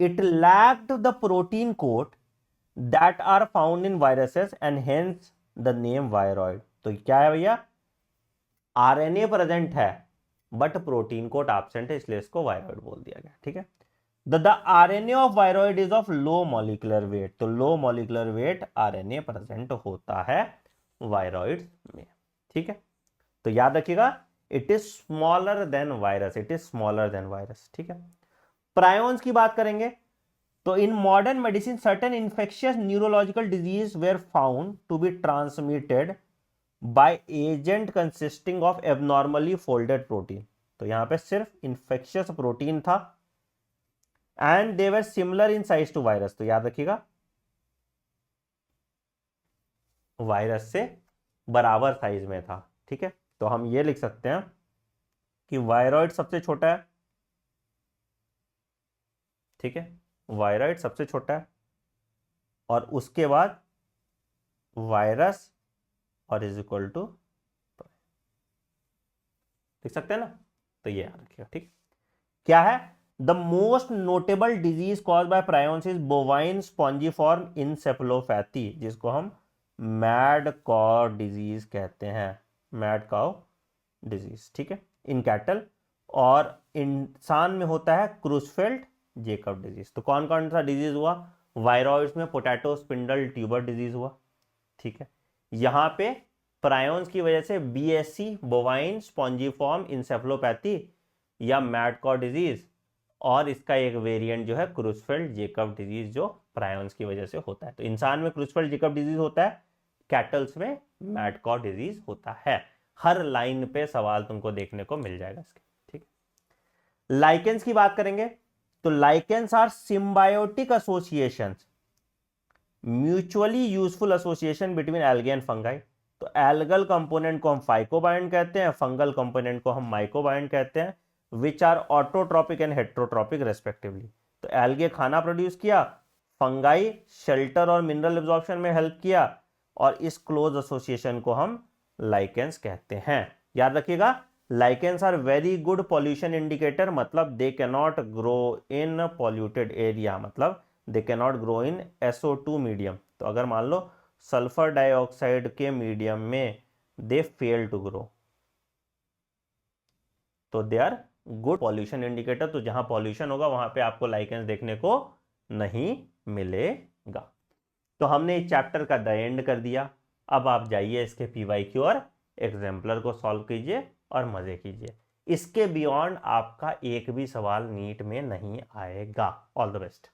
It lacked the protein coat that are found in viruses and hence the name viroid. तो क्या है भैया? RNA present है but protein coat absent है, इसलिए इसको viroid बोल दिया गया। ठीक है, the RNA of viroid is of low molecular weight. तो low molecular weight RNA present होता है वायरॉइड में। ठीक है, तो याद रखिएगा it is smaller than virus, it is smaller than virus. ठीक है, प्रायोन्स की बात करेंगे तो in modern medicine certain infectious neurological disease were found to be transmitted by agent consisting of abnormally folded protein. तो यहां पे सिर्फ इन्फेक्शियस प्रोटीन था and they were similar in size to virus. तो याद रखिएगा वायरस से बराबर साइज में था। ठीक है, तो हम ये लिख सकते हैं कि वायरॉइड सबसे छोटा है। ठीक है, वायरॉइड सबसे छोटा है और उसके बाद वायरस और इज इक्वल टू लिख सकते हैं ना। तो ये याद रखिएगा। ठीक, क्या है? The most notable disease cause by prions is bovine spongiform encephalopathy, जिसको हम मैड कॉ डिजीज कहते हैं, मैड काउ डिजीज। ठीक है, इन कैटल। और इंसान में होता है क्रूसफेल्ड जेकब डिजीज। तो कौन कौन सा डिजीज हुआ? वायरॉइड्स में पोटैटो स्पिंडल ट्यूबर डिजीज हुआ। ठीक है, यहां पे प्रायोन्स की वजह से बीएससी बोवाइन स्पॉन्जिफॉर्म इंसेफलोपैथी या मैड कॉ डिजीज, और इसका एक वेरिएंट जो है क्रूसफेल्ड जेकब डिजीज, जो प्रायोन्स की वजह से होता है। तो इंसान में क्रूसफेल्ड जेकब डिजीज होता है, कैटल्स में मैड कॉ डिजीज होता है। हर लाइन पे सवाल तुमको देखने को मिल जाएगा इसके। ठीक, लाइकेंस की बात करेंगे तो lichens are symbiotic associations, mutually useful association between algae and fungi. तो एल्गल कंपोनेंट को हम फाइकोबाइंड कहते हैं, फंगल कंपोनेंट को हम माइकोबाइंड कहते हैं, which are autotrophic and heterotrophic respectively. तो एल्गे खाना प्रोड्यूस किया, फंगाई शेल्टर और मिनरल एब्जॉर्प्शन में हेल्प किया, और इस क्लोज एसोसिएशन को हम लाइकेंस कहते हैं। याद रखिएगा lichens are very good pollution indicator, मतलब they can not grow in polluted area, मतलब they can not grow in SO2 medium. तो अगर मान लो सल्फर डाइऑक्साइड के मीडियम में दे फेल टू ग्रो, तो they are good pollution indicator. तो जहां पॉल्यूशन होगा वहां पे आपको लाइकेंस देखने को नहीं मिलेगा। तो हमने इस चैप्टर का द एंड कर दिया। अब आप जाइए इसके PYQ और एग्जाम्पलर को सॉल्व कीजिए और मजे कीजिए। इसके बियॉन्ड आपका एक भी सवाल नीट में नहीं आएगा। All the best.